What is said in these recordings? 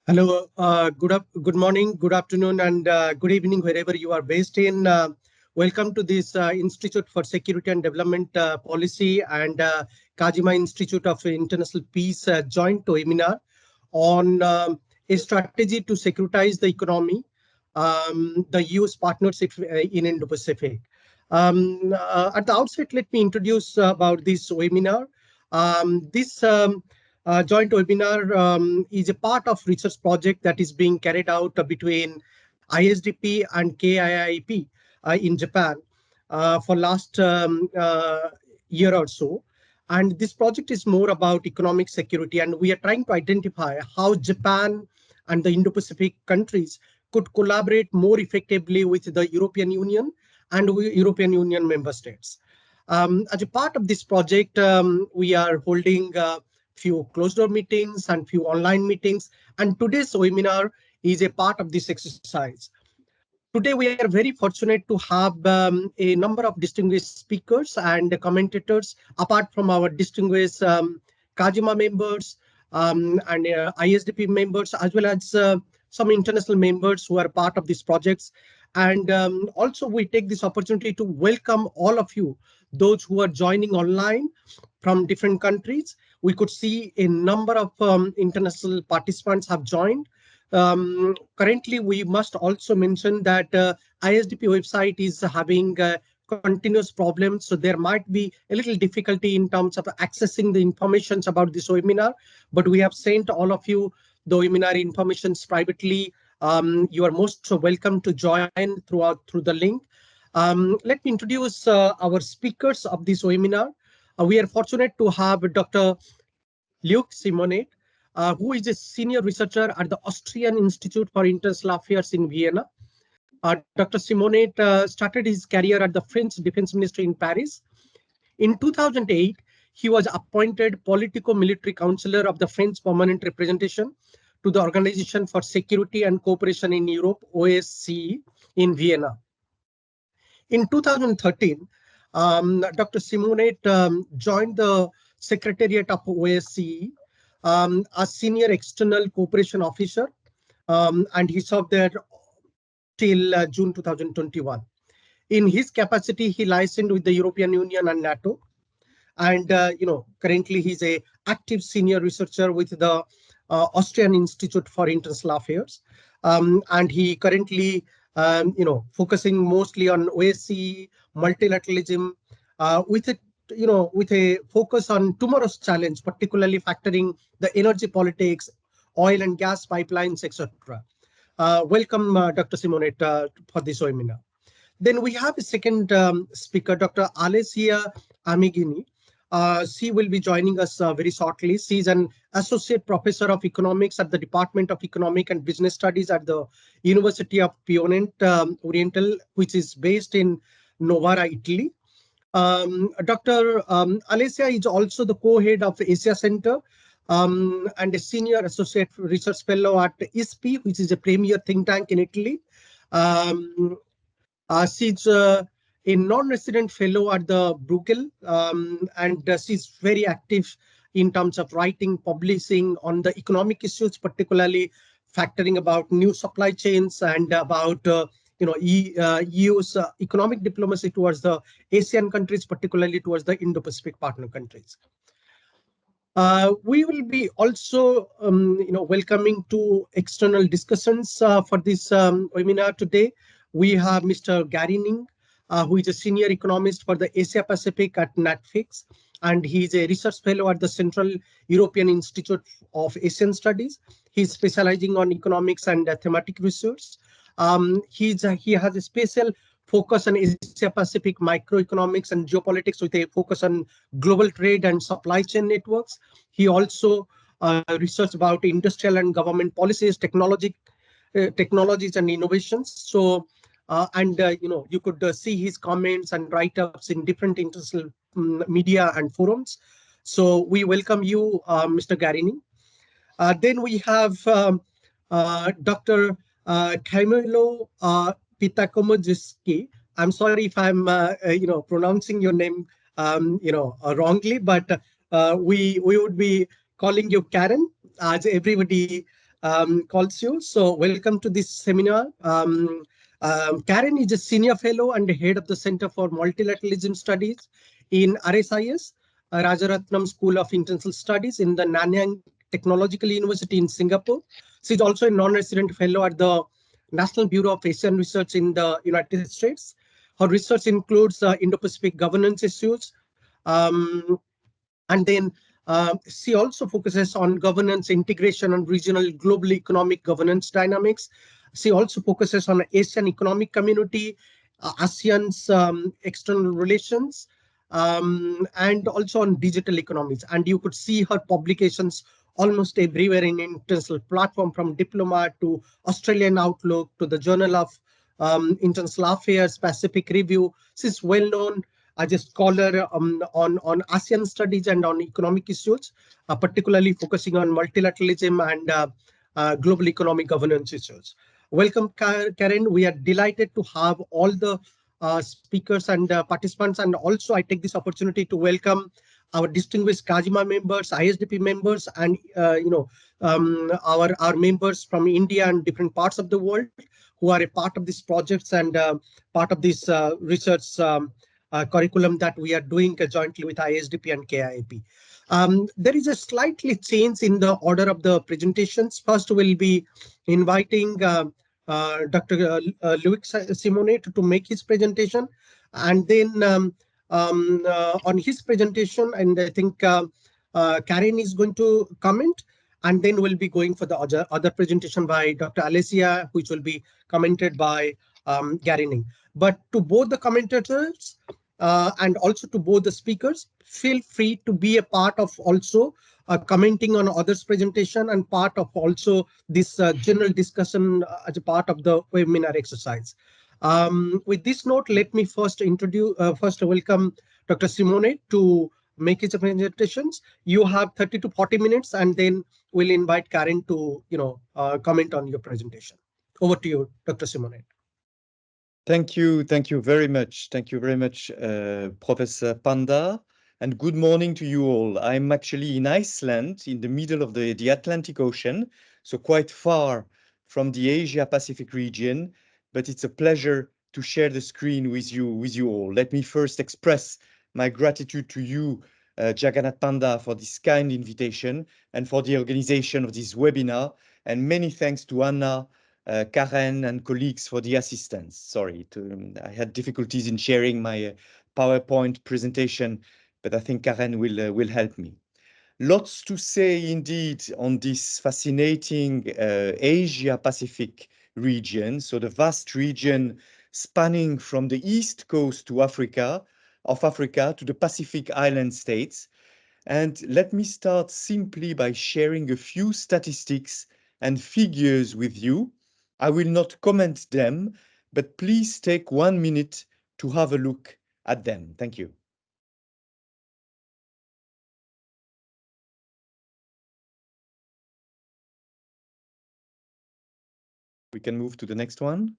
Hello, good morning, good afternoon, and good evening, wherever you are based in. Welcome to this Institute for Security and Development Policy and Kajima Institute of International Peace joint webinar on a strategy to securitize the economy, the EU's partnership in Indo-Pacific. At the outset, let me introduce about this webinar. This joint webinar is a part of research project that is being carried out between ISDP and KIIP in Japan for last year or so. And this project is more about economic security, and we are trying to identify how Japan and the Indo-Pacific countries could collaborate more effectively with the European Union and European Union member states. As a part of this project, we are holding few closed door meetings and few online meetings. And today's webinar is a part of this exercise. Today, we are very fortunate to have a number of distinguished speakers and commentators, apart from our distinguished Kajima members and ISDP members, as well as some international members who are part of these projects. And also, we take this opportunity to welcome all of you, those who are joining online from different countries. We could see a number of international participants have joined. Currently, we must also mention that ISDP website is having continuous problems, so there might be a little difficulty in terms of accessing the information about this webinar, but we have sent all of you the webinar informations privately. You are most welcome to join through the link. Let me introduce our speakers of this webinar. We are fortunate to have Dr. Luke Simonet, who is a senior researcher at the Austrian Institute for International Affairs in Vienna. Dr. Simonet started his career at the French Defense Ministry in Paris. In 2008, he was appointed politico-military counselor of the French Permanent Representation to the Organization for Security and Cooperation in Europe, OSCE, in Vienna. In 2013, Dr. Simonet joined the Secretariat of OSCE as Senior External Cooperation Officer, and he served there till June 2021. In his capacity, he licensed with the European Union and NATO. And currently he's a active senior researcher with the Austrian Institute for International Affairs, and he currently focusing mostly on OSCE, multilateralism, with a focus on tomorrow's challenge, particularly factoring the energy politics, oil and gas pipelines, etc. Welcome, Dr. Simonet, for this webinar. Then we have a second speaker, Dr. Alessia Amigini. She will be joining us very shortly. She is an associate professor of economics at the Department of Economic and Business Studies at the University of Piemonte Oriental, which is based in Novara, Italy. Dr. Alessia is also the co-head of the Asia Center and a senior associate research fellow at ISP, which is a premier think tank in Italy. She's a non-resident fellow at the Bruegel, and she's very active in terms of writing, publishing on the economic issues, particularly factoring about new supply chains and about EU's economic diplomacy towards the Asian countries, particularly towards the Indo-Pacific partner countries. We will be also welcoming two external discussions for this webinar today. We have Mr. Gary Ning, who is a senior economist for the Asia Pacific at NatFix, and he is a research fellow at the Central European Institute of Asian Studies. He's specializing on economics and thematic research. He has a special focus on Asia Pacific microeconomics and geopolitics with a focus on global trade and supply chain networks. He also researched about industrial and government policies, technologies and innovations. So, you could see his comments and write-ups in different international media and forums. So we welcome you, Mr. Garini. Then we have Dr. Camilo Pitakomodziski. I'm sorry if I'm pronouncing your name wrongly, but we would be calling you Karen, as everybody calls you. So welcome to this seminar. Karen is a senior fellow and head of the Center for Multilateralism Studies in RSIS, Rajaratnam School of International Studies in the Nanyang Technological University in Singapore. She's also a non-resident fellow at the National Bureau of Asian Research in the United States. Her research includes Indo-Pacific governance issues, um, and then she also focuses on governance integration and regional global economic governance dynamics. She also focuses on Asian economic community, ASEAN's external relations, and also on digital economies. And you could see her publications almost everywhere in international platform, from Diploma to Australian Outlook to the Journal of International Affairs, Pacific Review. She's well known as a scholar on ASEAN studies and on economic issues, particularly focusing on multilateralism and global economic governance issues. Welcome, Karen. We are delighted to have all the speakers and participants, and also I take this opportunity to welcome our distinguished Kajima members, ISDP members, and our members from India and different parts of the world who are a part of these projects and part of this research curriculum that we are doing jointly with ISDP and KIIP. There is a slightly change in the order of the presentations. First, we'll be inviting Dr. Luc Simonet to make his presentation, and then on his presentation, and I think Karen is going to comment, and then we'll be going for the other presentation by Dr. Alessia, which will be commented by Gary Ning. But to both the commentators and also to both the speakers, feel free to be a part of also commenting on others' presentation and part of also this general discussion as a part of the webinar exercise. With this note, let me first welcome Dr. Simone to make his presentations. You have 30 to 40 minutes, and then we'll invite Karen to comment on your presentation. Over to you, Dr. Simone. Thank you very much. Thank you very much, Professor Panda, and good morning to you all. I'm actually in Iceland, in the middle of the Atlantic Ocean, so quite far from the Asia-Pacific region, but it's a pleasure to share the screen with you all. Let me first express my gratitude to you, Jagannath Panda, for this kind invitation and for the organization of this webinar, and many thanks to Anna, Karen and colleagues for the assistance. Sorry, I had difficulties in sharing my PowerPoint presentation, but I think Karen will help me. Lots to say indeed on this fascinating Asia-Pacific region. So the vast region spanning from the east coast of Africa to the Pacific island states. And let me start simply by sharing a few statistics and figures with you. I will not comment them, but please take 1 minute to have a look at them. Thank you. We can move to the next one.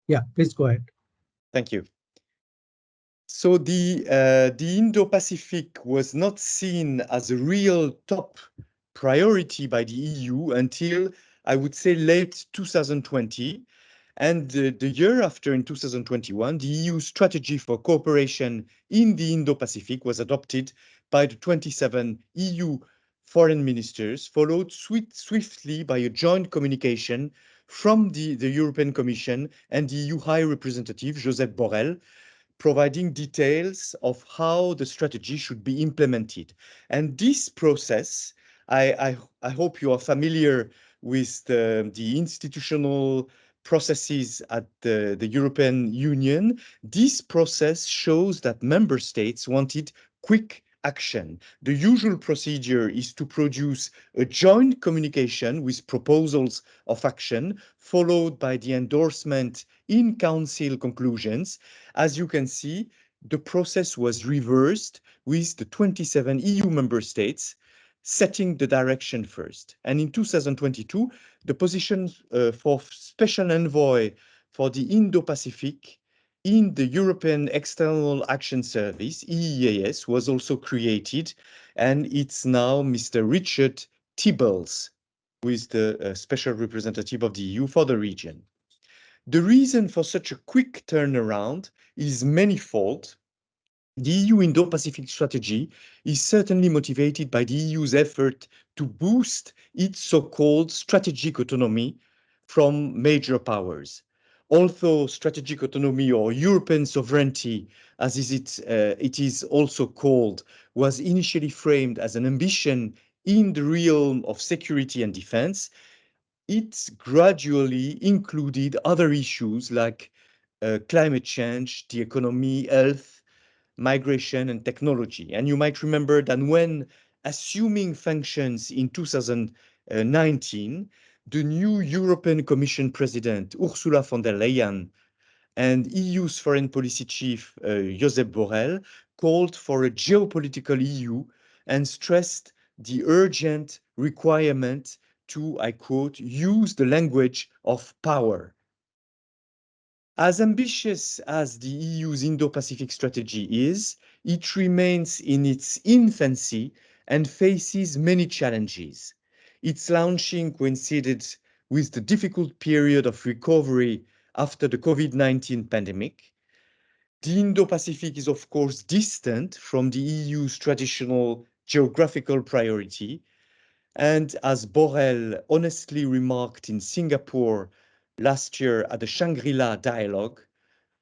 Yeah, please go ahead. Thank you. So the Indo-Pacific was not seen as a real top priority by the EU until, I would say, late 2020. And the year after, in 2021, the EU strategy for cooperation in the Indo-Pacific was adopted by the 27 EU foreign ministers, followed swiftly by a joint communication from the European Commission and the EU High Representative, Josep Borrell, providing details of how the strategy should be implemented. And this process, I hope you are familiar with the institutional processes at the European Union. This process shows that member states wanted quick action. The usual procedure is to produce a joint communication with proposals of action, followed by the endorsement in Council conclusions. As you can see, the process was reversed with the 27 EU member states setting the direction first. And in 2022, the position for Special Envoy for the Indo-Pacific in the European External Action Service, EEAS, was also created, and it's now Mr. Richard Tibbles, who is the special representative of the EU for the region. The reason for such a quick turnaround is manifold. The EU Indo-Pacific strategy is certainly motivated by the EU's effort to boost its so-called strategic autonomy from major powers. Although strategic autonomy or European sovereignty, as it is also called, was initially framed as an ambition in the realm of security and defense, it gradually included other issues like climate change, the economy, health, migration, and technology. And you might remember that when assuming functions in 2019, the new European Commission President, Ursula von der Leyen, and EU's foreign policy chief, Josep Borrell, called for a geopolitical EU and stressed the urgent requirement to, I quote, use the language of power. As ambitious as the EU's Indo-Pacific strategy is, it remains in its infancy and faces many challenges. Its launching coincided with the difficult period of recovery after the COVID-19 pandemic. The Indo-Pacific is, of course, distant from the EU's traditional geographical priority. And as Borrell honestly remarked in Singapore last year at the Shangri-La dialogue,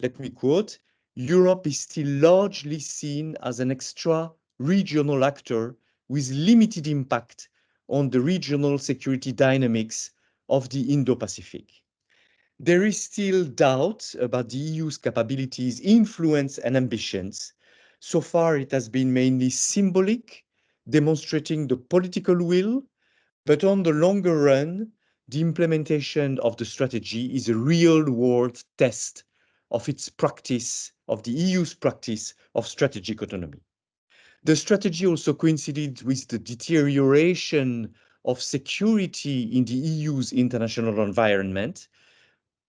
let me quote, Europe is still largely seen as an extra-regional actor with limited impact on the regional security dynamics of the Indo-Pacific. There is still doubt about the EU's capabilities, influence, and ambitions. So far, it has been mainly symbolic, demonstrating the political will, but on the longer run, the implementation of the strategy is a real-world test of its practice, of the EU's practice of strategic autonomy. The strategy also coincided with the deterioration of security in the EU's international environment.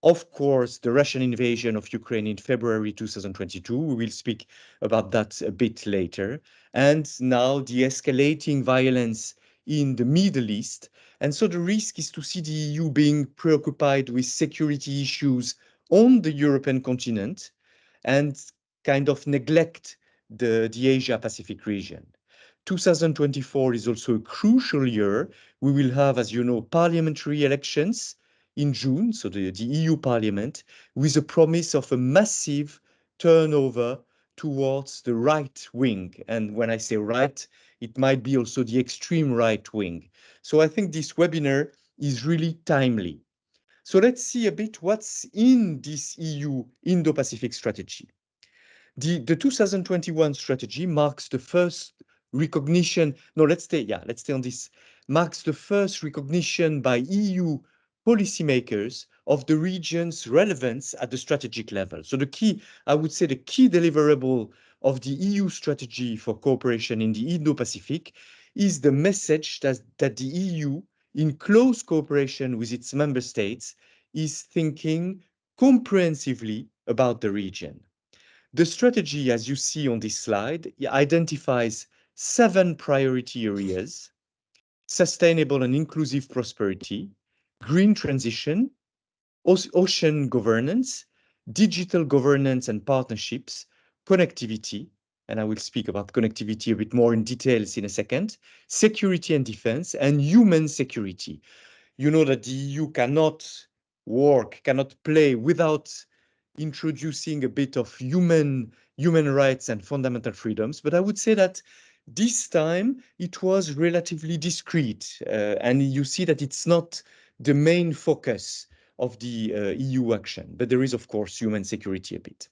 Of course, the Russian invasion of Ukraine in February 2022, we will speak about that a bit later, and now the escalating violence in the Middle East. And so the risk is to see the EU being preoccupied with security issues on the European continent and kind of neglect the Asia-Pacific region. 2024 is also a crucial year. We will have, as you know, parliamentary elections in June, so the EU Parliament, with a promise of a massive turnover towards the right wing. And when I say right, it might be also the extreme right wing. So I think this webinar is really timely. So let's see a bit what's in this EU Indo-Pacific strategy. The 2021 strategy marks the first recognition. No, let's stay on this. Marks the first recognition by EU policymakers of the region's relevance at the strategic level. So the key, I would say, the key deliverable of the EU strategy for cooperation in the Indo-Pacific is the message that the EU, in close cooperation with its member states, is thinking comprehensively about the region. The strategy, as you see on this slide, identifies 7 priority areas: sustainable and inclusive prosperity, green transition, ocean governance, digital governance and partnerships, connectivity, and I will speak about connectivity a bit more in details in a second, security and defense, and human security. You know that the EU cannot play without introducing a bit of human rights and fundamental freedoms. But I would say that this time it was relatively discreet, and you see that it's not the main focus of the EU action, but there is, of course, human security a bit.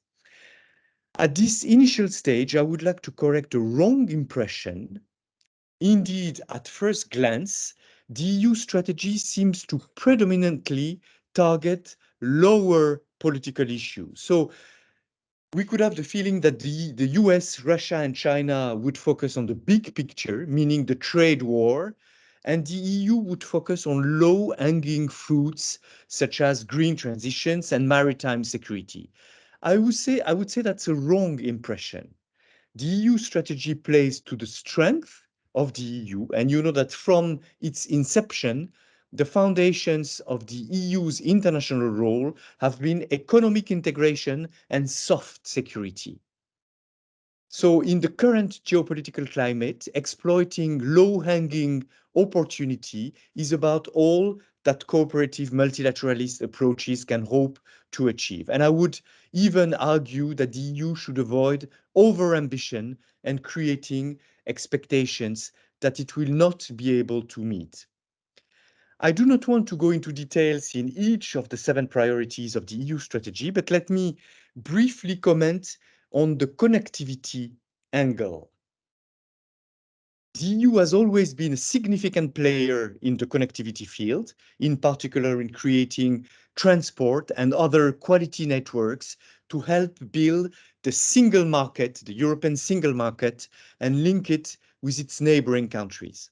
At this initial stage, I would like to correct a wrong impression. Indeed, at first glance, the EU strategy seems to predominantly target lower political issues. So we could have the feeling that the US, Russia, and China would focus on the big picture, meaning the trade war, and the EU would focus on low-hanging fruits such as green transitions and maritime security. I would say that's a wrong impression. The EU strategy plays to the strength of the EU, and you know that from its inception, the foundations of the EU's international role have been economic integration and soft security. So in the current geopolitical climate, exploiting low-hanging opportunity is about all that cooperative multilateralist approaches can hope to achieve. And I would even argue that the EU should avoid overambition and creating expectations that it will not be able to meet. I do not want to go into details in each of the 7 priorities of the EU strategy, but let me briefly comment on the connectivity angle. The EU has always been a significant player in the connectivity field, in particular in creating transport and other quality networks to help build the single market, the European single market, and link it with its neighboring countries.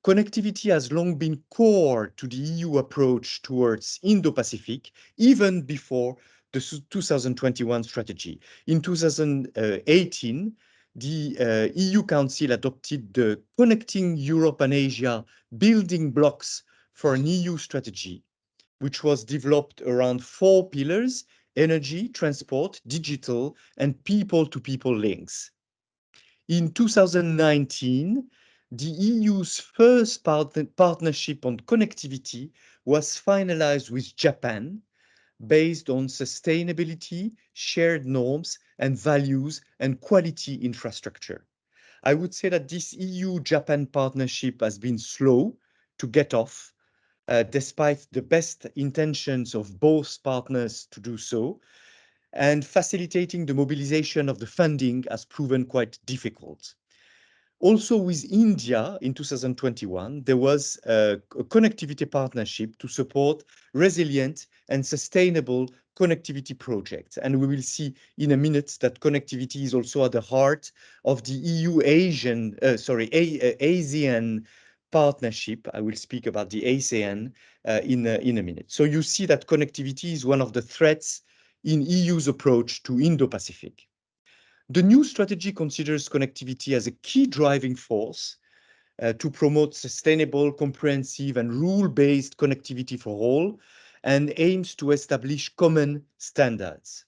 Connectivity has long been core to the EU approach towards Indo-Pacific, even before the 2021 strategy. In 2018, the EU Council adopted the Connecting Europe and Asia building blocks for an EU strategy, which was developed around 4 pillars: energy, transport, digital, and people-to-people links. In 2019, the EU's first partnership on connectivity was finalized with Japan, based on sustainability, shared norms, and values, and quality infrastructure. I would say that this EU-Japan partnership has been slow to get off, despite the best intentions of both partners to do so, and facilitating the mobilization of the funding has proven quite difficult. Also with India in 2021, there was a connectivity partnership to support resilient and sustainable connectivity projects. And we will see in a minute that connectivity is also at the heart of the ASEAN partnership. I will speak about the ASEAN in a minute. So you see that connectivity is one of the threats in EU's approach to Indo-Pacific. The new strategy considers connectivity as a key driving force to promote sustainable, comprehensive, and rule-based connectivity for all, and aims to establish common standards.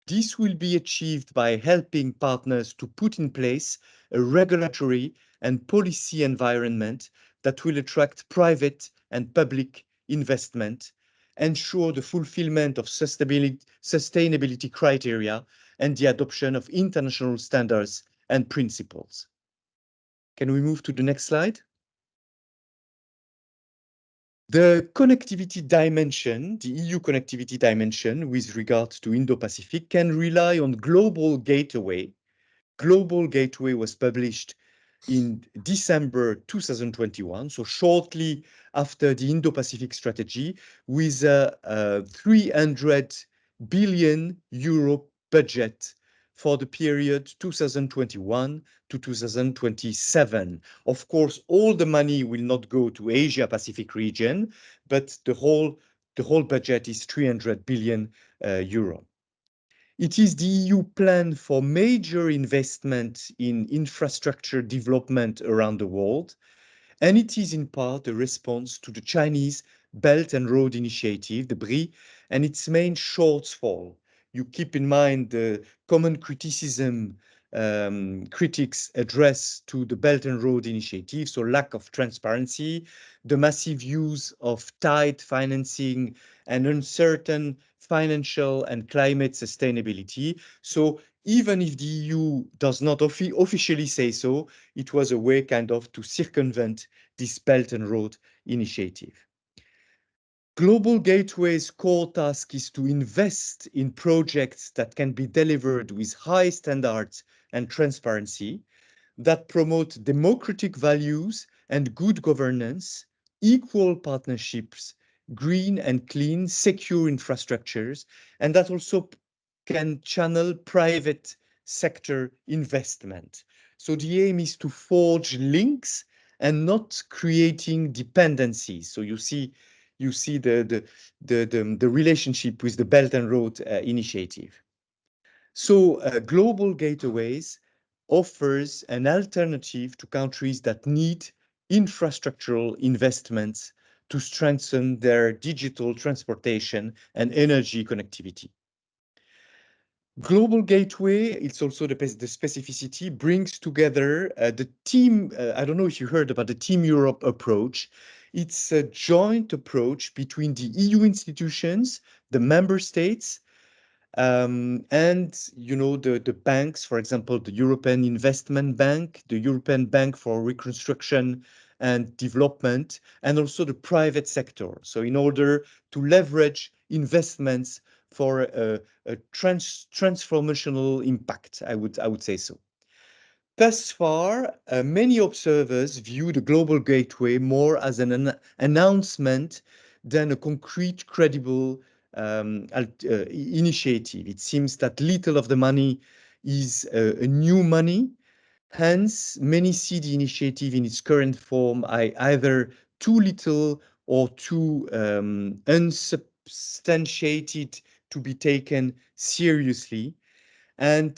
This will be achieved by helping partners to put in place a regulatory and policy environment that will attract private and public investment, ensure the fulfillment of sustainability criteria, and the adoption of international standards and principles. Can we move to the next slide? The connectivity dimension, the EU connectivity dimension with regard to Indo-Pacific can rely on Global Gateway. Global Gateway was published in December 2021, so shortly after the Indo-Pacific strategy, with a 300 billion euro budget for the period 2021 to 2027. Of course, all the money will not go to Asia Pacific region, but the whole budget is 300 billion euro. It is the EU plan for major investment in infrastructure development around the world, and it is in part a response to the Chinese Belt and Road Initiative, the BRI, and its main shortfall. You keep in mind the common criticism critics address to the Belt and Road Initiative, so lack of transparency, the massive use of tight financing, and uncertain financial and climate sustainability. So even if the EU does not officially say so, it was a way kind of to circumvent this Belt and Road Initiative. Global Gateway's core task is to invest in projects that can be delivered with high standards and transparency, that promote democratic values and good governance, equal partnerships, green and clean, secure infrastructures, and that also can channel private sector investment. So the aim is to forge links and not creating dependencies. So you see the relationship with the Belt and Road Initiative. So Global Gateways offers an alternative to countries that need infrastructural investments to strengthen their digital transportation and energy connectivity. Global Gateway, it's also the specificity, brings together the team. I don't know if you heard about the Team Europe approach. It's a joint approach between the EU institutions, the member states, and the banks, for example, the European Investment Bank, the European Bank for Reconstruction and Development, and also the private sector. So in order to leverage investments for a transformational impact, I would say so. Thus far, many observers view the Global Gateway more as an announcement than a concrete, credible initiative. It seems that little of the money is a new money. Hence, many see the initiative in its current form either too little or too unsubstantiated to be taken seriously. And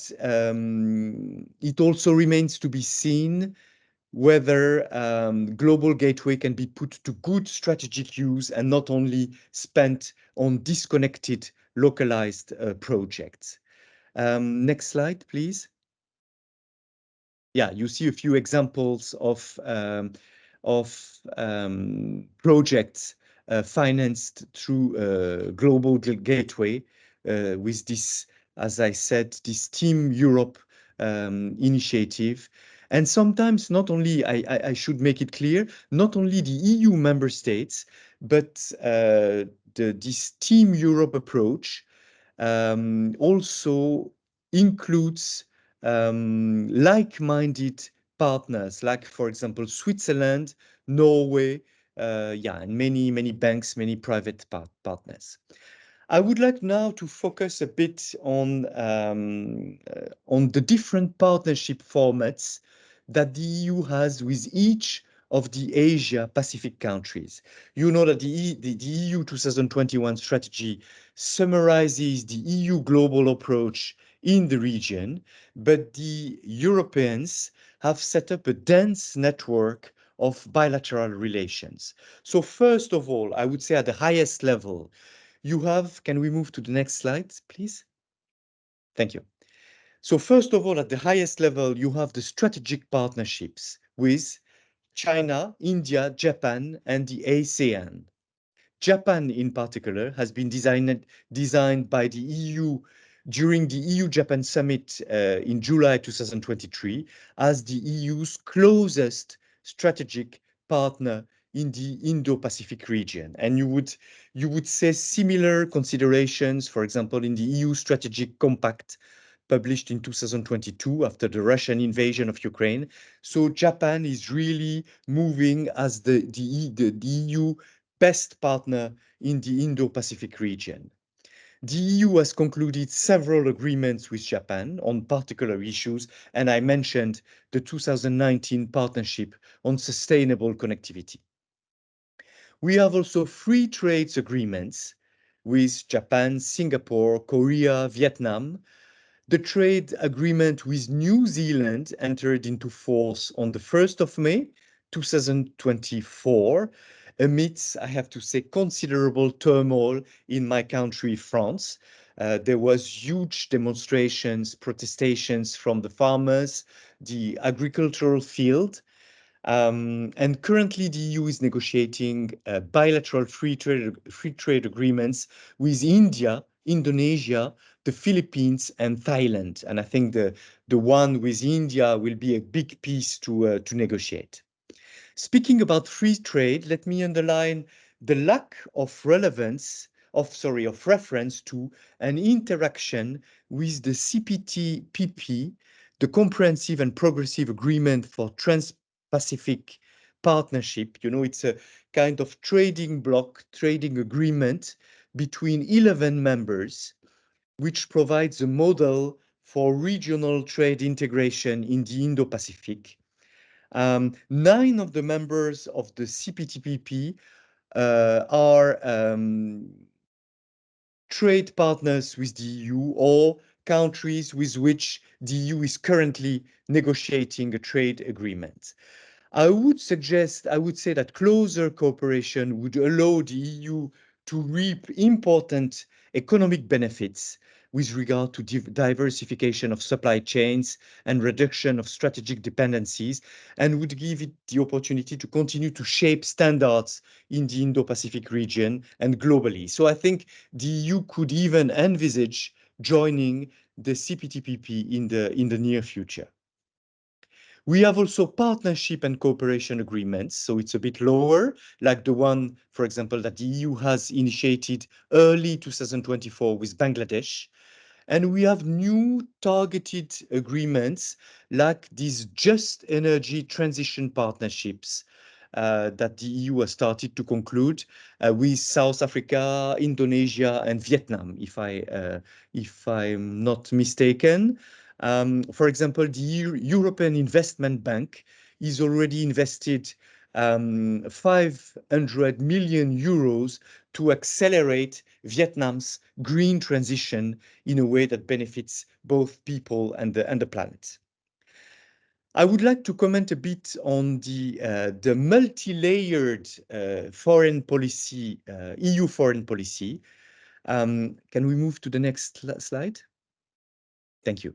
it also remains to be seen whether Global Gateway can be put to good strategic use and not only spent on disconnected, localized projects. Next slide, please. Yeah, you see a few examples of projects financed through Global Gateway with this, as I said, this Team Europe initiative. And sometimes not only, I should make it clear, not only the EU member states, but this Team Europe approach also includes like-minded partners, like, for example, Switzerland, Norway, and many banks, many private partners. I would like now to focus a bit on the different partnership formats that the EU has with each of the Asia-Pacific countries. You know that the EU 2021 strategy summarizes the EU global approach in the region, but the Europeans have set up a dense network of bilateral relations. So first of all, I would say at the highest level, you have, can we move to the next slide, please? Thank you. So first of all, at the highest level, you have the strategic partnerships with China, India, Japan, and the ASEAN. Japan, in particular, has been designed by the EU during the EU-Japan summit in July 2023 as the EU's closest strategic partner in the Indo-Pacific region. And you would say similar considerations, for example, in the EU Strategic Compact published in 2022 after the Russian invasion of Ukraine. So Japan is really moving as the EU best partner in the Indo-Pacific region. The EU has concluded several agreements with Japan on particular issues, and I mentioned the 2019 partnership on sustainable connectivity. We have also free trade agreements with Japan, Singapore, Korea, Vietnam. The trade agreement with New Zealand entered into force on the 1st of May 2024, amidst, I have to say, considerable turmoil in my country, France. There was huge demonstrations, protestations from the farmers, the agricultural field, and currently, the EU is negotiating bilateral free trade agreements with India, Indonesia, the Philippines, and Thailand. And I think the one with India will be a big piece to negotiate. Speaking about free trade, let me underline the lack of of reference to an interaction with the CPTPP, the Comprehensive and Progressive Agreement for Trans-Pacific Partnership. You know, it's a kind of trading agreement between 11 members, which provides a model for regional trade integration in the Indo-Pacific. 9 of the members of the CPTPP are trade partners with the EU or countries with which the EU is currently negotiating a trade agreement. I would say that closer cooperation would allow the EU to reap important economic benefits with regard to diversification of supply chains and reduction of strategic dependencies, and would give it the opportunity to continue to shape standards in the Indo-Pacific region and globally. So I think the EU could even envisage joining the CPTPP in the near future. We have also partnership and cooperation agreements, so it's a bit lower, like the one, for example, that the EU has initiated early 2024 with Bangladesh. And we have new targeted agreements like these just energy transition partnerships that the EU has started to conclude with South Africa, Indonesia, and Vietnam, if I'm not mistaken. For example, the European Investment Bank is already invested 500 million euros to accelerate Vietnam's green transition in a way that benefits both people and the planet. I would like to comment a bit on the multi-layered foreign policy, EU foreign policy. Can we move to the next slide? Thank you.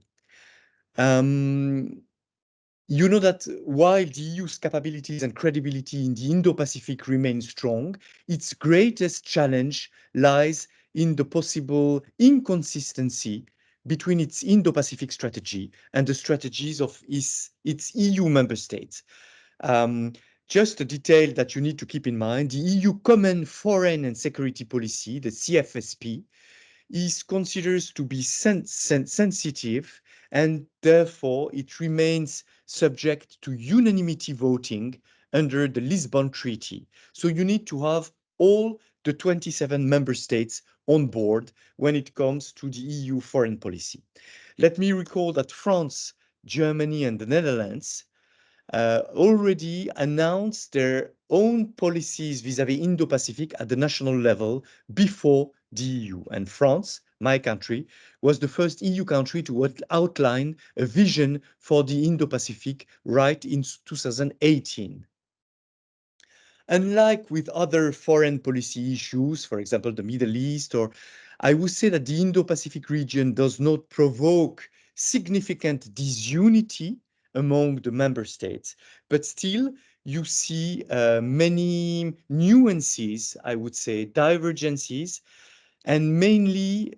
You know that while the EU's capabilities and credibility in the Indo-Pacific remain strong, its greatest challenge lies in the possible inconsistency between its Indo-Pacific strategy and the strategies of its EU member states. Just a detail that you need to keep in mind, the EU Common Foreign and Security Policy, the CFSP, is considered to be sensitive, and therefore it remains subject to unanimity voting under the Lisbon Treaty. So you need to have all the 27 member states on board when it comes to the EU foreign policy. Let me recall that France, Germany, and the Netherlands already announced their own policies vis-à-vis Indo-Pacific at the national level before the EU. And France, my country, was the first EU country to outline a vision for the Indo-Pacific right in 2018. Unlike with other foreign policy issues, for example, the Middle East, or I would say that the Indo-Pacific region does not provoke significant disunity among the member states, but still you see many nuances, I would say, divergences, and mainly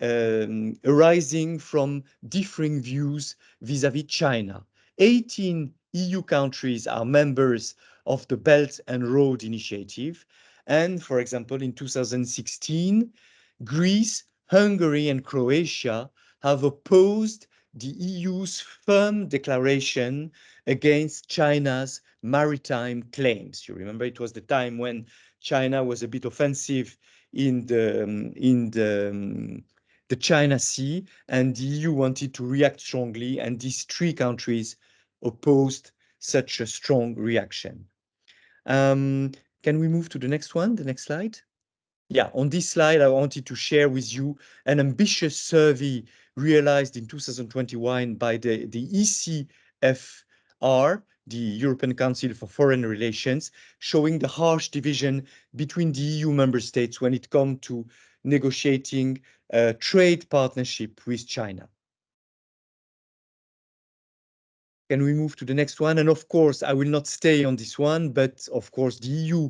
arising from differing views vis-à-vis China. 18 EU countries are members of the Belt and Road Initiative. And for example, in 2016, Greece, Hungary, and Croatia have opposed the EU's firm declaration against China's maritime claims. You remember it was the time when China was a bit offensive in the China Sea, and the EU wanted to react strongly, and these three countries opposed such a strong reaction. Can we move to the next one, the next slide? Yeah, on this slide, I wanted to share with you an ambitious survey realized in 2021 by the ECFR, the European Council for Foreign Relations, showing the harsh division between the EU member states when it comes to negotiating a trade partnership with China. Can we move to the next one? And of course, I will not stay on this one, but of course, the EU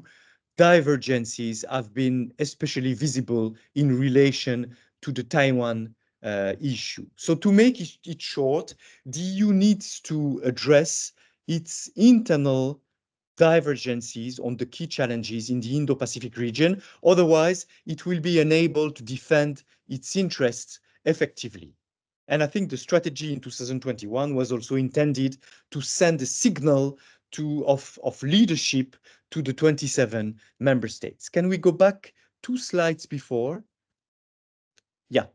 divergences have been especially visible in relation to the Taiwan issue. So to make it short, the EU needs to address its internal divergences on the key challenges in the Indo-Pacific region. Otherwise, it will be unable to defend its interests effectively. And I think the strategy in 2021 was also intended to send a signal of leadership to the 27 member states. Can we go back 2 slides before? Yeah.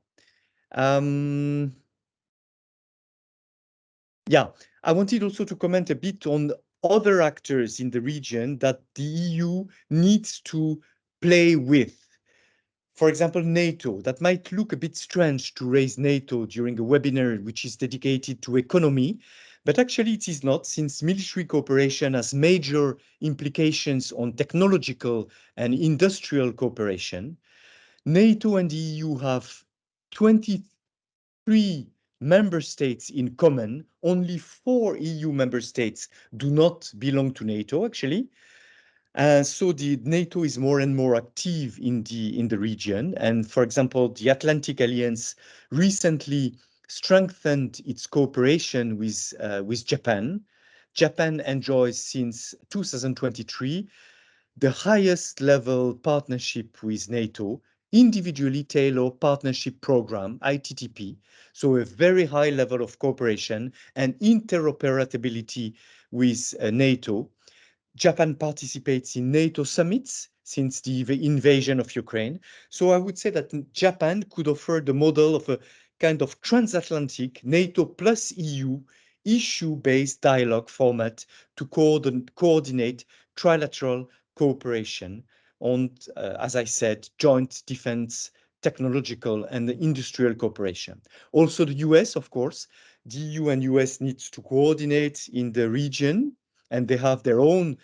Yeah, I wanted also to comment a bit on other actors in the region that the EU needs to play with. For example, NATO. That might look a bit strange to raise NATO during a webinar which is dedicated to economy, but actually it is not, since military cooperation has major implications on technological and industrial cooperation. NATO and the EU have 23 member states in common. Only 4 EU member states do not belong to NATO, actually. So the NATO is more and more active in the region. And for example, the Atlantic Alliance recently strengthened its cooperation with Japan. Japan enjoys since 2023 the highest level partnership with NATO, individually tailored partnership program, ITTP. So a very high level of cooperation and interoperability with NATO. Japan participates in NATO summits since the invasion of Ukraine. So I would say that Japan could offer the model of a kind of transatlantic NATO plus EU issue-based dialogue format to coordinate trilateral cooperation on, as I said, joint defense, technological and industrial cooperation. Also the US, of course, the EU and US needs to coordinate in the region, and they have their own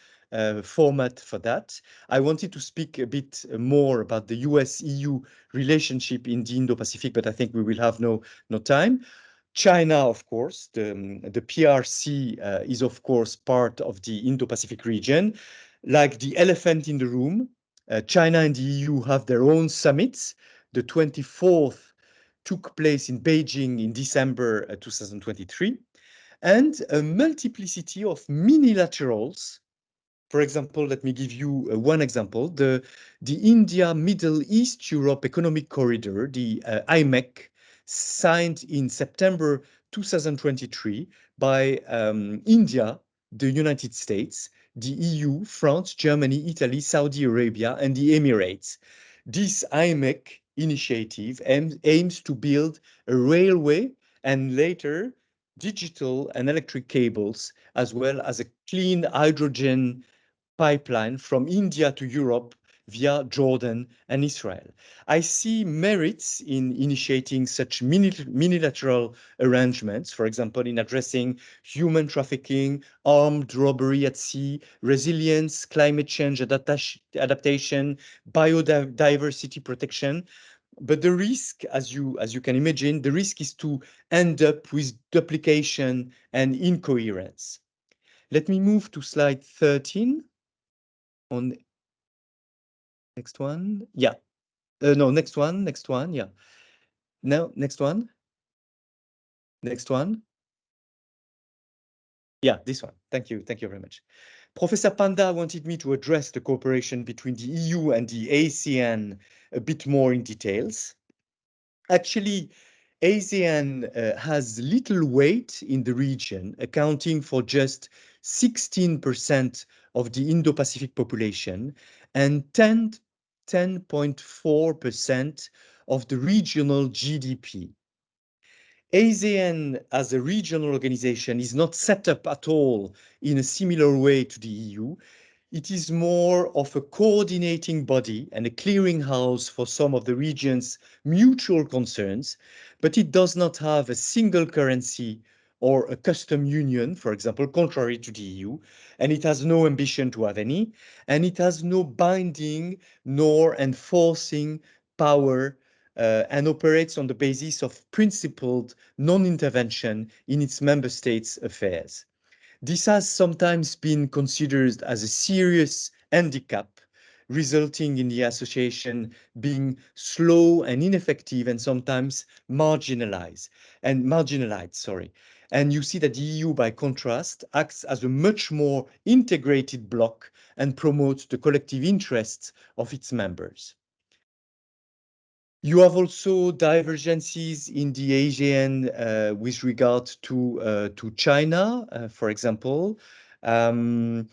format for that. I wanted to speak a bit more about the US-EU relationship in the Indo-Pacific, but I think we will have no time. China, of course, the PRC is, of course, part of the Indo-Pacific region. Like the elephant in the room, China and the EU have their own summits. The 24th took place in Beijing in December 2023, and a multiplicity of minilaterals. For example, let me give you one example. The India Middle East Europe Economic Corridor, the IMEC, signed in September 2023 by India, the United States, the EU, France, Germany, Italy, Saudi Arabia, and the Emirates. This IMEC initiative aims to build a railway and later digital and electric cables, as well as a clean hydrogen pipeline from India to Europe via Jordan and Israel. I see merits in initiating such unilateral arrangements, for example, in addressing human trafficking, armed robbery at sea, resilience, climate change adaptation, biodiversity protection. But the risk, as you can imagine, the risk is to end up with duplication and incoherence. Let me move to slide 13. On next one. Yeah. No, next one. Yeah. No, next one. Next one. Yeah, this one. Thank you. Thank you very much. Professor Panda wanted me to address the cooperation between the EU and the ASEAN a bit more in details. Actually, ASEAN has little weight in the region, accounting for just 16% of the Indo-Pacific population and 10.4% of the regional GDP. ASEAN as a regional organization is not set up at all in a similar way to the EU. It is more of a coordinating body and a clearinghouse for some of the region's mutual concerns, but it does not have a single currency or a custom union, for example, contrary to the EU, and it has no ambition to have any, and it has no binding nor enforcing power and operates on the basis of principled non-intervention in its member states' affairs. This has sometimes been considered as a serious handicap, resulting in the association being slow and ineffective and sometimes marginalized. And you see that the EU, by contrast, acts as a much more integrated bloc and promotes the collective interests of its members. You have also divergences in the ASEAN with regard to China, for example. Yeah,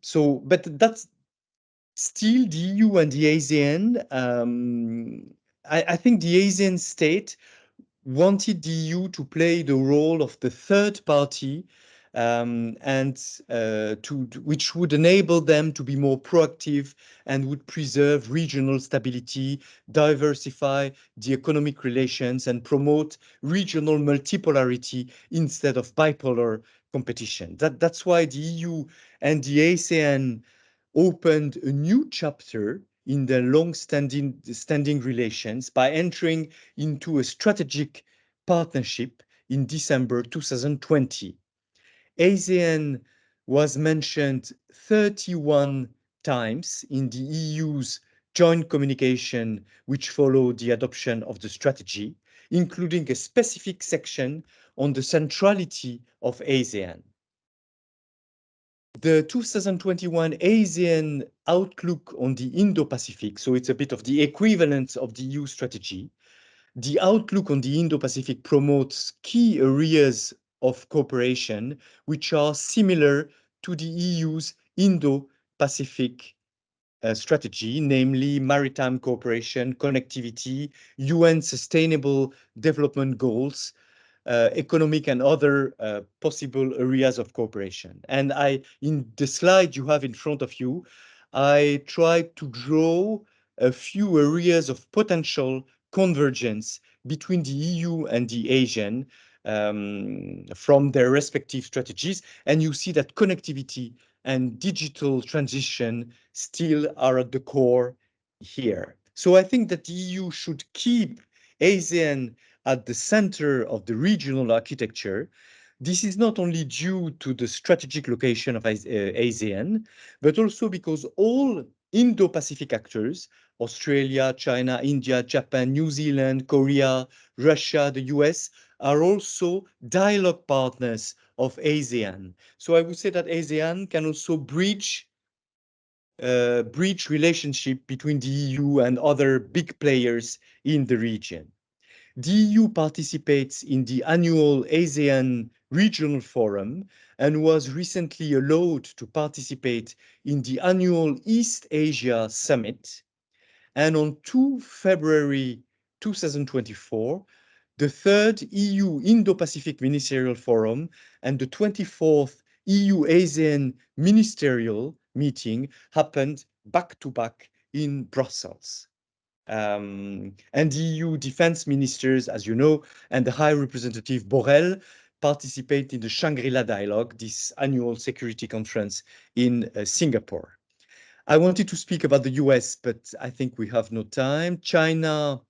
so, but that's still the EU and the ASEAN. I think the ASEAN state wanted the EU to play the role of the third party which would enable them to be more proactive and would preserve regional stability, diversify the economic relations, and promote regional multipolarity instead of bipolar competition. That's why the EU and the ASEAN opened a new chapter in their long-standing relations by entering into a strategic partnership in December 2020. ASEAN was mentioned 31 times in the EU's joint communication, which followed the adoption of the strategy, including a specific section on the centrality of ASEAN. The 2021 ASEAN outlook on the Indo-Pacific, so it's a bit of the equivalent of the EU strategy. The outlook on the Indo-Pacific promotes key areas of cooperation which are similar to the EU's Indo-Pacific strategy, namely maritime cooperation, connectivity, UN Sustainable Development Goals, economic and other possible areas of cooperation. And in the slide you have in front of you, I tried to draw a few areas of potential convergence between the EU and the Asian from their respective strategies. And you see that connectivity and digital transition still are at the core here. So I think that the EU should keep ASEAN at the center of the regional architecture. This is not only due to the strategic location of ASEAN, but also because all Indo-Pacific actors, Australia, China, India, Japan, New Zealand, Korea, Russia, the US, are also dialogue partners of ASEAN. So I would say that ASEAN can also bridge relationship between the EU and other big players in the region. The EU participates in the annual ASEAN Regional Forum and was recently allowed to participate in the annual East Asia Summit. And on 2 February 2024, the third EU Indo-Pacific Ministerial Forum and the 24th EU ASEAN Ministerial Meeting happened back-to-back in Brussels. And the EU defense ministers, as you know, and the High Representative Borrell participate in the Shangri-La Dialogue, this annual security conference in Singapore. I wanted to speak about the US, but I think we have no time. China,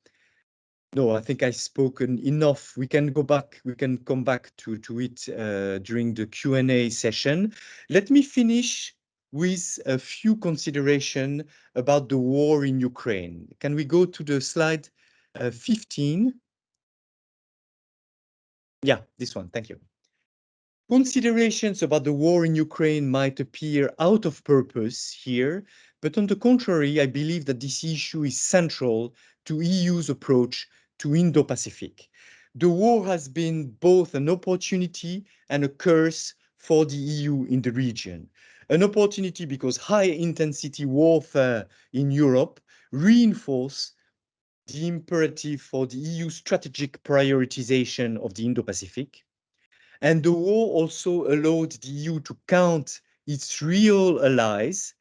no, I think I've spoken enough. We can go back, we can come back to it during the Q&A session. Let me finish with a few considerations about the war in Ukraine. Can we go to the slide 15? Yeah, this one, thank you. Considerations about the war in Ukraine might appear out of purpose here, but on the contrary, I believe that this issue is central to EU's approach to Indo-Pacific. The war has been both an opportunity and a curse for the EU in the region. An opportunity because high-intensity warfare in Europe reinforce the imperative for the EU strategic prioritization of the Indo-Pacific. And the war also allowed the EU to count its real allies.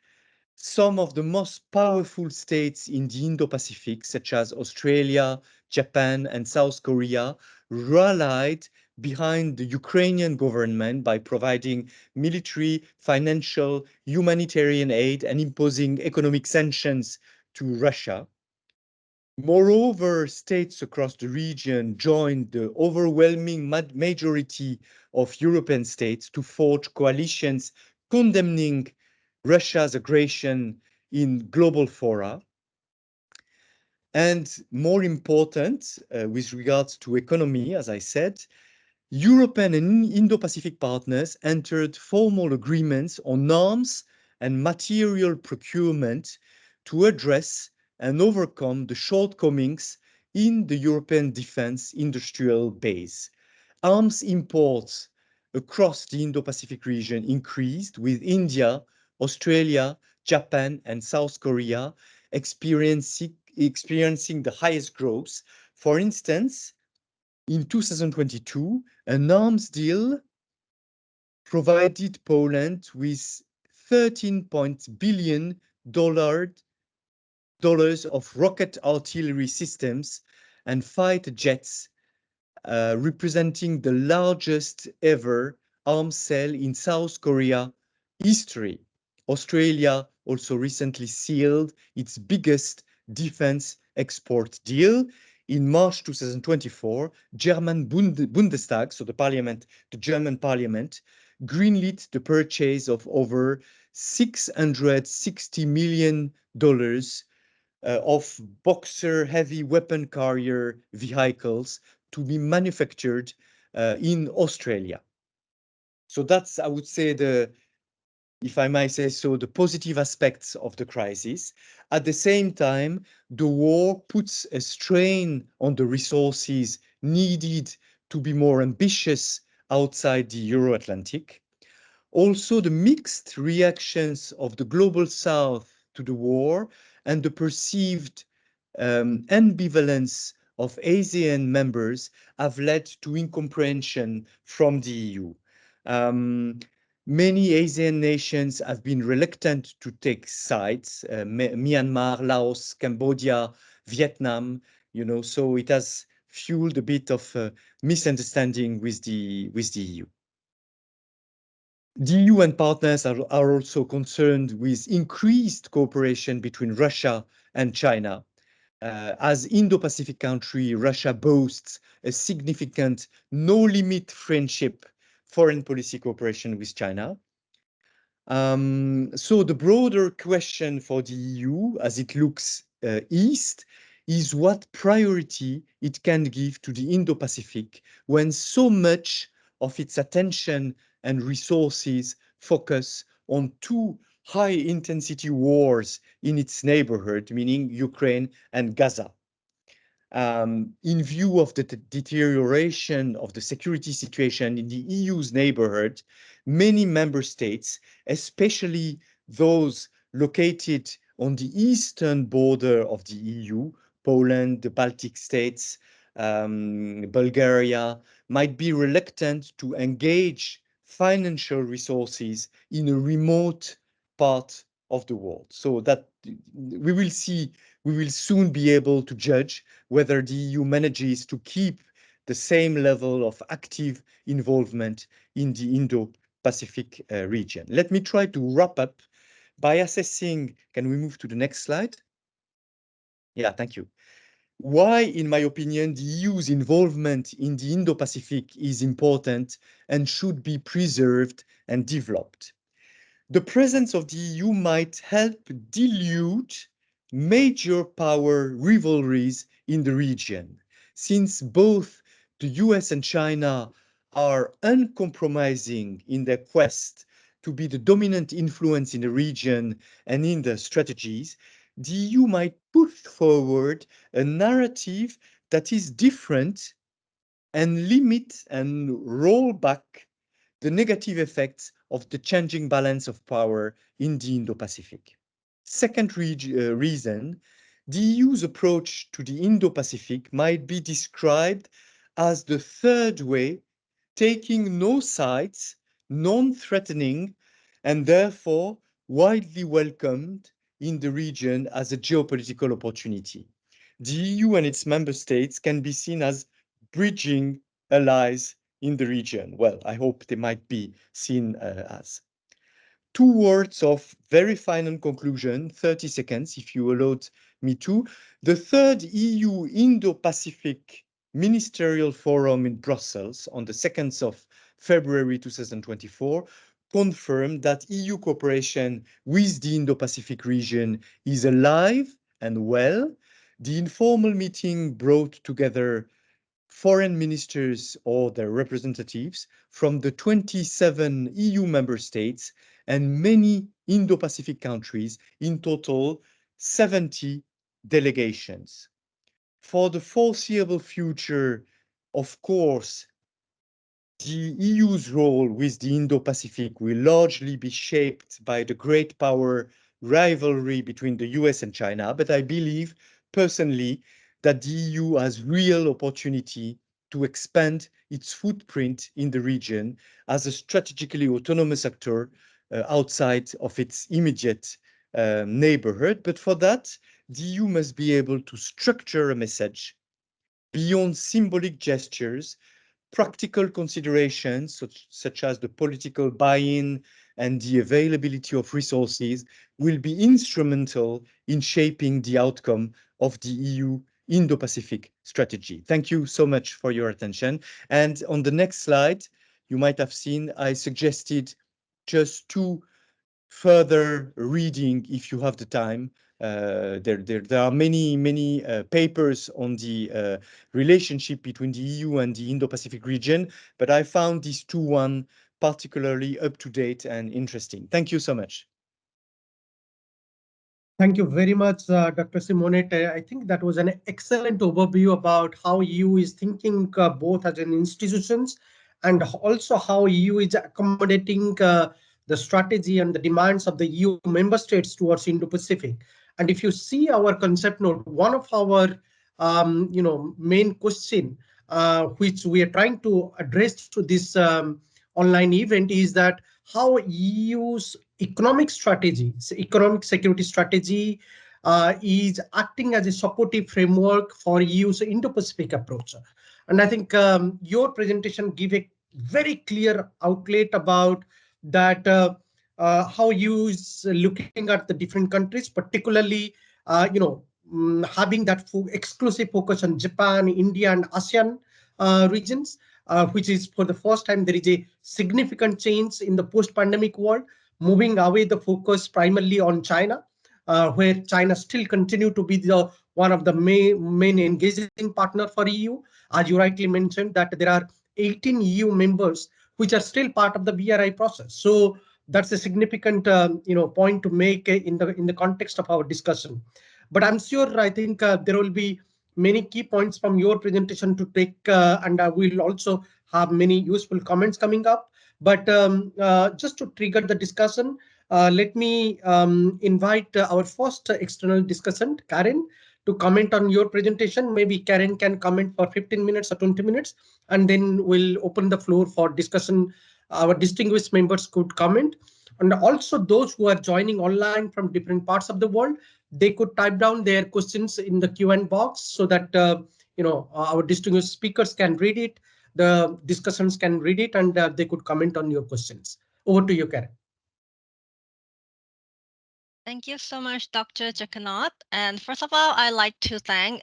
Some of the most powerful states in the Indo-Pacific, such as Australia, Japan, and South Korea, rallied behind the Ukrainian government by providing military, financial, humanitarian aid and imposing economic sanctions to Russia. Moreover, states across the region joined the overwhelming majority of European states to forge coalitions condemning Russia's aggression in global fora. And more important, with regards to economy, as I said, European and Indo-Pacific partners entered formal agreements on arms and material procurement to address and overcome the shortcomings in the European defense industrial base. Arms imports across the Indo-Pacific region increased, with India, Australia, Japan, and South Korea experiencing the highest growth. For instance, in 2022, an arms deal provided Poland with $13 billion of rocket artillery systems and fighter jets, representing the largest ever arms sale in South Korea history. Australia also recently sealed its biggest defense export deal. In March 2024, German Bundestag, so the parliament, the German parliament, greenlit the purchase of over $660 million of Boxer heavy weapon carrier vehicles to be manufactured in Australia. So that's, I would say, if I might say so, the positive aspects of the crisis. At the same time, the war puts a strain on the resources needed to be more ambitious outside the Euro-Atlantic. Also, the mixed reactions of the global South to the war and the perceived ambivalence of ASEAN members have led to incomprehension from the EU. Many ASEAN nations have been reluctant to take sides, Myanmar, Laos, Cambodia, Vietnam, so it has fueled a bit of misunderstanding with the EU. The EU and partners are also concerned with increased cooperation between Russia and China. As Indo-Pacific country, Russia boasts a significant no-limit friendship foreign policy cooperation with China. So the broader question for the EU, as it looks east, is what priority it can give to the Indo-Pacific when so much of its attention and resources focus on two high-intensity wars in its neighborhood, meaning Ukraine and Gaza. In view of the deterioration of the security situation in the EU's neighborhood, many member states, especially those located on the eastern border of the EU, Poland, the Baltic states, Bulgaria, might be reluctant to engage financial resources in a remote part of the world. So that we will see, we will soon be able to judge whether the EU manages to keep the same level of active involvement in the Indo-Pacific region. Let me try to wrap up by assessing, can we move to the next slide? Yeah, thank you. Why, in my opinion, the EU's involvement in the Indo-Pacific is important and should be preserved and developed. The presence of the EU might help dilute major power rivalries in the region, since both the US and China are uncompromising in their quest to be the dominant influence in the region and in the strategies. The EU might push forward a narrative that is different and limit and roll back the negative effects of the changing balance of power in the Indo-Pacific. Second reason, the EU's approach to the Indo-Pacific might be described as the third way, taking no sides, non-threatening, and therefore widely welcomed in the region as a geopolitical opportunity. The EU and its member states can be seen as bridging allies in the region. Well, I hope they might be seen as. Two words of very final conclusion, 30 seconds, if you allowed me to. The third EU Indo-Pacific Ministerial Forum in Brussels on the 2nd of February 2024 confirmed that EU cooperation with the Indo-Pacific region is alive and well. The informal meeting brought together foreign ministers or their representatives from the 27 EU member states and many Indo-Pacific countries, in total 70 delegations. For the foreseeable future, of course, the EU's role with the Indo-Pacific will largely be shaped by the great power rivalry between the US and China, but I believe personally that the EU has real opportunity to expand its footprint in the region as a strategically autonomous actor outside of its immediate neighborhood. But for that, the EU must be able to structure a message beyond symbolic gestures. Practical considerations, such as the political buy-in and the availability of resources, will be instrumental in shaping the outcome of the EU Indo-Pacific strategy. Thank you so much for your attention. And on the next slide, you might have seen I suggested just two further reading if you have the time. There are many papers on the relationship between the EU and the Indo-Pacific region, but I found these one particularly up to date and interesting. Thank you so much. Thank you very much, Dr. Simonet. I think that was an excellent overview about how EU is thinking both as an institutions and also how EU is accommodating the strategy and the demands of the EU member states towards Indo-Pacific. And if you see our concept note, one of our main question which we are trying to address through this online event is that how EU's economic strategy, economic security strategy, is acting as a supportive framework for EU's Indo-Pacific approach. And I think your presentation give a very clear outlet about that how EU is looking at the different countries, particularly having that exclusive focus on Japan, India, and ASEAN regions, which is for the first time there is a significant change in the post-pandemic world, moving away the focus primarily on China, where China still continue to be the one of the main engaging partner for EU. As you rightly mentioned, that there are 18 EU members which are still part of the BRI process. So that's a significant point to make in the context of our discussion. But I'm sure I think there will be many key points from your presentation to take, and we'll also have many useful comments coming up. But just to trigger the discussion, let me invite our first external discussant, Karen, to comment on your presentation. Maybe Karen can comment for 15 minutes or 20 minutes, and then we'll open the floor for discussion. Our distinguished members could comment. And also those who are joining online from different parts of the world, they could type down their questions in the Q&A box so that our distinguished speakers can read it, the discussions can read it, and they could comment on your questions. Over to you, Karen. Thank you so much, Dr. Jagannath. And first of all, I'd like to thank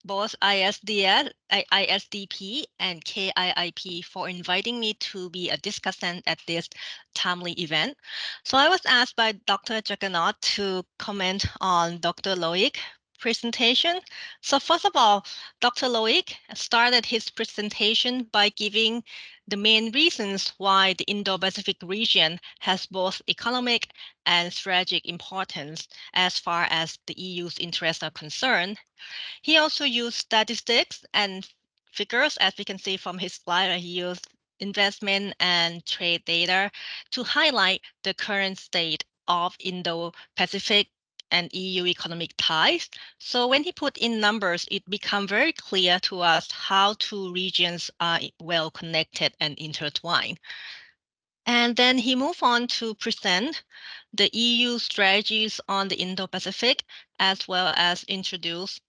both ISDP and KIIP for inviting me to be a discussant at this timely event. So I was asked by Dr. Jagannath to comment on Dr. Loic's presentation. So first of all, Dr. Loic started his presentation by giving the main reasons why the Indo-Pacific region has both economic and strategic importance as far as the EU's interests are concerned. He also used statistics and figures, as we can see from his slide. He used investment and trade data to highlight the current state of Indo-Pacific and EU economic ties. So when he put in numbers, it became very clear to us how two regions are well connected and intertwined. And then he moved on to present the EU strategies on the Indo-Pacific, as well as introduce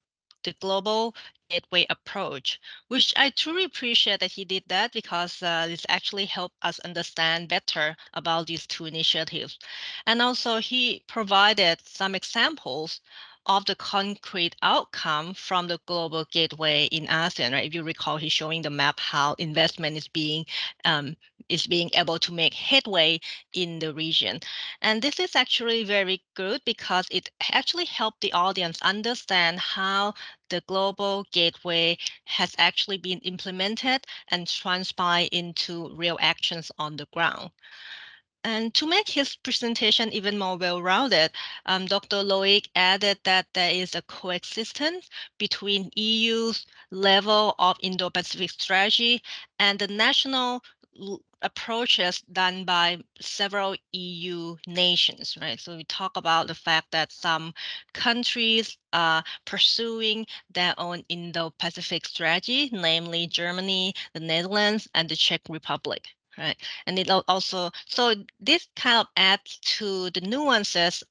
the global gateway approach, which I truly appreciate that he did that, because this actually helped us understand better about these two initiatives. And also he provided some examples of the concrete outcome from the global gateway in ASEAN, right? If you recall, he's showing the map how investment is being able to make headway in the region. And this is actually very good because it actually helped the audience understand how the global gateway has actually been implemented and transpired into real actions on the ground. And to make his presentation even more well-rounded, Dr. Loic added that there is a coexistence between EU's level of Indo-Pacific strategy and the national approaches done by several EU nations, right? So we talk about the fact that some countries are pursuing their own Indo-Pacific strategy, namely Germany, the Netherlands, and the Czech Republic, right? And it also, so this kind of adds to the nuances,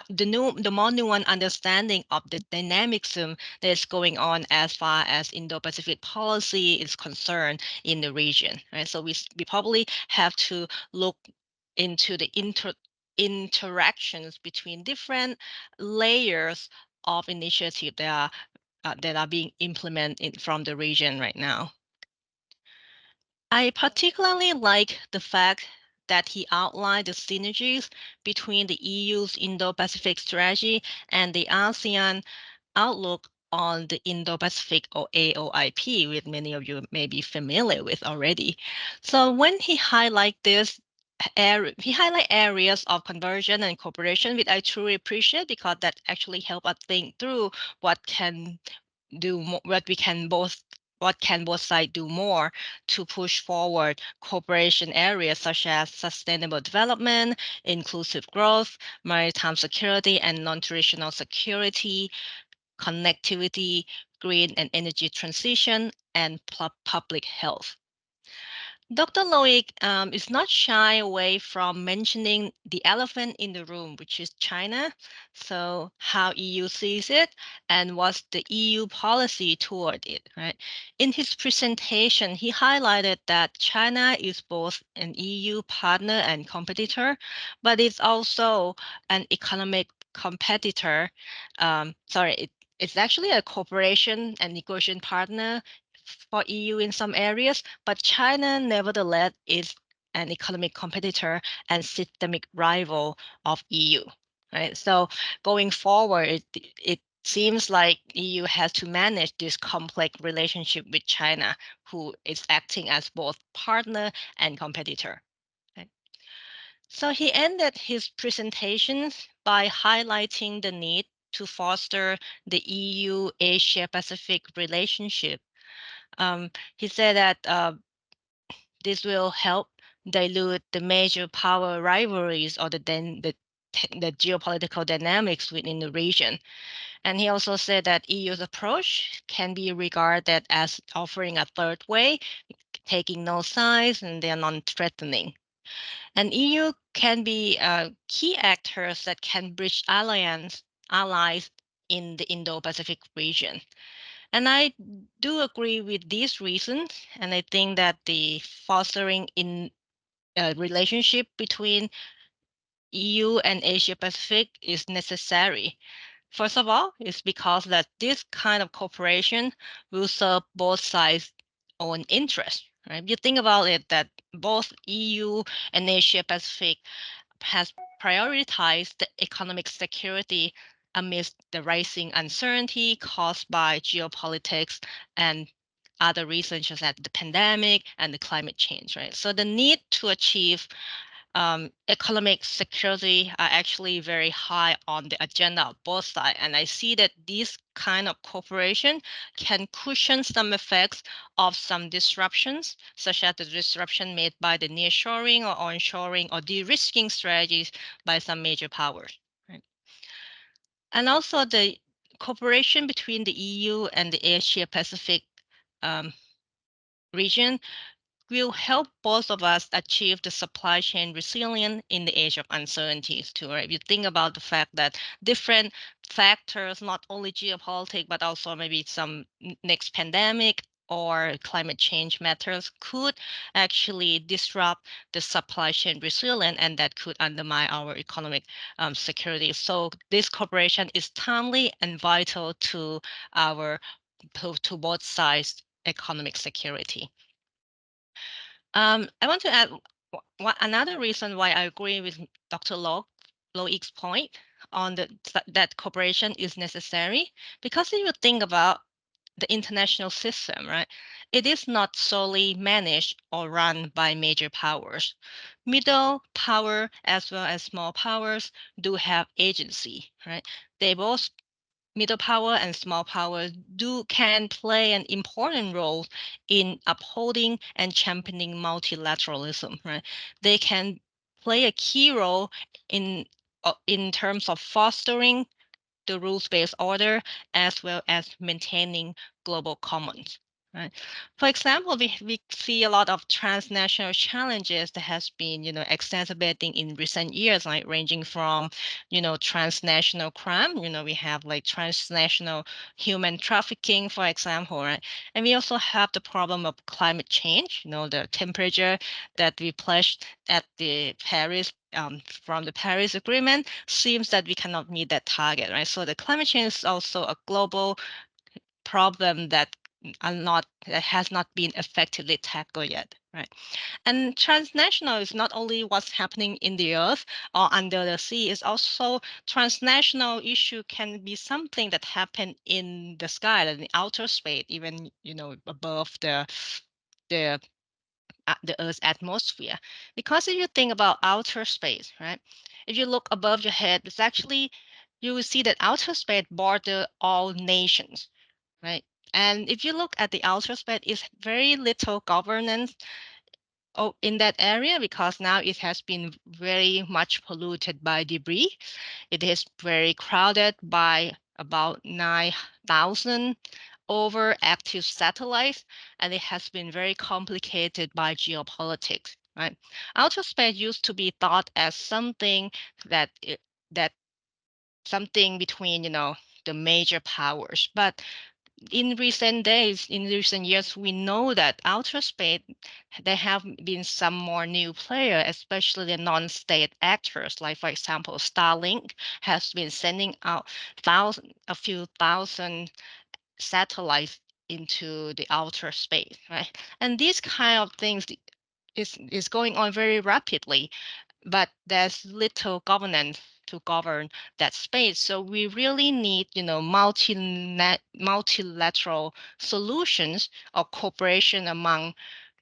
the more nuanced understanding of the dynamicism that is going on as far as Indo-Pacific policy is concerned in the region, right? So we probably have to look into the interactions between different layers of initiative that are being implemented from the region right now. I particularly like the fact that he outlined the synergies between the EU's Indo-Pacific strategy and the ASEAN outlook on the Indo-Pacific, or AOIP, which many of you may be familiar with already. So when he highlight areas of conversion and cooperation, which I truly appreciate, because that actually help us think through what can both sides do more to push forward cooperation areas such as sustainable development, inclusive growth, maritime security and non-traditional security, connectivity, green and energy transition, and public health. Dr. Loic is not shy away from mentioning the elephant in the room, which is China. So how EU sees it and what's the EU policy toward it, right? In his presentation, he highlighted that China is both an EU partner and competitor, but it's also an economic competitor. It's actually a cooperation and negotiation partner for EU in some areas, but China nevertheless is an economic competitor and systemic rival of EU, right? So going forward, it seems like EU has to manage this complex relationship with China, who is acting as both partner and competitor. Right? So he ended his presentation by highlighting the need to foster the EU-Asia-Pacific relationship. He said that this will help dilute the major power rivalries or the geopolitical dynamics within the region. And he also said that EU's approach can be regarded as offering a third way, taking no sides, and they are non-threatening. And EU can be key actors that can bridge allies in the Indo-Pacific region. And I do agree with these reasons, and I think that the fostering in relationship between EU and Asia Pacific is necessary. First of all, it's because that this kind of cooperation will serve both sides' own interest. Right? You think about it, that both EU and Asia Pacific has prioritized the economic security amidst the rising uncertainty caused by geopolitics and other reasons such as the pandemic and the climate change, right? So the need to achieve economic security are actually very high on the agenda of both sides. And I see that this kind of cooperation can cushion some effects of some disruptions, such as the disruption made by the nearshoring or onshoring or de-risking strategies by some major powers. Right? And also the cooperation between the EU and the Asia Pacific region will help both of us achieve the supply chain resilience in the age of uncertainties too, right? If you think about the fact that different factors, not only geopolitics, but also maybe some next pandemic or climate change matters could actually disrupt the supply chain resilience, and that could undermine our economic security. So this cooperation is timely and vital to to both sides' economic security. I want to add another reason why I agree with Dr. Loic's point on that cooperation is necessary, because if you think about the international system, right, it is not solely managed or run by major powers. Middle power as well as small powers do have agency, right? They both middle power and small power can play an important role in upholding and championing multilateralism, right? They can play a key role in terms of fostering the rules-based order as well as maintaining global commons. Right. For example, we see a lot of transnational challenges that has been, exacerbating in recent years, like ranging from, transnational crime. We have like transnational human trafficking, for example, right? And we also have the problem of climate change. The temperature that we pledged at the Paris from the Paris Agreement seems that we cannot meet that target, right? So the climate change is also a global problem that has not been effectively tackled yet, right? And transnational is not only what's happening in the earth or under the sea, it's also transnational issue can be something that happened in the sky, in the outer space, even above the the Earth's atmosphere. Because if you think about outer space, right? If you look above your head, it's actually you will see that outer space border all nations, right? And if you look at the outer space, it's very little governance in that area because now it has been very much polluted by debris. It is very crowded by about 9,000 over active satellites, and it has been very complicated by geopolitics, right? Outer space used to be thought as something that something between, the major powers. But in recent days, in recent years, we know that outer space, there have been some more new players, especially the non-state actors. Like, for example, Starlink has been sending out a few thousand satellites into the outer space, right? And these kind of things is going on very rapidly, but there's little governance to govern that space. So we really need, multilateral solutions or cooperation among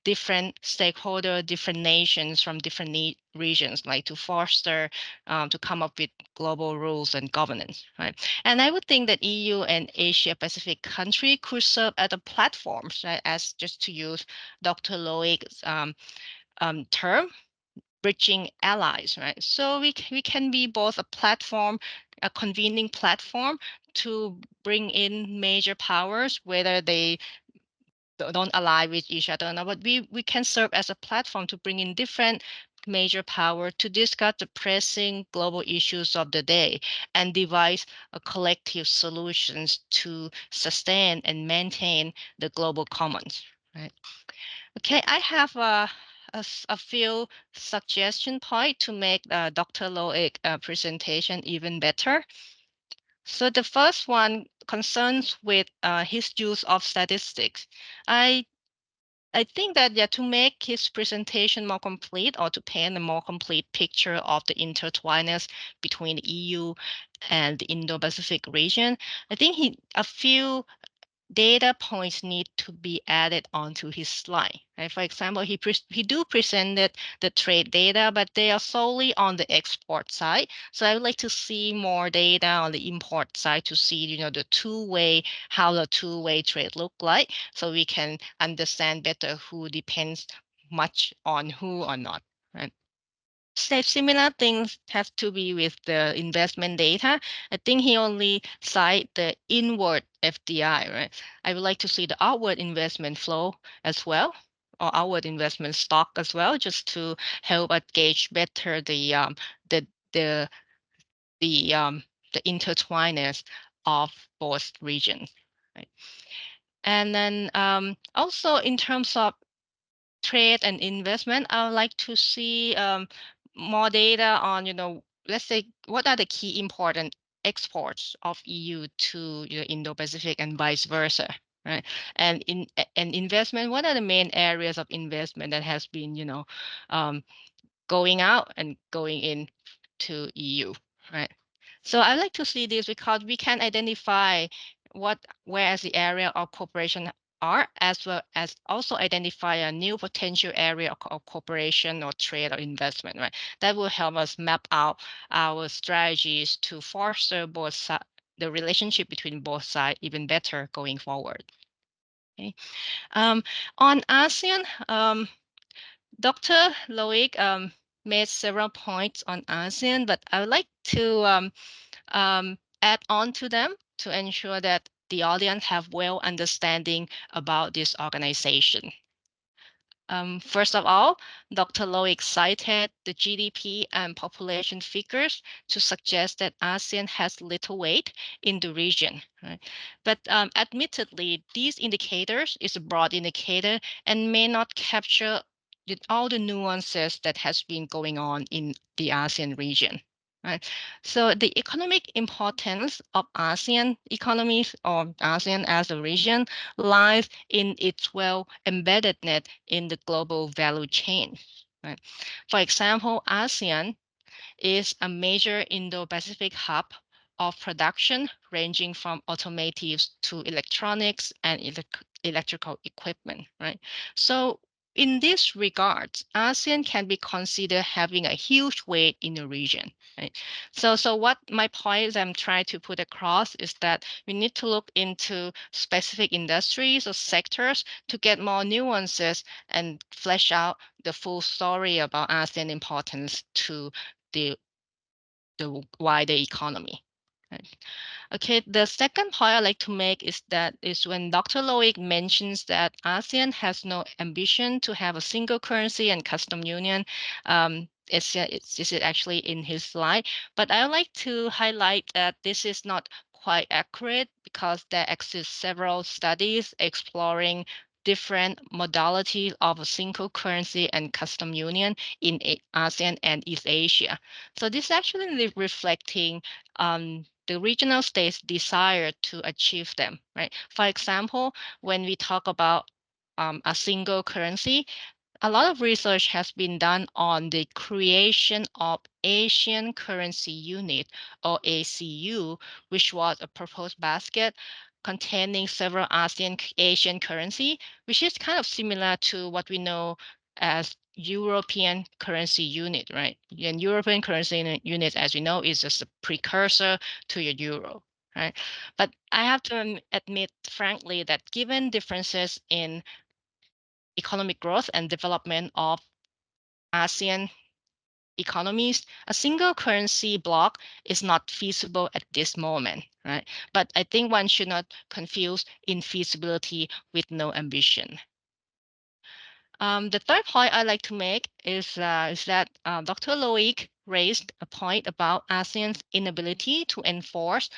different stakeholders, different nations from different regions, like to foster, to come up with global rules and governance, right? And I would think that EU and Asia Pacific country could serve as a platforms, right? As just to use Dr. Loic's term, bridging allies, right? So we can be both a platform, a convening platform to bring in major powers, whether they don't ally with each other or not, but we can serve as a platform to bring in different major power to discuss the pressing global issues of the day and devise a collective solutions to sustain and maintain the global commons, right? Okay, I have a few suggestion point to make Dr. Loic presentation even better. So the first one concerns with his use of statistics. I I think that, yeah, to make his presentation more complete or to paint a more complete picture of the intertwinedness between the EU and the Indo-Pacific region, I think a few data points need to be added onto his slide. Right? For example, he do presented the trade data, but they are solely on the export side. So I would like to see more data on the import side to see, how the two-way trade look like, so we can understand better who depends much on who or not. Right? Similar things have to be with the investment data. I think he only cite the inward FDI, right? I would like to see the outward investment flow as well, or outward investment stock as well, just to help us gauge better the the the intertwinedness of both regions. Right? And then also in terms of trade and investment, I would like to see more data on, let's say, what are the key important exports of EU to Indo-Pacific and vice versa, right? And investment, what are the main areas of investment that has been, going out and going in to EU, right? So I like to see this because we can identify where the area of cooperation are, as well as also identify a new potential area of cooperation or trade or investment, right? That will help us map out our strategies to foster both the relationship between both sides even better going forward. Okay. On ASEAN, Dr. Loic made several points on ASEAN, but I would like to add on to them to ensure that the audience have well understanding about this organization. First of all, Dr. Loic cited the GDP and population figures to suggest that ASEAN has little weight in the region. Right? But admittedly, these indicators is a broad indicator and may not capture all the nuances that has been going on in the ASEAN region. Right. So the economic importance of ASEAN economies or ASEAN as a region lies in its well-embeddedness in the global value chain. Right. For example, ASEAN is a major Indo-Pacific hub of production ranging from automotives to electronics and electrical equipment, right? So in this regard, ASEAN can be considered having a huge weight in the region, right? So what my point I'm trying to put across is that we need to look into specific industries or sectors to get more nuances and flesh out the full story about ASEAN importance to the wider economy. Right. Okay, the second point I'd like to make is when Dr. Loic mentions that ASEAN has no ambition to have a single currency and custom union. This is actually in his slide, but I would like to highlight that this is not quite accurate because there exist several studies exploring different modalities of a single currency and custom union in ASEAN and East Asia. So this is actually reflecting the regional states' desire to achieve them, right? For example, when we talk about a single currency, a lot of research has been done on the creation of Asian Currency Unit, or ACU, which was a proposed basket containing several Asian currency, which is kind of similar to what we know as European Currency Unit, right? And European Currency Unit, as we know, is just a precursor to your euro, right? But I have to admit, frankly, that given differences in economic growth and development of ASEAN economies, a single currency block is not feasible at this moment, right? But I think one should not confuse infeasibility with no ambition. The third point I'd like to make is that Dr. Loic raised a point about ASEAN's inability to enforce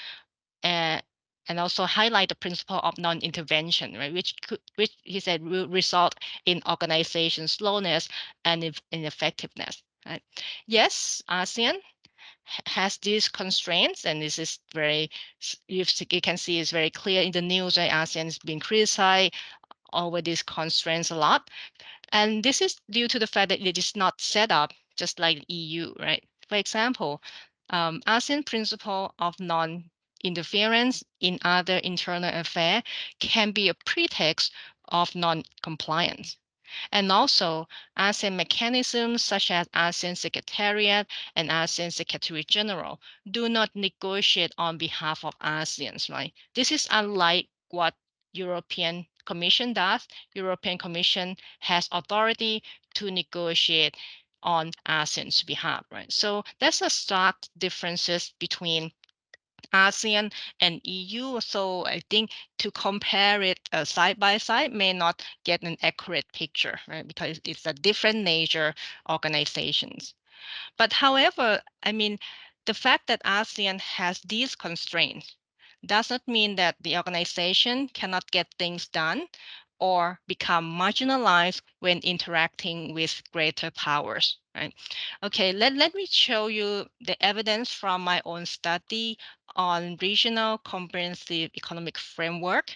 and also highlight the principle of non-intervention, right? Which he said will result in organization slowness and ineffectiveness. Right? Yes, ASEAN has these constraints, and this is very you can see is very clear in the news. Right? ASEAN is being criticized over these constraints a lot, and this is due to the fact that it is not set up just like the EU, right? For example, ASEAN principle of non-interference in other internal affairs can be a pretext of non-compliance. And also, ASEAN mechanisms such as ASEAN Secretariat and ASEAN Secretary General do not negotiate on behalf of ASEANs, right? This is unlike what European Commission does. European Commission has authority to negotiate on ASEAN's behalf, right? So there's a stark differences between ASEAN and EU. So I think to compare it side by side may not get an accurate picture, right? Because it's a different nature organizations. But however, I mean, the fact that ASEAN has these constraints does not mean that the organization cannot get things done or become marginalized when interacting with greater powers, right? Okay, let me show you the evidence from my own study on regional comprehensive economic framework,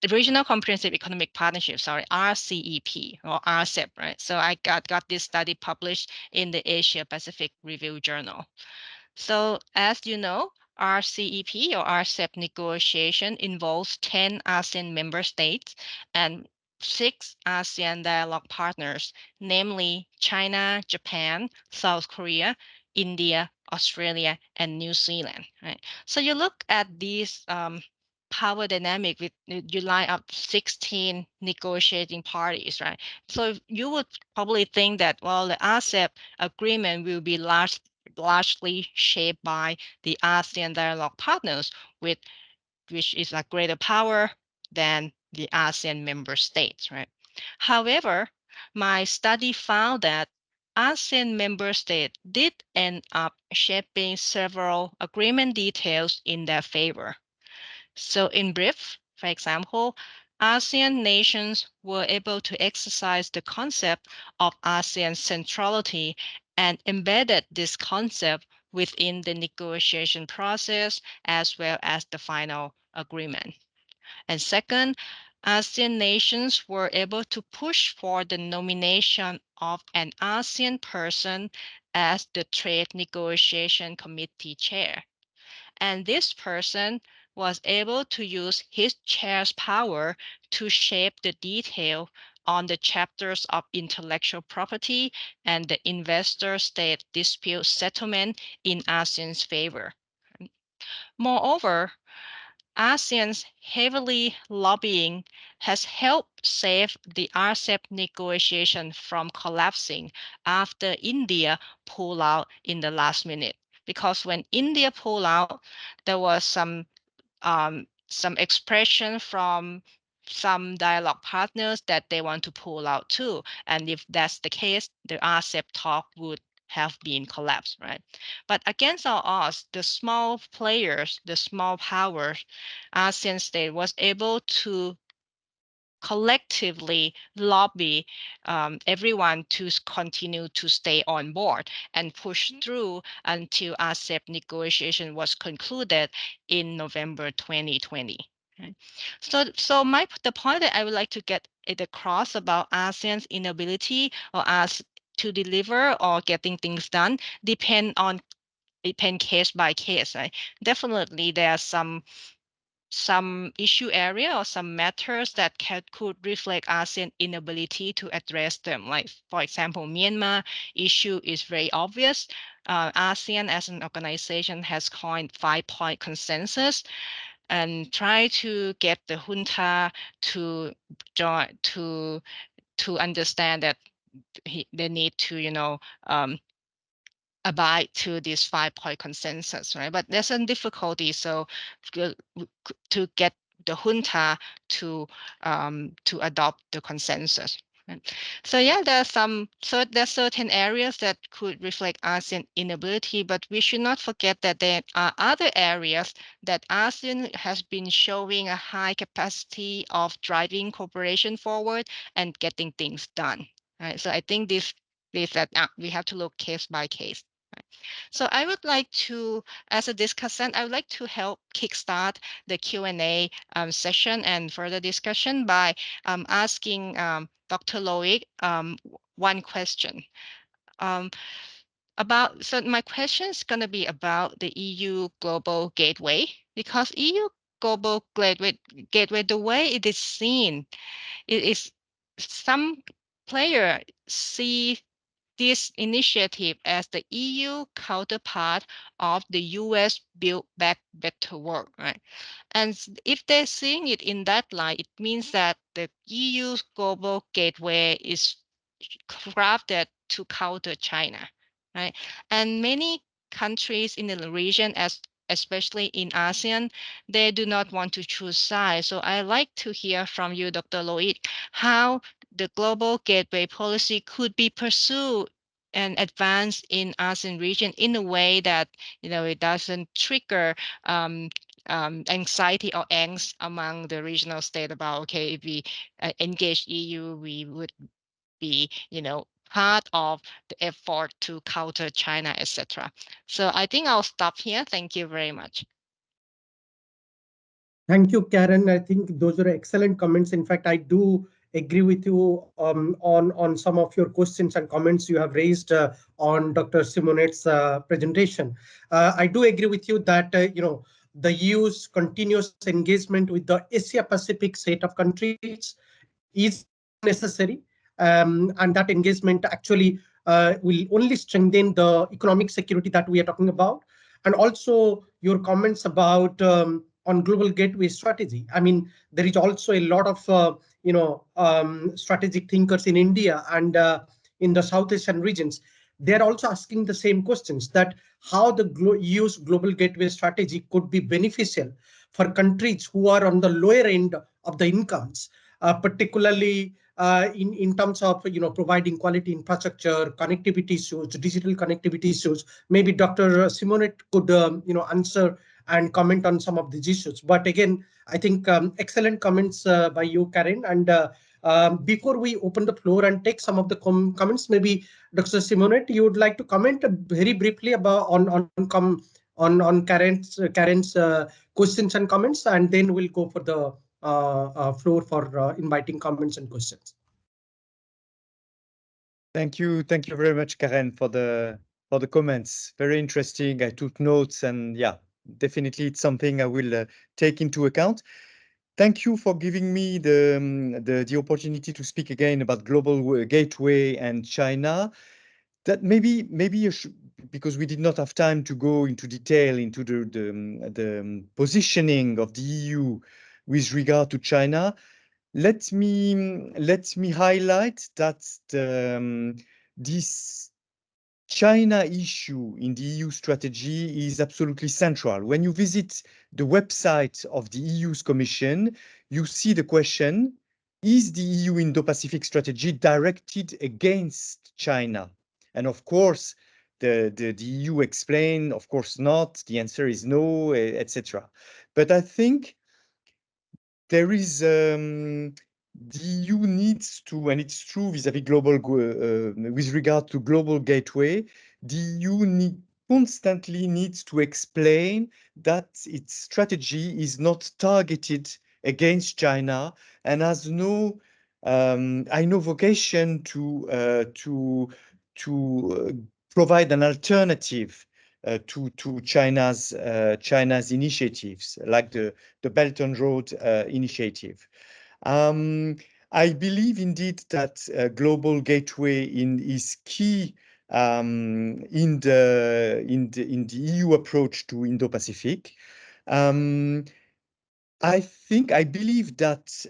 the Regional Comprehensive Economic Partnership, sorry, RCEP or RCEP, right? So I got this study published in the Asia Pacific Review Journal. So as you know, RCEP or RCEP negotiation involves 10 ASEAN member states and 6 ASEAN dialogue partners, namely China, Japan, South Korea, India, Australia, and New Zealand, right? So you look at these power dynamic with you line up 16 negotiating parties, right? So you would probably think that, well, the RCEP agreement will be largely shaped by the ASEAN dialogue partners, which is a greater power than the ASEAN member states, right? However, my study found that ASEAN member states did end up shaping several agreement details in their favor. So in brief, for example, ASEAN nations were able to exercise the concept of ASEAN centrality and embedded this concept within the negotiation process as well as the final agreement. And second, ASEAN nations were able to push for the nomination of an ASEAN person as the Trade Negotiation Committee chair. And this person was able to use his chair's power to shape the detail on the chapters of intellectual property and the investor-state dispute settlement in ASEAN's favor. Moreover, ASEAN's heavily lobbying has helped save the RCEP negotiation from collapsing after India pulled out in the last minute. Because when India pulled out, there was some expression from some dialogue partners that they want to pull out too. And if that's the case, the RCEP talk would have been collapsed, right? But against all odds, the small players, the small powers, ASEAN state was able to collectively lobby everyone to continue to stay on board and push through until RCEP negotiation was concluded in November 2020. Right? So the point that I would like to get it across about ASEAN's inability or us to deliver or getting things done depend case by case. Right? Definitely, there are some issue area or some matters that could reflect ASEAN inability to address them. Like, for example, Myanmar issue is very obvious. ASEAN as an organization has coined 5-point consensus and try to get the junta to join to understand that they need to abide to this 5-point consensus, right? But there's some difficulty, so to get the junta to adopt the consensus. Right? So yeah, there's certain areas that could reflect ASEAN inability, but we should not forget that there are other areas that ASEAN has been showing a high capacity of driving cooperation forward and getting things done. Right? So I think this that we have to look case by case. So I would like to, as a discussant, I would like to help kickstart the Q&A session and further discussion by asking Dr. Loic one question. So my question is going to be about the EU Global Gateway, because EU Global Gateway, the way it is seen, it is some player see this initiative as the EU counterpart of the US Build Back Better work, right? And if they're seeing it in that light, it means that the EU's global gateway is crafted to counter China, right? And many countries in the region, especially in ASEAN, they do not want to choose sides. So I'd like to hear from you, Dr. Loic, how the global gateway policy could be pursued and advanced in ASEAN region in a way that it doesn't trigger anxiety or angst among the regional state about, okay, if we engage EU, we would be part of the effort to counter China, etc. So I think I'll stop here. Thank you very much. Thank you, Karen. I think those are excellent comments. In fact, I do agree with you on some of your questions and comments you have raised on Dr. Simonette's presentation. I do agree with you that the EU's continuous engagement with the Asia Pacific set of countries is necessary, and that engagement actually will only strengthen the economic security that we are talking about. And also your comments about on global gateway strategy. I mean, there is also a lot of strategic thinkers in India and in the South Asian regions. They're also asking the same questions, that how the EU's global gateway strategy could be beneficial for countries who are on the lower end of the incomes, particularly in terms of providing quality infrastructure, connectivity issues, digital connectivity issues. Maybe Dr. Simonet could answer and comment on some of these issues. But again, I think excellent comments by you, Karen. And before we open the floor and take some of the comments, maybe Dr. Simonet, you would like to comment very briefly about on Karen's questions and comments, and then we'll go for the floor for inviting comments and questions. Thank you very much, Karen, for the comments. Very interesting. I took notes, and yeah, definitely it's something I will take into account. Thank you for giving me the opportunity to speak again about global gateway and China. That maybe because we did not have time to go into detail into the positioning of the EU with regard to China. Let me highlight that this China issue in the EU strategy is absolutely central. When you visit the website of the EU's Commission, you see the question, is the EU Indo-Pacific strategy directed against China? And of course, the EU explain, of course not, the answer is no, etc. But I think there is the EU needs to, and it's true vis-à-vis global with regard to global gateway, the EU constantly needs to explain that its strategy is not targeted against China and has no vocation to provide an alternative to China's initiatives, like the Belt and Road Initiative. I believe indeed that global gateway is key in the EU approach to Indo-Pacific. I believe that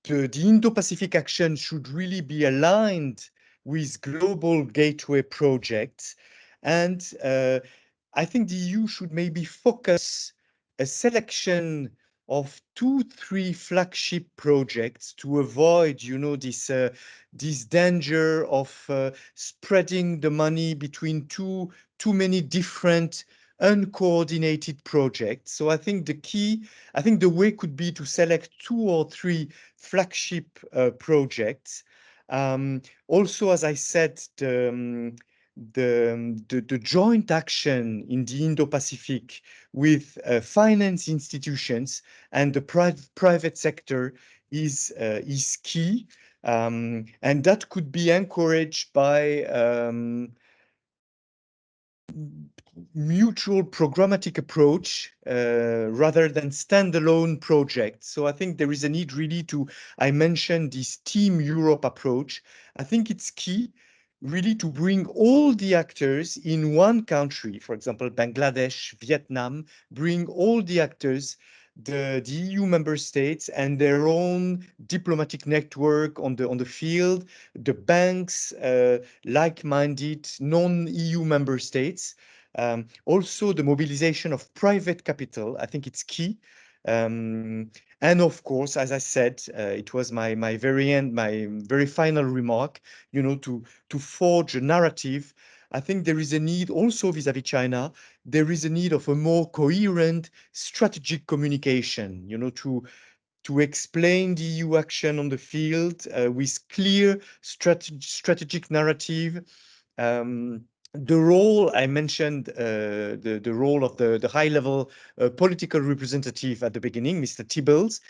the Indo-Pacific action should really be aligned with global gateway projects. And I think the EU should maybe focus a selection of 2-3 flagship projects to avoid, this danger of spreading the money between too many different uncoordinated projects. So I think the way could be to select 2 or 3 flagship projects. Also, as I said, the joint action in the Indo-Pacific with finance institutions and the private sector is key, and that could be encouraged by mutual programmatic approach rather than standalone projects. So I think there is a need really I mentioned this Team Europe approach. I think it's key really to bring all the actors in one country, for example, Bangladesh, Vietnam, bring all the actors, the EU member states and their own diplomatic network on the field, the banks, like-minded non-EU member states. Also, the mobilization of private capital, I think it's key. And of course, as I said, it was my very final remark, to forge a narrative. I think there is a need also vis-à-vis China, there is a need of a more coherent strategic communication, to explain the EU action on the field with clear strategic narrative. The role I mentioned, the role of the high-level political representative at the beginning, Mr. Tibbles.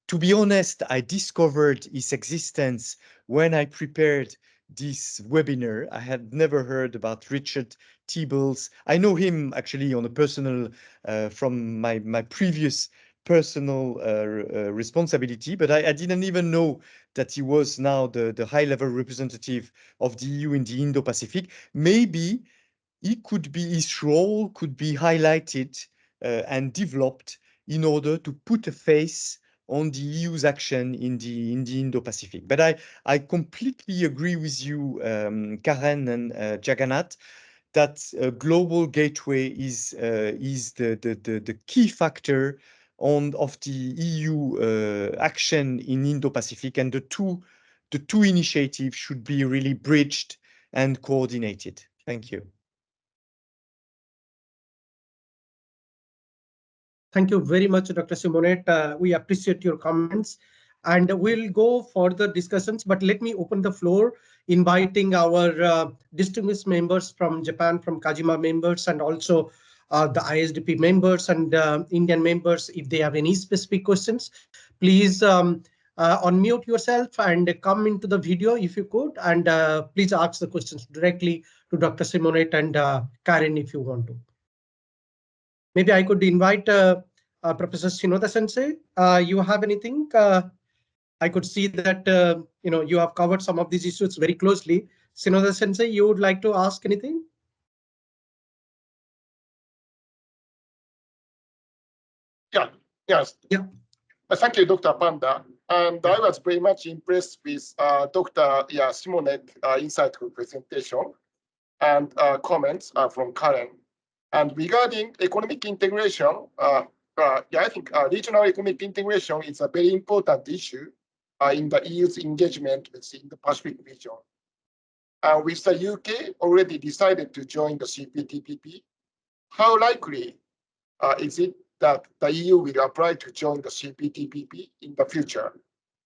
To be honest, I discovered his existence when I prepared this webinar. I had never heard about Richard Tibbles. I know him actually on a personal from my previous personal responsibility, but I didn't even know that he was now the high-level representative of the EU in the Indo-Pacific. Maybe his role could be highlighted and developed in order to put a face on the EU's action in the Indo-Pacific. But I completely agree with you, Karen and Jagannath, that global gateway is the key factor of the EU action in Indo-Pacific, and the two initiatives should be really bridged and coordinated. Thank you. Thank you very much, Dr. Simonette. We appreciate your comments, and we'll go further discussions. But let me open the floor, inviting our distinguished members from Japan, from Kajima members, and also the ISDP members and Indian members. If they have any specific questions, please unmute yourself and come into the video if you could, and please ask the questions directly to Dr. Simonette and Karen if you want to. Maybe I could invite Professor Shinoda Sensei. You have anything? I could see that you have covered some of these issues very closely. Shinoda Sensei, you would like to ask anything? Yeah. Yes. Yeah. Thank you, Dr. Panda. And I was very much impressed with Dr. Simonette's insightful presentation and comments from Karen. And regarding economic integration, I think regional economic integration is a very important issue in the EU's engagement with the Indo-Pacific region. With the UK already decided to join the CPTPP, how likely is it that the EU will apply to join the CPTPP in the future?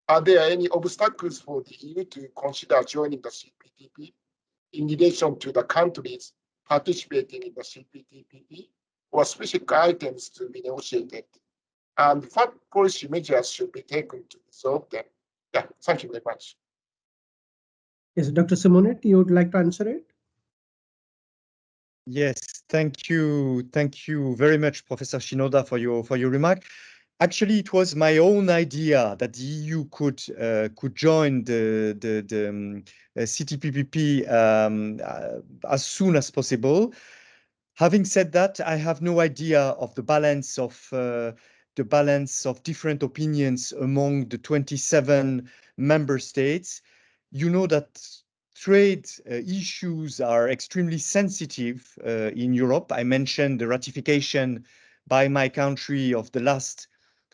Are there any obstacles for the EU to consider joining the CPTPP in relation to the countries participating in the CPTPP, or specific items to be negotiated? And what policy measures should be taken to resolve them? Yeah, thank you very much. Yes, Dr. Simonette, you would like to answer it? Yes, thank you. Thank you very much, Professor Shinoda, for your remark. Actually, it was my own idea that the EU could join the CTPPP as soon as possible. Having said that, I have no idea of the balance of different opinions among the 27 member states. You know that trade issues are extremely sensitive in Europe. I mentioned the ratification by my country of the last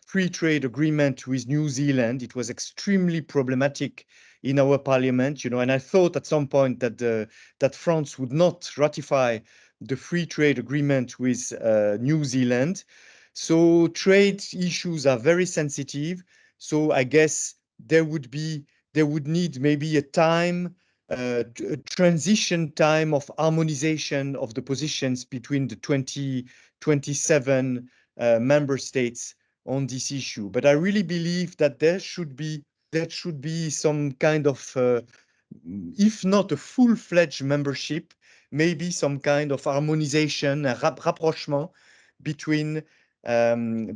free trade agreement with New Zealand. It was extremely problematic in our parliament, and I thought at some point that France would not ratify the free trade agreement with New Zealand. So trade issues are very sensitive. So I guess there would need maybe a transition time of harmonization of the positions between the 27 member states on this issue. But I really believe that there should be some kind of, if not a full-fledged membership, maybe some kind of harmonization, rapprochement between the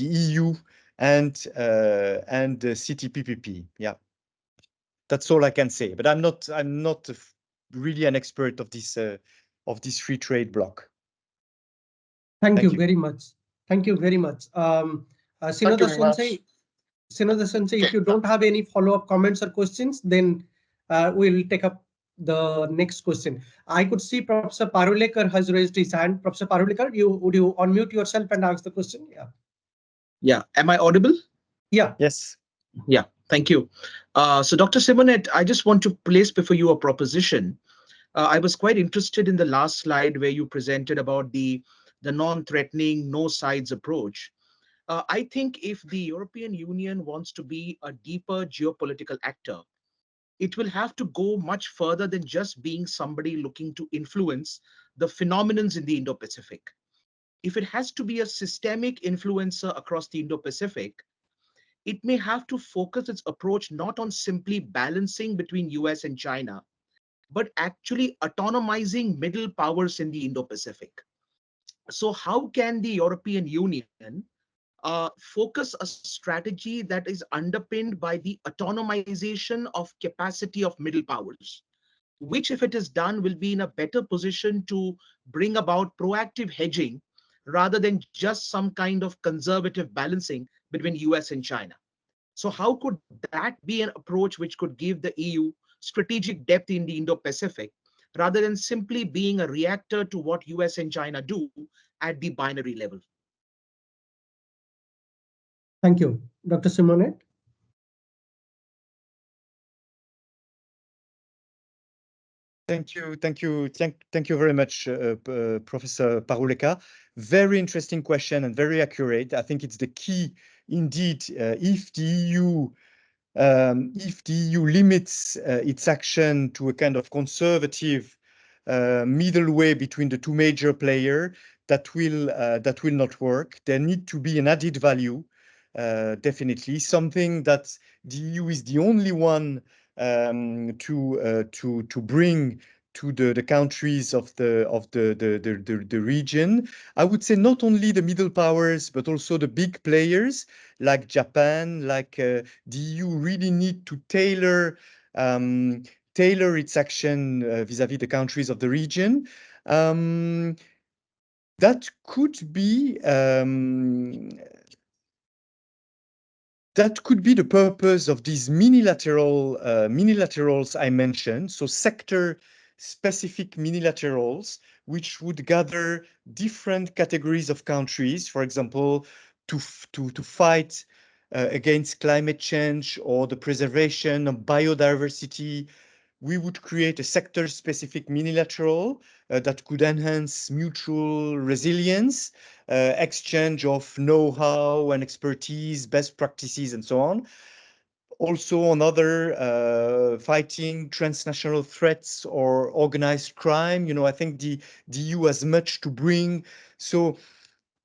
EU and the CTPPP. Yeah, that's all I can say. But I'm not really an expert of this free trade bloc. Thank you very much. Thank you very much. Shinoda Sensei, if you don't have any follow-up comments or questions, then we'll take up the next question. I could see Professor Parulekar has raised his hand. Professor Parulekar, would you unmute yourself and ask the question? Yeah. Yeah. Am I audible? Yeah. Yes. Yeah. Thank you. So Dr. Simonette, I just want to place before you a proposition. I was quite interested in the last slide where you presented about the non-threatening, no sides approach. I think if the European Union wants to be a deeper geopolitical actor, it will have to go much further than just being somebody looking to influence the phenomenons in the Indo-Pacific. If it has to be a systemic influencer across the Indo-Pacific, it may have to focus its approach not on simply balancing between US and China, but actually autonomizing middle powers in the Indo-Pacific. So how can the European Union focus a strategy that is underpinned by the autonomization of capacity of middle powers, which, if it is done, will be in a better position to bring about proactive hedging rather than just some kind of conservative balancing between US and China? So how could that be an approach which could give the EU strategic depth in the Indo-Pacific rather than simply being a reactor to what US and China do at the binary level? Thank you. Dr. Simonet? Thank you very much, Professor Paruleka. Very interesting question and very accurate. I think it's the key indeed. If the EU limits its action to a kind of conservative middle way between the two major players, that will not work. There need to be an added value, definitely something that the EU is the only one to bring to the countries of the region. I would say not only the middle powers, but also the big players like Japan, like the EU really need to tailor its action vis-à-vis the countries of the region. That could be the purpose of these minilaterals I mentioned. So sector-specific minilaterals, which would gather different categories of countries, for example, to fight against climate change or the preservation of biodiversity. We would create a sector-specific minilateral that could enhance mutual resilience, exchange of know-how and expertise, best practices, and so on. Also on other fighting transnational threats or organized crime. I think the EU has much to bring. So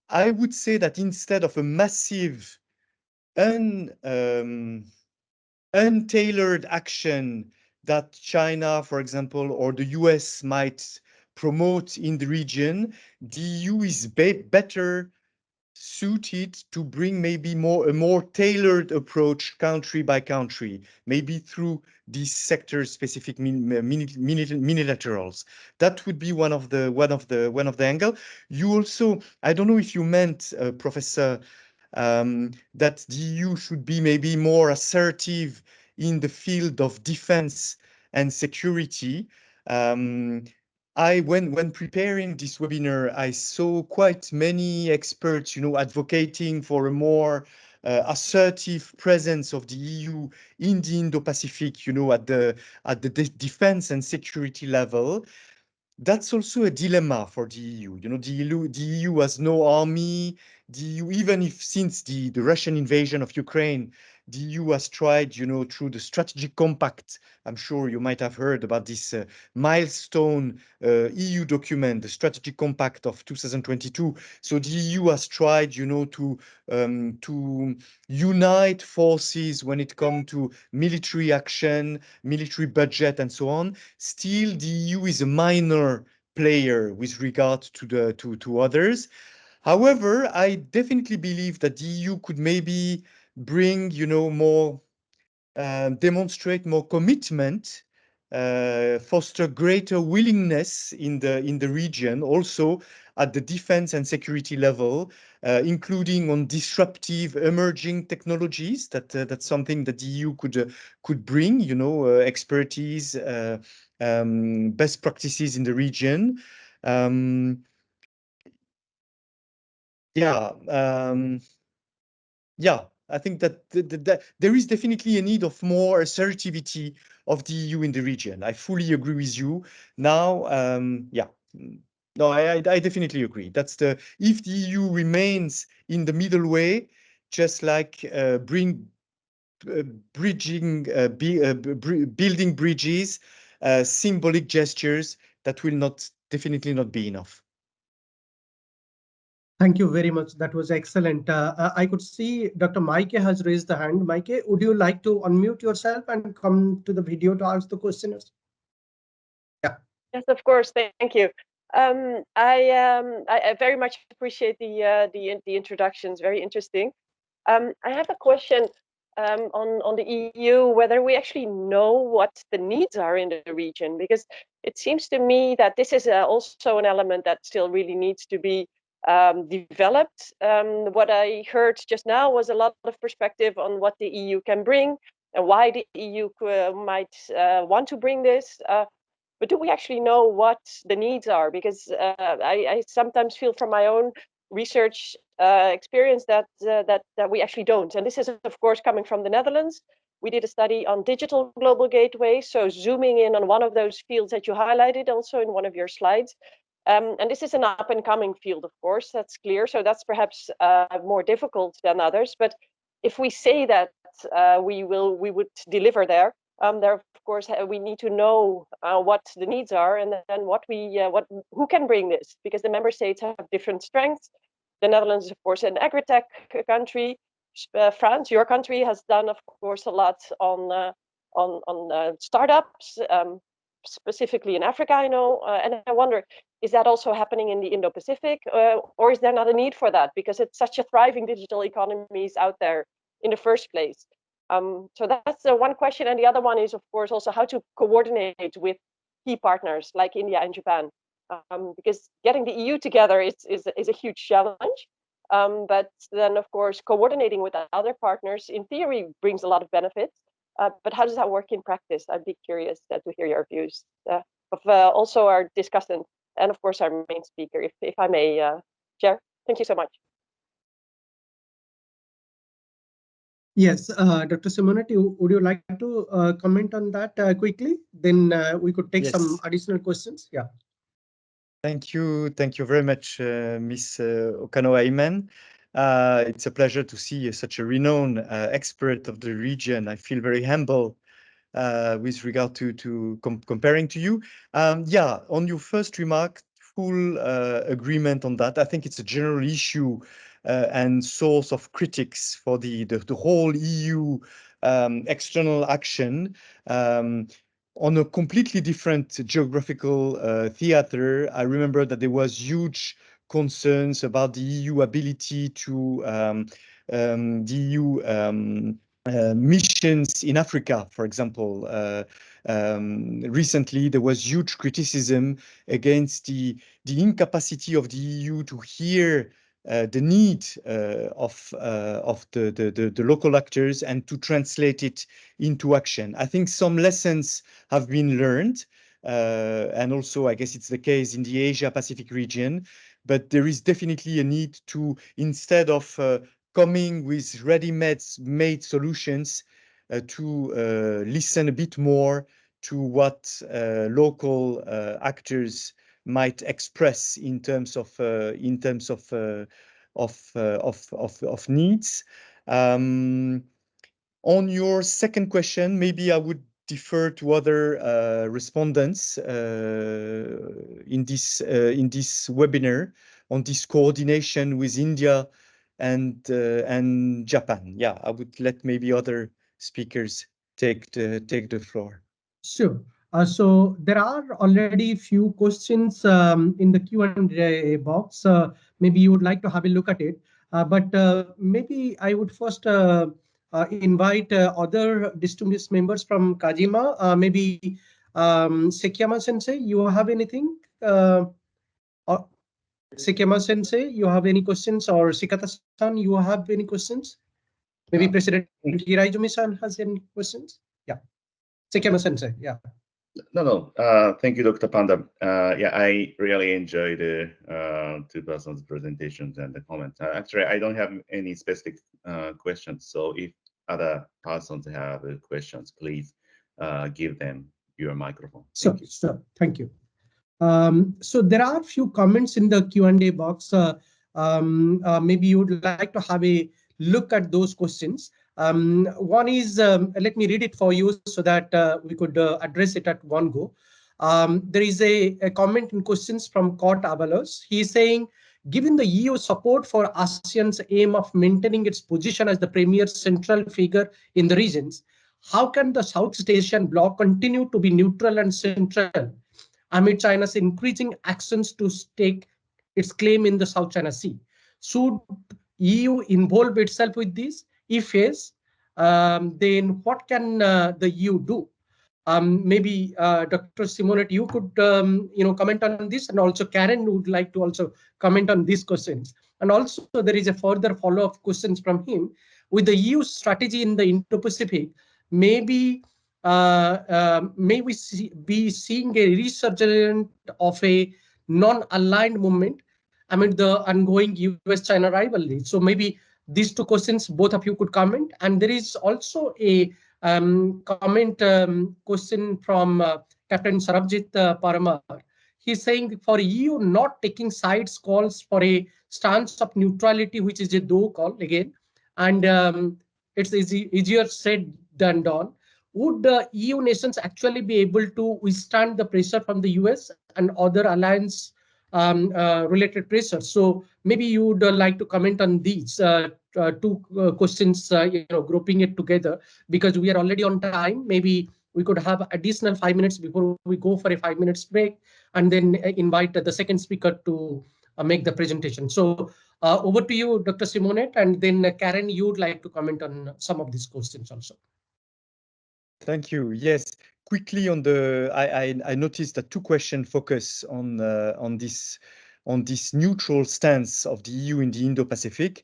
I would say that instead of a massive untailored action that China, for example, or the US might promote in the region, the EU is better suited to bring maybe a more tailored approach country by country, maybe through these sector-specific minilaterals. That would be one of the angle. You also, I don't know if you meant, Professor, that the EU should be maybe more assertive in the field of defense and security. When preparing this webinar, I saw quite many experts, advocating for a more assertive presence of the EU in the Indo-Pacific, at the defense and security level. That's also a dilemma for the EU. The EU has no army. The EU, even if since the Russian invasion of Ukraine, the EU has tried, through the strategic compact. I'm sure you might have heard about this milestone EU document, the strategic compact of 2022. So the EU has tried, to unite forces when it comes to military action, military budget, and so on. Still, the EU is a minor player with regard to others. However, I definitely believe that the EU could maybe bring, more, demonstrate more commitment, foster greater willingness in the region, also at the defense and security level, including on disruptive emerging technologies. That's something that the EU could bring, expertise, best practices in the region. Yeah. Yeah, I think that there is definitely a need of more assertivity of the EU in the region. I fully agree with you. Now, yeah, no, I definitely agree. If the EU remains in the middle way, just like building bridges, symbolic gestures, that will definitely not be enough. Thank you very much. That was excellent. I could see Dr. Maike has raised the hand. Maike, would you like to unmute yourself and come to the video to ask the questioners? Yeah. Yes, of course. Thank you. I very much appreciate the introductions. Very interesting. I have a question on the EU, whether we actually know what the needs are in the region, because it seems to me that this is also an element that still really needs to be developed. What I heard just now was a lot of perspective on what the EU can bring and why the EU might want to bring this. But do we actually know what the needs are? Because I sometimes feel from my own research experience that we actually don't. And this is, of course, coming from the Netherlands. We did a study on digital global gateways, so zooming in on one of those fields that you highlighted also in one of your slides. And this is an up and coming field, of course, that's clear. So that's perhaps more difficult than others. But if we say that we would deliver there, there, of course, we need to know what the needs are, and then who can bring this, because the member states have different strengths. The Netherlands is, of course, an agri-tech country. France, your country, has done, of course, a lot on startups, specifically in Africa, I know. And I wonder, is that also happening in the Indo-Pacific, or is there not a need for that, because it's such a thriving digital economies out there in the first place? So that's one question. And the other one is, of course, also how to coordinate with key partners like India and Japan, because getting the EU together is a huge challenge. But then, of course, coordinating with other partners in theory brings a lot of benefits. But how does that work in practice? I'd be curious to hear your views of also our discussant and, of course, our main speaker, if I may, Chair. Thank you so much. Yes, Dr. Simonetti, would you like to comment on that quickly? Then we could take some additional questions. Yeah. Thank you very much, Ms. Okano-Ayman. It's a pleasure to see such a renowned expert of the region. I feel very humble with regard to comparing to you. Yeah, on your first remark, full agreement on that. I think it's a general issue and source of critics for the whole EU external action. On a completely different geographical theater, I remember that there was huge concerns about the EU ability to the EU missions in Africa, for example. Recently, there was huge criticism against the incapacity of the EU to hear the need of the local actors and to translate it into action. I think some lessons have been learned, and also I guess it's the case in the Asia-Pacific region, but there is definitely a need to, instead of coming with ready-made solutions, to listen a bit more to what local actors might express in terms of needs. On your second question, maybe I would defer to other respondents in this webinar on this coordination with India and Japan. Yeah, I would let maybe other speakers take the floor. Sure. So there are already few questions in the Q&A box. Maybe you would like to have a look at it. But maybe I would first invite other distinguished members from Kajima. Maybe Sekiyama Sensei, you have anything? Or Sekiyama Sensei, you have any questions? Or Shikata-san, you have any questions? Maybe President Hiraizumi-san has any questions? Yeah. Sekiyama Sensei, yeah. No. Thank you, Dr. Panda. Yeah, I really enjoyed the two persons' presentations and the comments. Actually, I don't have any specific questions. So if other persons have questions, please give them your microphone. Sure. Thank you. So there are a few comments in the Q&A box. Maybe you would like to have a look at those questions. One is, let me read it for you so that we could address it at one go. There is a comment in questions from Cort Avalos. He is saying, given the EU support for ASEAN's aim of maintaining its position as the premier central figure in the regions, how can the Southeast Asian bloc continue to be neutral and central amid China's increasing actions to stake its claim in the South China Sea. Should EU involve itself with this? If yes, then what can the EU do? Maybe Dr. Simonet, you could comment on this, and also Karen would like to also comment on these questions. And also there is a further follow-up questions from him. With the EU strategy in the Indo-Pacific, maybe may we be seeing a resurgence of a non-aligned movement amid the ongoing US-China rivalry? So maybe these two questions, both of you could comment. And there is also a comment question from Captain Sarabjit Paramar. He's saying for EU not taking sides calls for a stance of neutrality, which is a do call again, and it's easier said than done. Would the EU nations actually be able to withstand the pressure from the US and other alliance related pressures? So maybe you would like to comment on these two questions, grouping it together, because we are already on time. Maybe we could have additional 5 minutes before we go for a 5 minutes break, and then invite the second speaker to make the presentation. So over to you, Dr. Simonet, and then Karen, you would like to comment on some of these questions also. Thank you. Yes, quickly on the, I noticed that two questions focus on this neutral stance of the EU in the Indo-Pacific.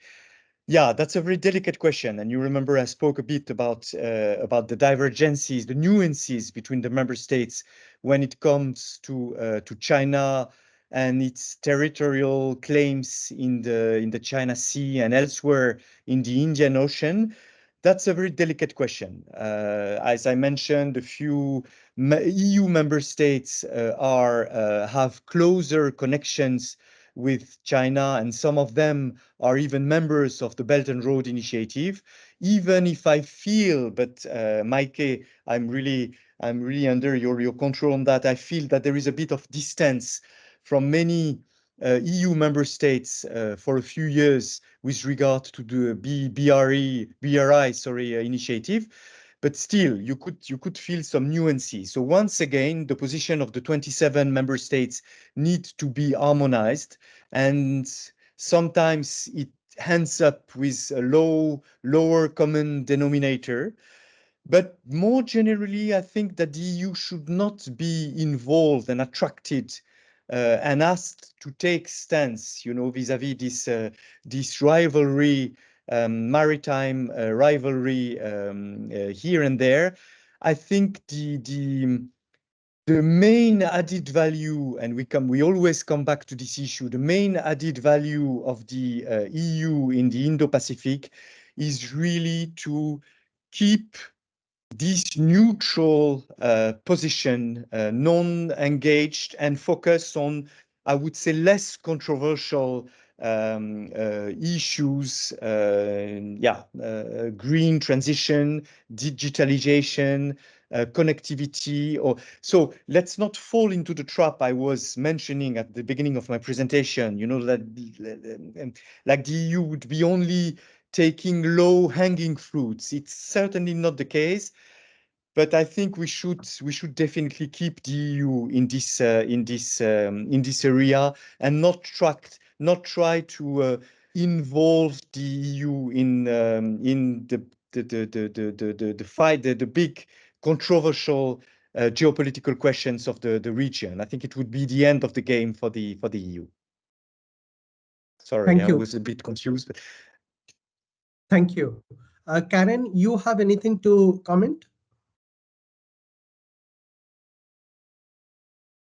Yeah, that's a very delicate question. And you remember I spoke a bit about the divergences, the nuances between the member states when it comes to China and its territorial claims in the China Sea and elsewhere in the Indian Ocean. That's a very delicate question. As I mentioned, a few EU member states have closer connections with China, and some of them are even members of the Belt and Road Initiative. Even if I feel, but Maike, I'm really under your control on that. I feel that there is a bit of distance from many EU member states for a few years with regard to the BRI initiative. But still, you could feel some nuances. So once again, the position of the 27 member states need to be harmonized, and sometimes it ends up with a lower common denominator. But more generally, I think that the EU should not be involved and attracted and asked to take stance, vis-à-vis this rivalry, maritime rivalry here and there. I think the main added value, and we always come back to this issue, the main added value of the EU in the Indo-Pacific is really to keep this neutral position, non-engaged, and focus on, I would say, less controversial issues, green transition, digitalization, connectivity. So let's not fall into the trap I was mentioning at the beginning of my presentation, that like the EU would be only taking low-hanging fruits. It's certainly not the case, but I think we should definitely keep the EU in this area and not try to involve the EU in the fight, the big controversial geopolitical questions of the region. I think it would be the end of the game for the EU. Sorry, Thank you. I was a bit confused. But... Thank you. Karen, you have anything to comment?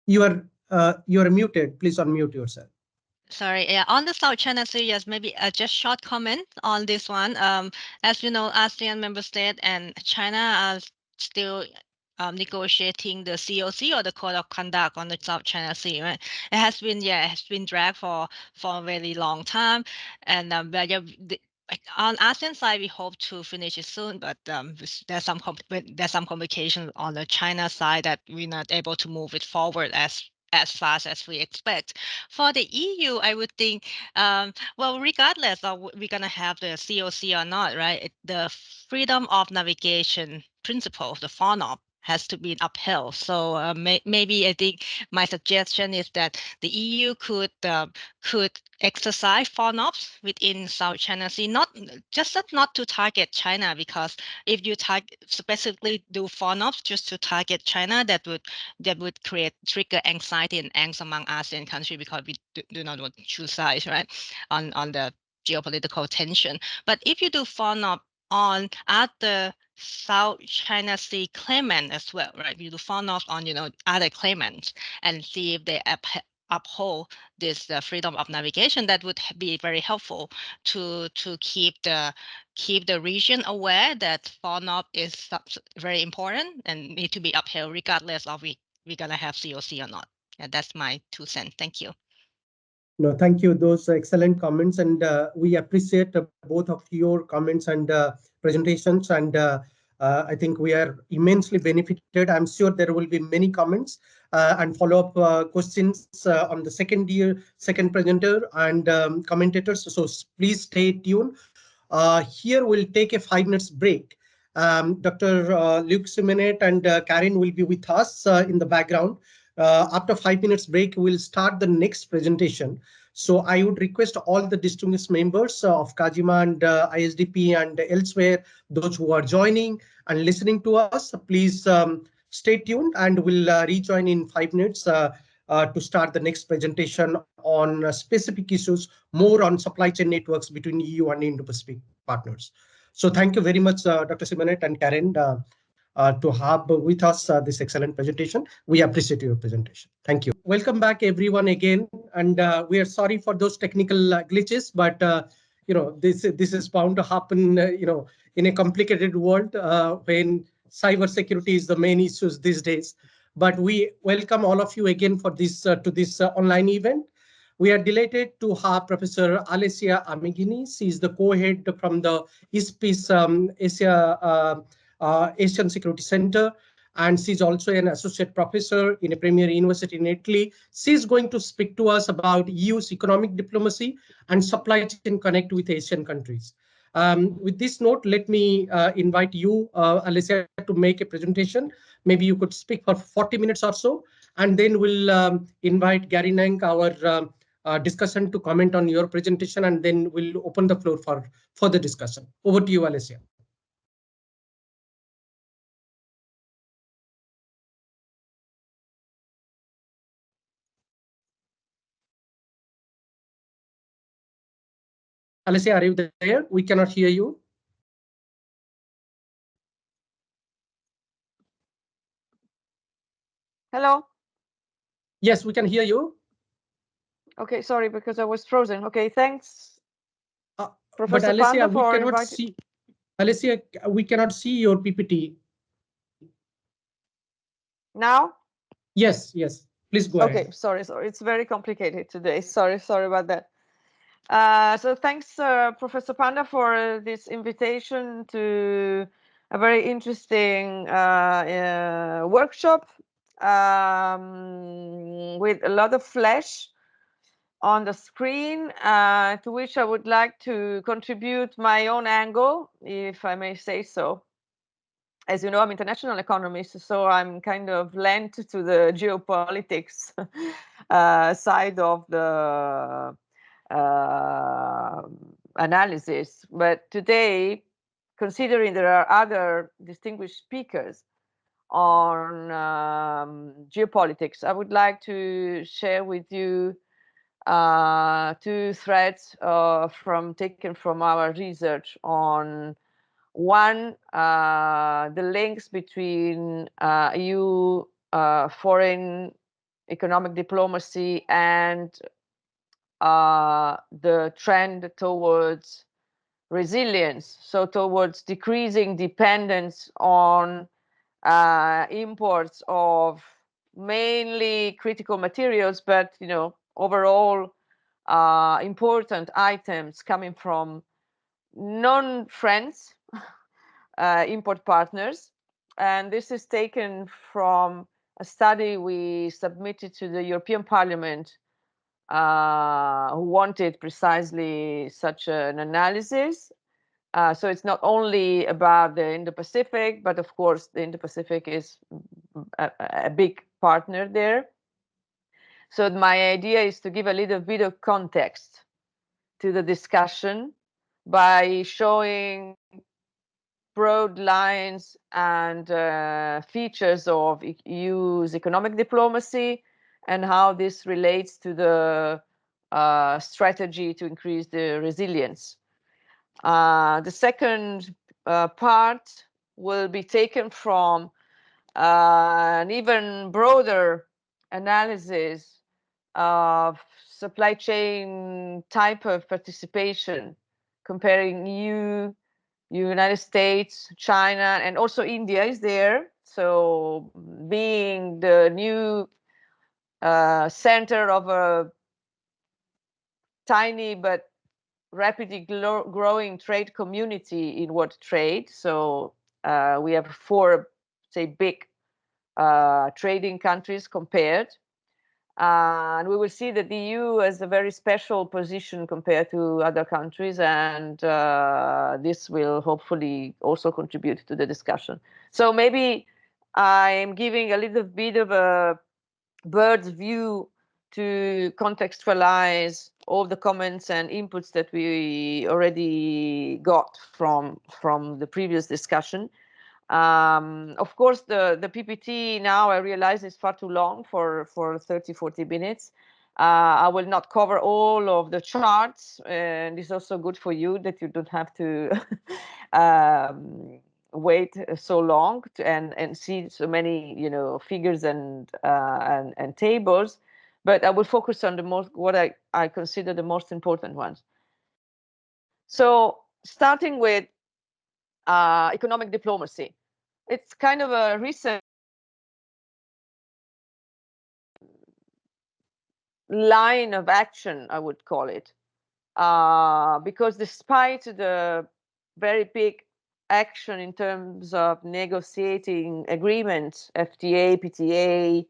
You are muted. Please unmute yourself. Sorry, yeah, on the South China Sea, yes, maybe just short comment on this one. As you know, ASEAN member state and China are still negotiating the COC, or the Code of Conduct on the South China Sea. Right? It has been dragged for a very long time, and on ASEAN side, we hope to finish it soon, but there's some complications on the China side that we're not able to move it forward as fast as we expect. For the EU, I would think, well, regardless of we're going to have the COC or not, right? The freedom of navigation principle, the FONOP, has to be upheld. So maybe I think my suggestion is that the EU could exercise FONOPS within South China Sea, not to target China, because if you specifically do FONOPS just to target China, that would trigger anxiety and angst among ASEAN countries, because we do not want to choose sides, right, on the geopolitical tension. But if you do FONOP on other South China Sea claimant as well, right? You do FONOP on other claimants and see if they uphold this freedom of navigation. That would be very helpful to keep the region aware that FONOP is very important and need to be upheld regardless of we're gonna have COC or not. And that's my 2 cents. Thank you. No, thank you. Those are excellent comments, and we appreciate both of your comments and presentations. And I think we are immensely benefited. I'm sure there will be many comments and follow-up questions on the second presenter and commentators. So please stay tuned. Here we'll take a 5 minutes break. Dr. Luc Simonet and Karen will be with us in the background. After 5 minutes break, we'll start the next presentation. So I would request all the distinguished members of Kajima and ISDP and elsewhere, those who are joining and listening to us, please stay tuned, and we'll rejoin in 5 minutes to start the next presentation on specific issues, more on supply chain networks between EU and Indo-Pacific partners. So thank you very much, Dr. Simonet and Karen, to have with us this excellent presentation. We appreciate your presentation. Thank you. Welcome back, everyone, again. And we are sorry for those technical glitches, but this is bound to happen. In a complicated world when cybersecurity is the main issues these days. But we welcome all of you again for this to this online event. We are delighted to have Professor Alessia Amigini. She is the co-head from the ISPIS Asian Security Center, and she's also an associate professor in a premier university in Italy. She's going to speak to us about EU's economic diplomacy and supply chain connect with Asian countries. With this note, let me invite you, Alessia, to make a presentation. Maybe you could speak for 40 minutes or so, and then we'll invite Gary Nank, our discussion, to comment on your presentation, and then we'll open the floor for further discussion. Over to you, Alessia. Alessia, are you there? We cannot hear you. Hello? Yes, we can hear you. Okay, sorry, because I was frozen. Okay, thanks, Professor But Alessia, Panda, we for cannot inviting. see. Alessia, we cannot see your PPT. Now? Yes, yes. Please go ahead. Okay, sorry. It's very complicated today. Sorry about that. So thanks, Professor Panda, for this invitation to a very interesting workshop with a lot of flash on the screen, to which I would like to contribute my own angle, if I may say so. As you know, I'm international economist, so I'm kind of lent to the geopolitics side of the analysis. But today, considering there are other distinguished speakers on geopolitics, I would like to share with you 2 threads taken from our research on one, the links between EU foreign economic diplomacy and the trend towards resilience, so towards decreasing dependence on imports of mainly critical materials, but overall important items coming from non-friends import partners. And this is taken from a study we submitted to the European Parliament, who wanted precisely such an analysis. So it's not only about the Indo-Pacific, but of course the Indo-Pacific is a big partner there. So my idea is to give a little bit of context to the discussion by showing broad lines and features of EU's economic diplomacy and how this relates to the strategy to increase the resilience. The second part will be taken from an even broader analysis of supply chain type of participation, comparing EU, United States, China, and also India is there. So being the new center of a tiny but rapidly growing trade community in world trade. So we have 4, say, big trading countries compared. And we will see that the EU has a very special position compared to other countries, and this will hopefully also contribute to the discussion. So maybe I'm giving a little bit of a bird's view to contextualize all the comments and inputs that we already got from the previous discussion. Of course, the PPT now I realize is far too long for 30, 40 minutes. I will not cover all of the charts, and it's also good for you that you don't have to wait so long and see so many, you know, figures and tables. But I will focus on the what I consider the most important ones. So starting with economic diplomacy. It's kind of a recent line of action, I would call it, because despite the very big action in terms of negotiating agreements, FTA, PTA,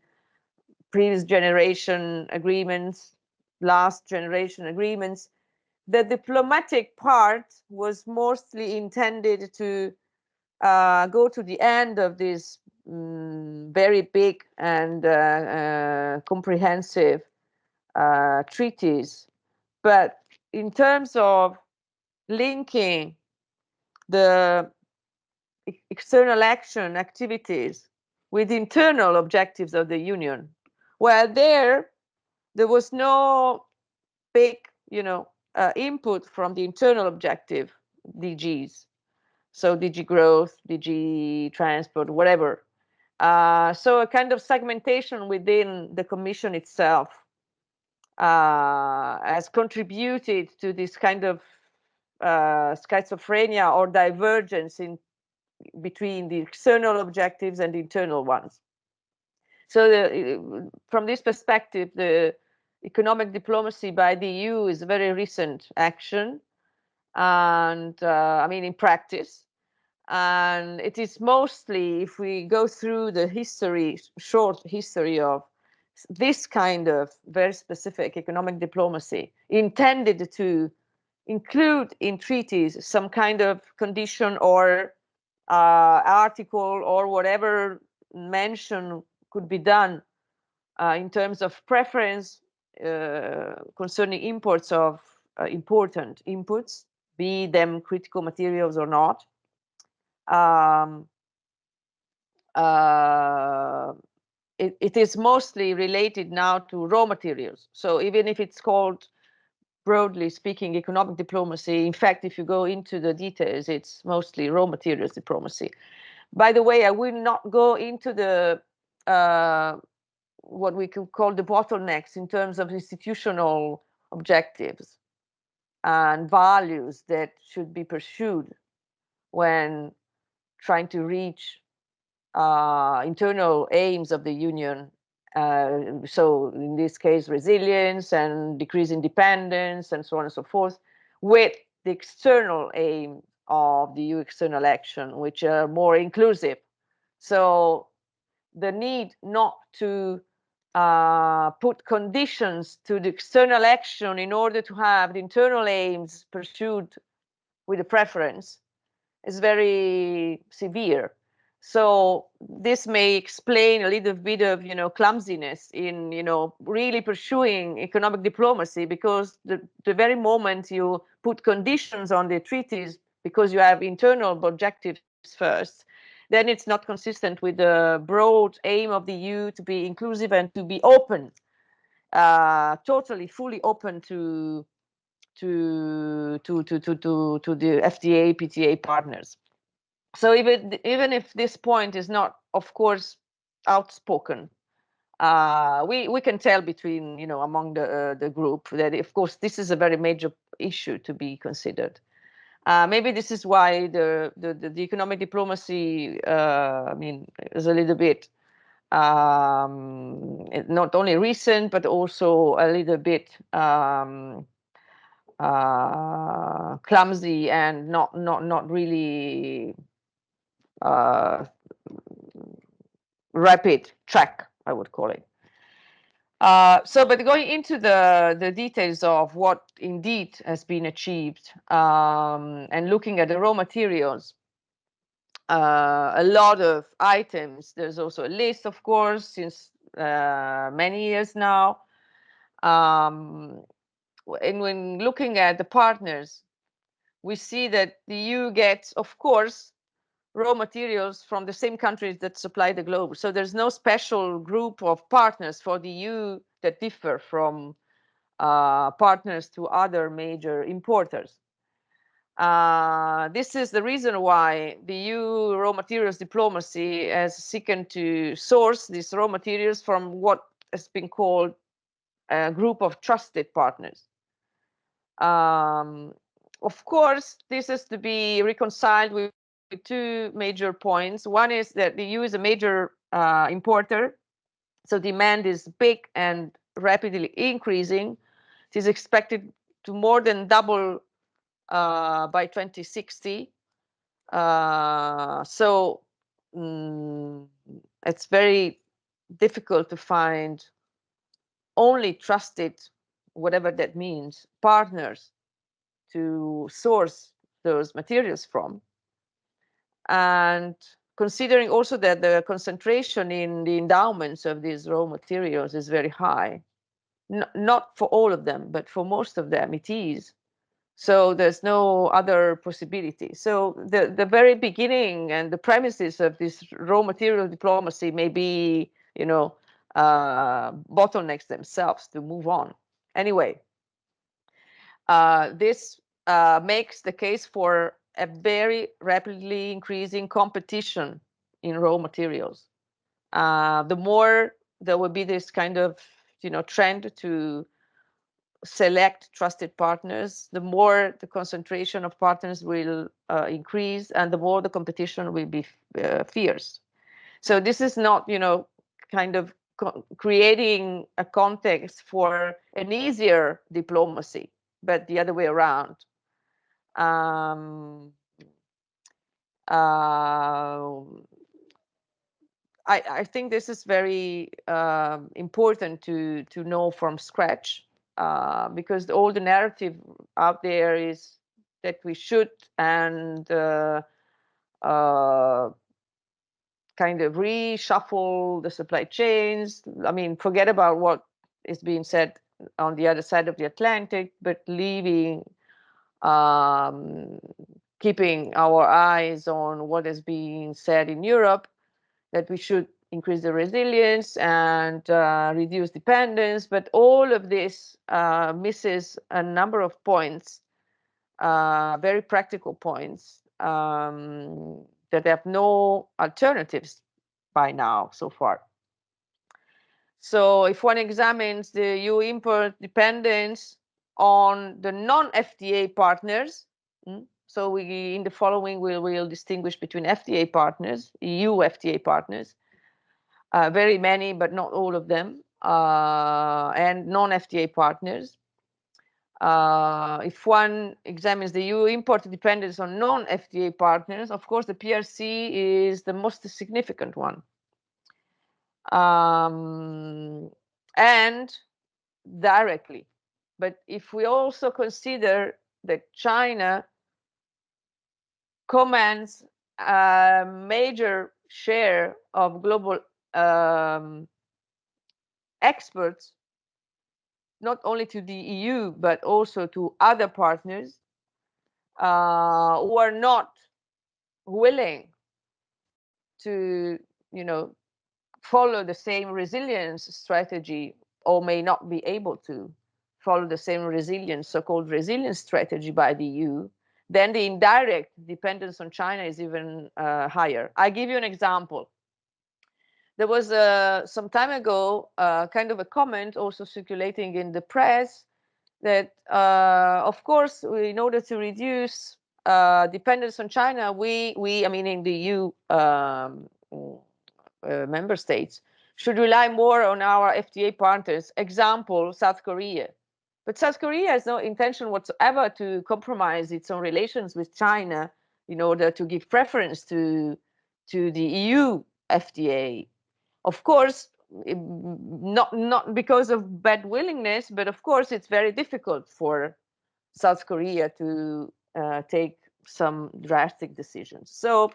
previous generation agreements, last generation agreements, the diplomatic part was mostly intended to go to the end of this very big and comprehensive treaties. But in terms of linking the external action activities with internal objectives of the Union, well, there was no big, you know, input from the internal objective DGs. So DG growth, DG transport, whatever. So a kind of segmentation within the Commission itself has contributed to this kind of schizophrenia or divergence between the external objectives and the internal ones. So from this perspective, the economic diplomacy by the EU is a very recent action. And I mean, in practice. And it is mostly, if we go through the history, short history of this kind of very specific economic diplomacy, intended to include in treaties some kind of condition or article or whatever mention could be done in terms of preference concerning imports of important inputs, be them critical materials or not. It is mostly related now to raw materials. So even if it's called, broadly speaking, economic diplomacy, in fact, if you go into the details, it's mostly raw materials diplomacy. By the way, I will not go into the what we could call the bottlenecks in terms of institutional objectives and values that should be pursued when trying to reach internal aims of the Union. So in this case, resilience and decreasing dependence and so on and so forth, with the external aim of the EU external action, which are more inclusive. So the need not to put conditions to the external action in order to have the internal aims pursued with a preference is very severe. So this may explain a little bit of, clumsiness in, really pursuing economic diplomacy, because the very moment you put conditions on the treaties because you have internal objectives first, then it's not consistent with the broad aim of the EU to be inclusive and to be open, totally, fully open to the FTA, PTA partners. So even if this point is not, of course, outspoken, we can tell between, among the group that, of course, this is a very major issue to be considered. Maybe this is why the economic diplomacy, is a little bit not only recent, but also a little bit clumsy and not really rapid track, I would call it. But going into the details of what indeed has been achieved, and looking at the raw materials, a lot of items. There's also a list, of course, since many years now. And when looking at the partners, we see that the EU gets, of course, raw materials from the same countries that supply the globe. So there's no special group of partners for the EU that differ from partners to other major importers. This is the reason why the EU raw materials diplomacy has seeken to source these raw materials from what has been called a group of trusted partners. Of course, this has to be reconciled with two major points. One is that the EU is a major importer, so demand is big and rapidly increasing. It is expected to more than double by 2060. It's very difficult to find only trusted, whatever that means, partners to source those materials from. And considering also that the concentration in the endowments of these raw materials is very high, not for all of them, but for most of them it is. So there's no other possibility. So the very beginning and the premises of this raw material diplomacy may be, bottlenecks themselves to move on. Anyway, this makes the case for a very rapidly increasing competition in raw materials. The more there will be this kind of, trend to select trusted partners, the more the concentration of partners will increase, and the more the competition will be fierce. So this is not, kind of creating a context for an easier diplomacy, but the other way around. I think this is very important to know from scratch, because all the narrative out there is that we should and kind of reshuffle the supply chains. I mean, forget about what is being said on the other side of the Atlantic, but leaving, keeping our eyes on what is being said in Europe, that we should increase the resilience and reduce dependence. But all of this misses a number of points, very practical points, that have no alternatives by now so far. So if one examines the EU import dependence on the non-FTA partners, so we, in the following, we'll distinguish between FTA partners, EU FTA partners, very many, but not all of them, and non-FTA partners. If one examines the EU import dependence on non-FTA partners, of course, the PRC is the most significant one. And directly. But if we also consider that China commands a major share of global experts, not only to the EU, but also to other partners who are not willing to, follow the same resilience strategy, or may not be able to follow the same resilience, so-called resilience strategy by the EU, then the indirect dependence on China is even higher. I give you an example. There was some time ago kind of a comment also circulating in the press that, of course, in order to reduce dependence on China, I mean, in the EU member states, should rely more on our FTA partners. Example, South Korea. But South Korea has no intention whatsoever to compromise its own relations with China in order to give preference to the EU FTA. Of course, not because of bad willingness, but of course it's very difficult for South Korea to take some drastic decisions. So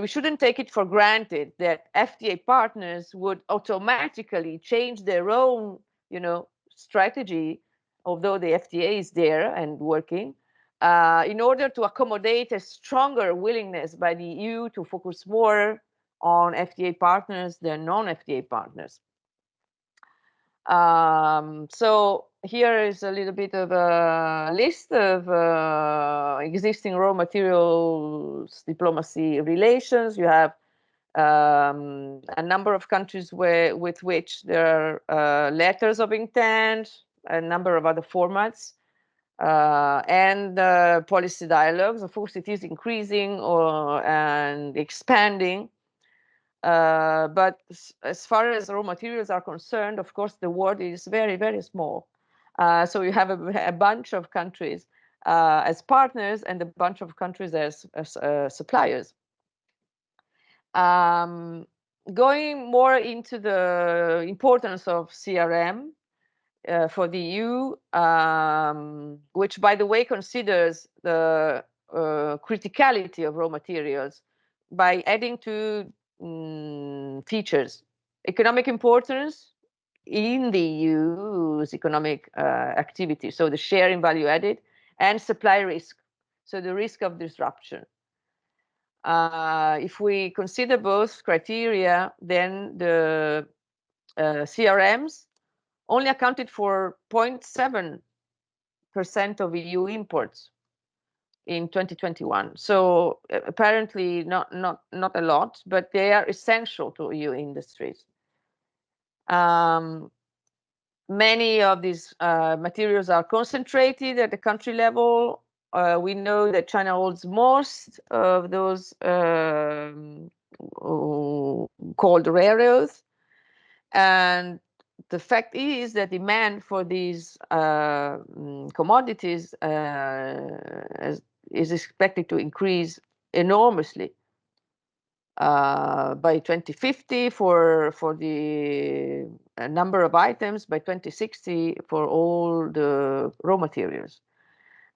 we shouldn't take it for granted that FTA partners would automatically change their own, strategy, although the FTA is there and working, in order to accommodate a stronger willingness by the EU to focus more on FTA partners than non-FTA partners. So here is a little bit of a list of existing raw materials diplomacy relations. You have a number of countries with which there are letters of intent, a number of other formats, and policy dialogues. Of course, it is increasing and expanding. But as far as raw materials are concerned, of course, the world is very, very small. So you have a bunch of countries as partners and a bunch of countries as suppliers. Going more into the importance of CRM for the EU, which, by the way, considers the criticality of raw materials by adding two features: economic importance in the EU's economic activity, so the share in value added, and supply risk, so the risk of disruption. If we consider both criteria, then the CRMs only accounted for 0.7% of EU imports in 2021. So apparently not a lot, but they are essential to EU industries. Many of these materials are concentrated at the country level. We know that China holds most of those called rare earths. And the fact is that demand for these commodities is expected to increase enormously by 2050 for the number of items, by 2060 for all the raw materials.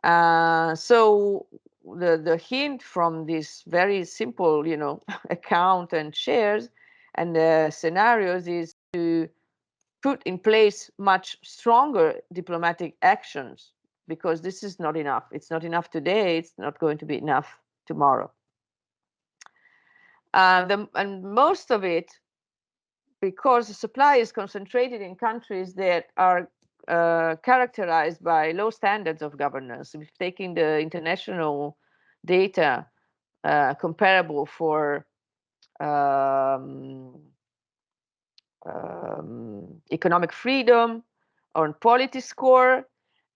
So the hint from this very simple, account and shares and scenarios is to put in place much stronger diplomatic actions, because this is not enough. It's not enough today. It's not going to be enough tomorrow. And most of it, because the supply is concentrated in countries that are characterized by low standards of governance. If taking the international data comparable for economic freedom on quality score,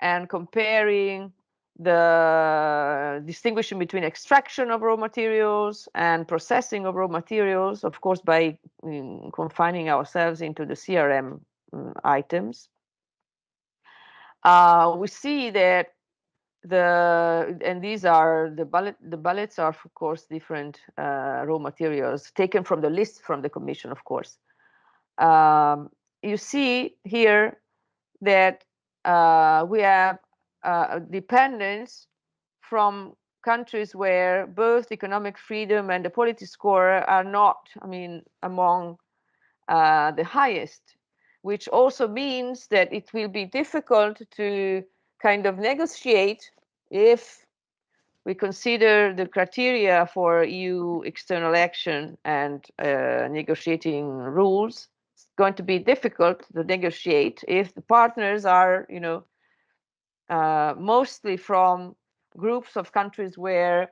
and comparing the distinguishing between extraction of raw materials and processing of raw materials, of course, by confining ourselves into the CRM items, we see that and these are the bullets are, of course, different raw materials taken from the list from the Commission, of course. You see here that we have dependence from countries where both economic freedom and the quality score are not, I mean, among the highest, which also means that it will be difficult to kind of negotiate if we consider the criteria for EU external action and negotiating rules. It's going to be difficult to negotiate if the partners are, you know, mostly from groups of countries where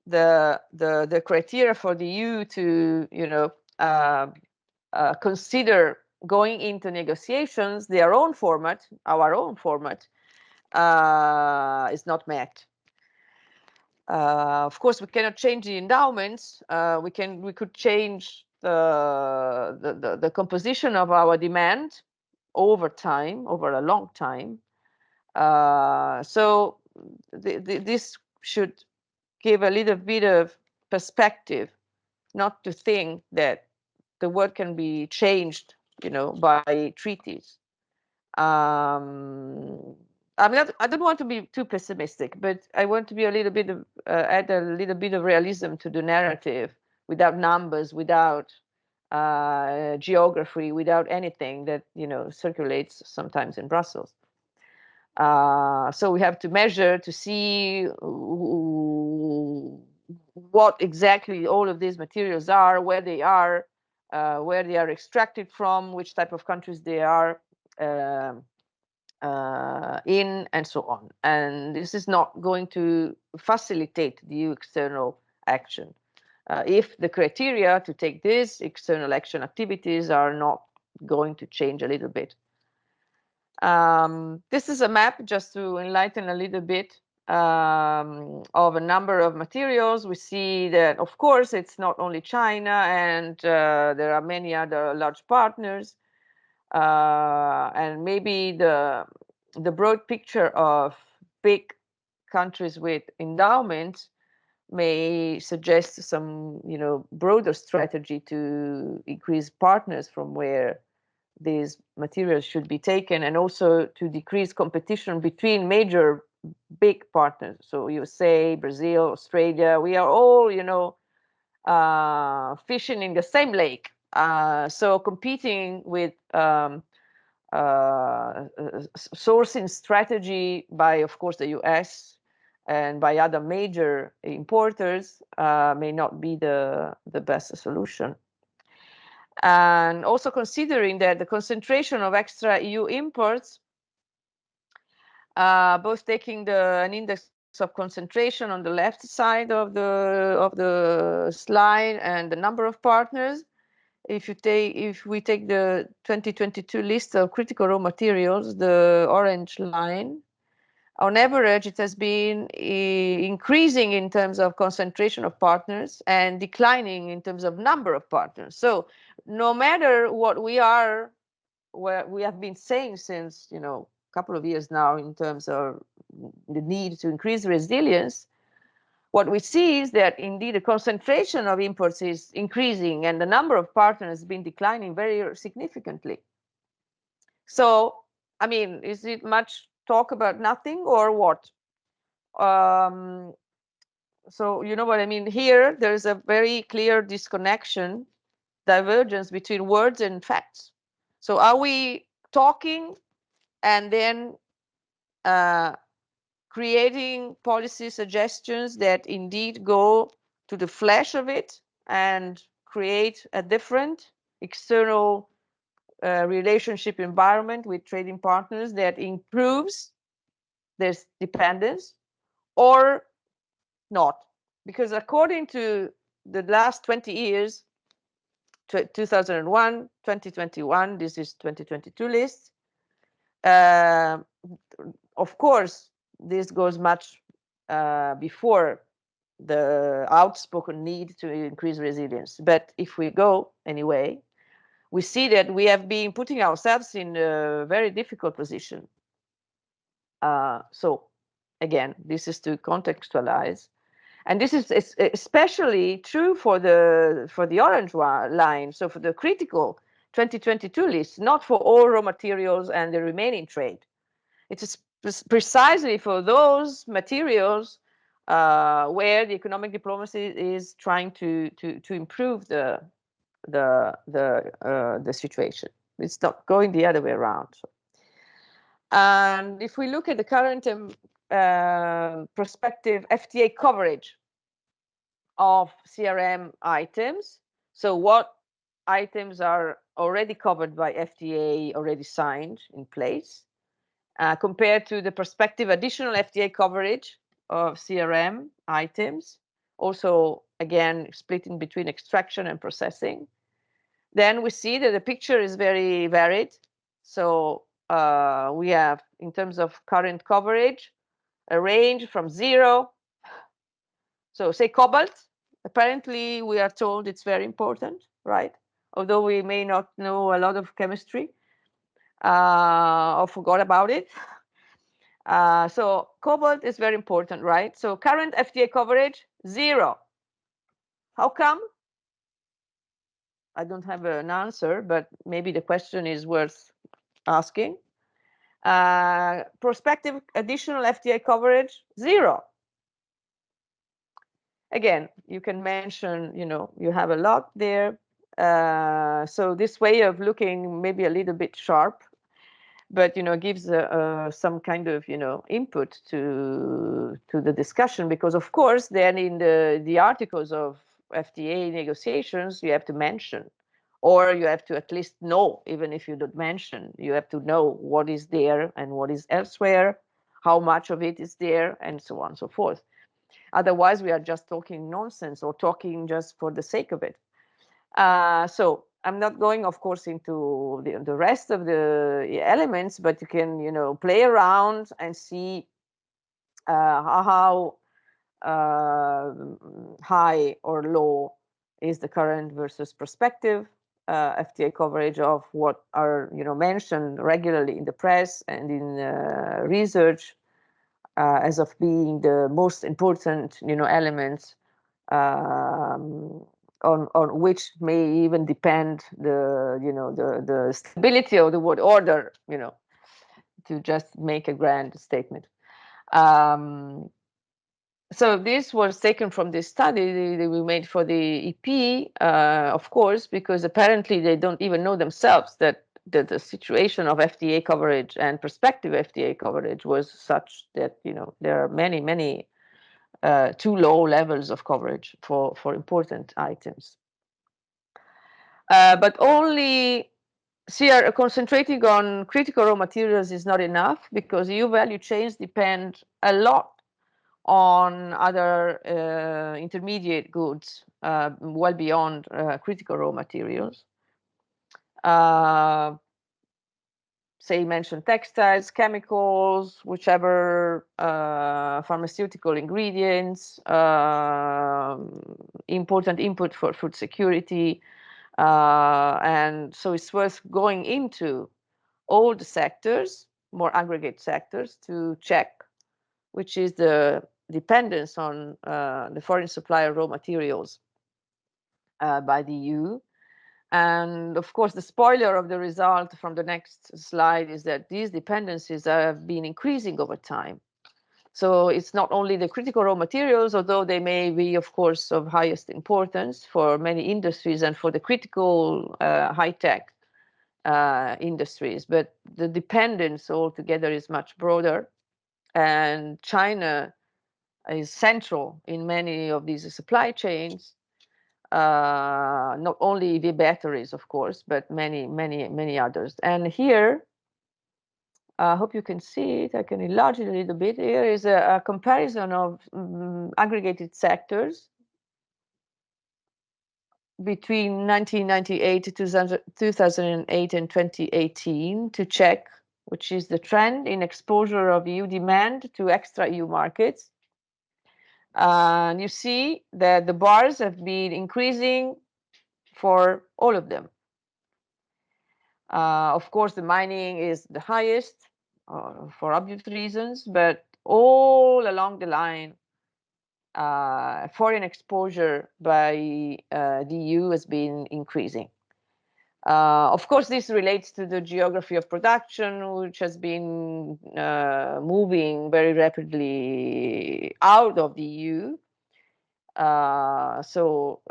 the criteria for the EU to, you know, consider going into negotiations, their own format, our own format, is not met. Of course, we cannot change the endowments. We could change the composition of our demand over time, over a long time. So this should give a little bit of perspective, not to think that the world can be changed, you know, by treaties. I don't want to be too pessimistic, but I want to be a little bit of add a little bit of realism to the narrative, without numbers, without geography, without anything that, you know, circulates sometimes in Brussels. So we have to measure to see what exactly all of these materials are, where they are extracted from, which type of countries they are in, and so on. And this is not going to facilitate the EU external action if the criteria to take these external action activities are not going to change a little bit. This is a map just to enlighten a little bit of a number of materials. We see that, of course, it's not only China, and there are many other large partners. And maybe the broad picture of big countries with endowments may suggest some, you know, broader strategy to increase partners from where these materials should be taken, and also to decrease competition between major big partners. So USA, Brazil, Australia, we are all, you know, fishing in the same lake. So competing with sourcing strategy by, of course, the US and by other major importers may not be the best solution. And also considering that the concentration of extra EU imports, both taking an index of concentration on the left side of the slide and the number of partners. If we take the 2022 list of critical raw materials, the orange line, on average, it has been increasing in terms of concentration of partners and declining in terms of number of partners. So no matter what we have been saying since, you know, a couple of years now in terms of the need to increase resilience, what we see is that indeed the concentration of imports is increasing and the number of partners has been declining very significantly. So, I mean, is it much talk about nothing or what? So you know what I mean? Here, there's a very clear disconnection, divergence between words and facts. So are we talking and then creating policy suggestions that indeed go to the flesh of it and create a different external relationship environment with trading partners that improves their dependence, or not? Because according to the last 20 years, 2001, 2021, this is 2022 list, of course, this goes much before the outspoken need to increase resilience. But if we go anyway, we see that we have been putting ourselves in a very difficult position. So again, this is to contextualize. And this is especially true for the orange line, so for the critical 2022 list, not for all raw materials and the remaining trade. It is precisely for those materials where the economic diplomacy is trying to improve the situation. It's not going the other way around. And if we look at the current prospective FTA coverage of CRM items, so what items are already covered by FTA, already signed in place, compared to the prospective additional FTA coverage of CRM items, also again split in between extraction and processing, then we see that the picture is very varied. So we have, in terms of current coverage, a range from 0. So say cobalt, apparently we are told it's very important, right? Although we may not know a lot of chemistry or forgot about it. So cobalt is very important, right? So current FTA coverage, 0. How come? I don't have an answer, but maybe the question is worth asking. Prospective additional FTA coverage, 0. Again, you can mention, you have a lot there. So this way of looking maybe a little bit sharp, but gives some kind of input to the discussion, because of course then in the articles of FTA negotiations you have to mention, or you have to at least know, even if you don't mention, you have to know what is there and what is elsewhere, how much of it is there, and so on and so forth. Otherwise we are just talking nonsense or talking just for the sake of it. So I'm not going, of course, into the rest of the elements, but you can, play around and see how high or low is the current versus prospective FTA coverage of what are, mentioned regularly in the press and in research as of being the most important, elements on which may even depend the stability of the world order, to just make a grand statement. So this was taken from this study that we made for the EP, of course, because apparently they don't even know themselves that the situation of FTA coverage and prospective FTA coverage was such that there are many too low levels of coverage for important items. But only concentrating on critical raw materials is not enough, because EU value chains depend a lot on other intermediate goods, well beyond critical raw materials. Say mention textiles, chemicals, whichever pharmaceutical ingredients, important input for food security. And so it's worth going into all the sectors, more aggregate sectors, to check which is the dependence on the foreign supply of raw materials by the EU. And of course, the spoiler of the result from the next slide is that these dependencies have been increasing over time. So it's not only the critical raw materials, although they may be, of course, of highest importance for many industries and for the critical high-tech industries, but the dependence altogether is much broader. And China is central in many of these supply chains, not only EV batteries, of course, but many others. And here, I hope you can see it. I can enlarge it a little bit. Here is a comparison of aggregated sectors between 1998 to 2008 and 2018 to check which is the trend in exposure of EU demand to extra EU markets. And you see that the bars have been increasing for all of them. Of course, the mining is the highest for obvious reasons, but all along the line, foreign exposure by the EU has been increasing. Of course, this relates to the geography of production, which has been moving very rapidly out of the EU. So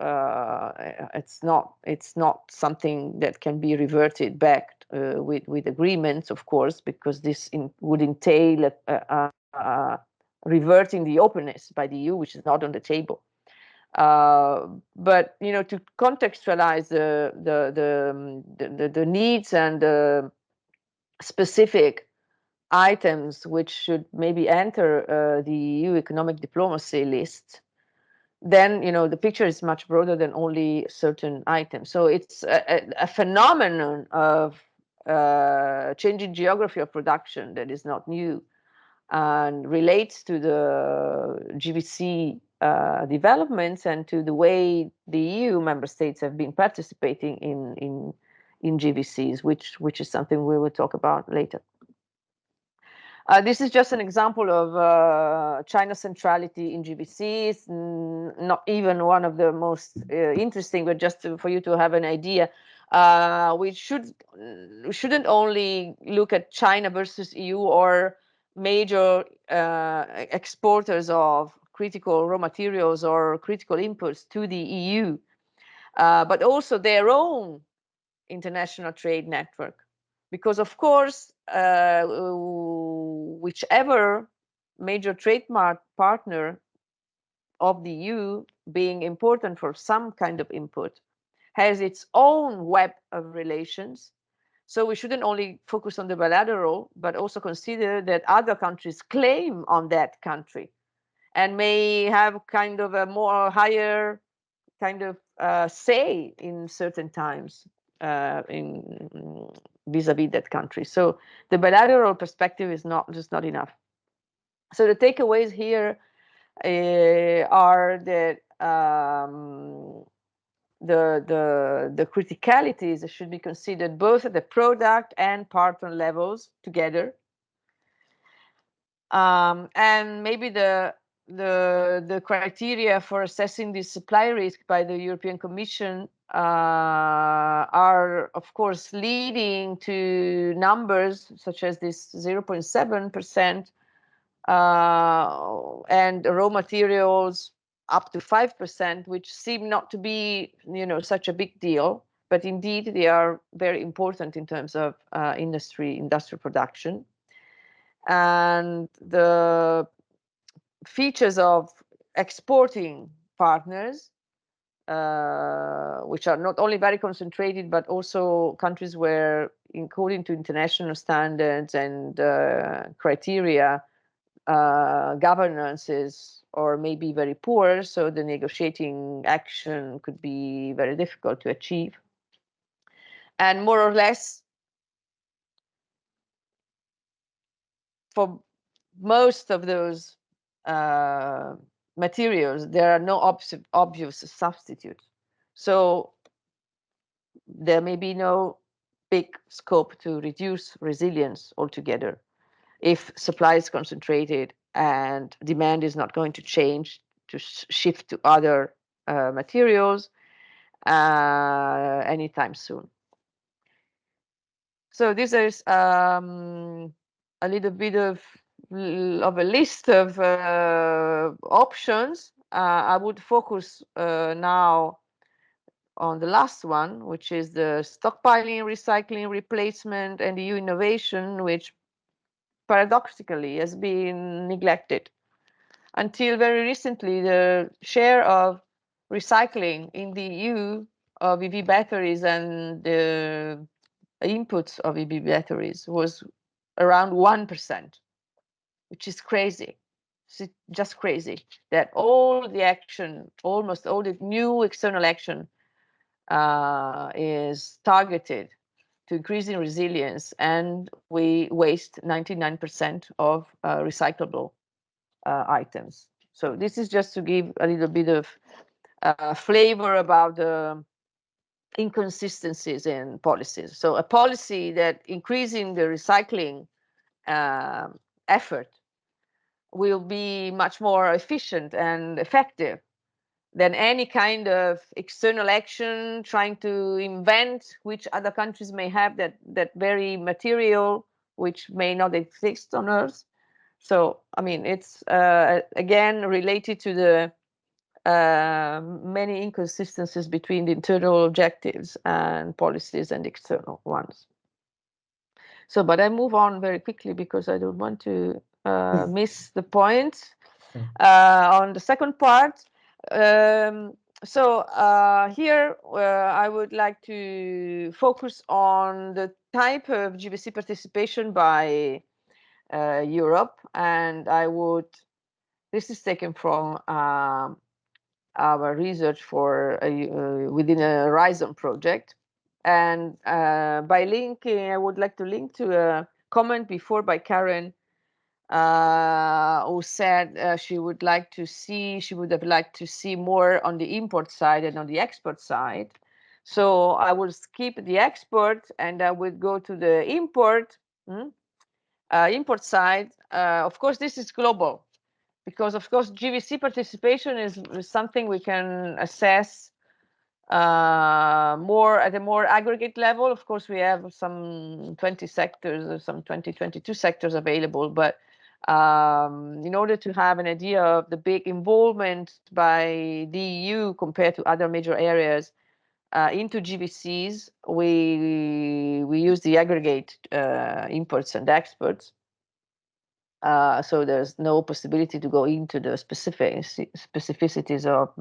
it's not something that can be reverted back with agreements, of course, because this would entail reverting the openness by the EU, which is not on the table. But to contextualize the needs and the specific items which should maybe enter the EU economic diplomacy list, then the picture is much broader than only certain items. So it's a phenomenon of changing geography of production that is not new and relates to the GVC developments and to the way the EU member states have been participating in GVCs, which is something we will talk about later. This is just an example of China's centrality in GVCs, not even one of the most interesting, but just for you to have an idea. We shouldn't only look at China versus EU or major exporters of critical raw materials or critical inputs to the EU, but also their own international trade network. Because, of course, whichever major trade partner of the EU, being important for some kind of input, has its own web of relations. So we shouldn't only focus on the bilateral, but also consider that other countries claim on that country and may have kind of a more higher kind of say in certain times in vis-a-vis that country. So the bilateral perspective is just not enough. So the takeaways here are that the criticalities should be considered both at the product and partner levels together, and maybe the criteria for assessing the supply risk by the European Commission are, of course, leading to numbers such as this 0.7% and raw materials up to 5%, which seem not to be, such a big deal, but indeed they are very important in terms of industrial production. And the features of exporting partners, which are not only very concentrated, but also countries where, according to international standards and criteria, governance is or may be very poor, so the negotiating action could be very difficult to achieve. And more or less, for most of those materials, there are no obvious substitutes. So there may be no big scope to reduce resilience altogether if supply is concentrated and demand is not going to change to shift to other materials anytime soon. So this is a little bit of a list of options. I would focus now on the last one, which is the stockpiling, recycling, replacement, and EU innovation, which paradoxically has been neglected. Until very recently, the share of recycling in the EU of EV batteries and the inputs of EV batteries was around 1%, which is crazy. It's just crazy that all the action, almost all the new external action is targeted to increasing resilience, and we waste 99% of recyclable items. So this is just to give a little bit of flavor about the inconsistencies in policies. So a policy that increasing the recycling effort will be much more efficient and effective than any kind of external action, trying to invent which other countries may have that very material which may not exist on Earth. So, I mean, it's again related to the many inconsistencies between the internal objectives and policies and external ones. So, but I move on very quickly because I don't want to miss the point on the second part. Here I would like to focus on the type of GBC participation by Europe, and this is taken from our research for within a Horizon project. And by linking, I would like to link to a comment before by Karen, who said she would have liked to see more on the import side and on the export side. So I will skip the export and I would go to the import side. Of course, this is global, because of course GVC participation is something we can assess more at a more aggregate level. Of course, we have some 20 sectors or some 22 sectors available, but in order to have an idea of the big involvement by the EU compared to other major areas into GVCs, we use the aggregate imports and exports. So there's no possibility to go into the specificities of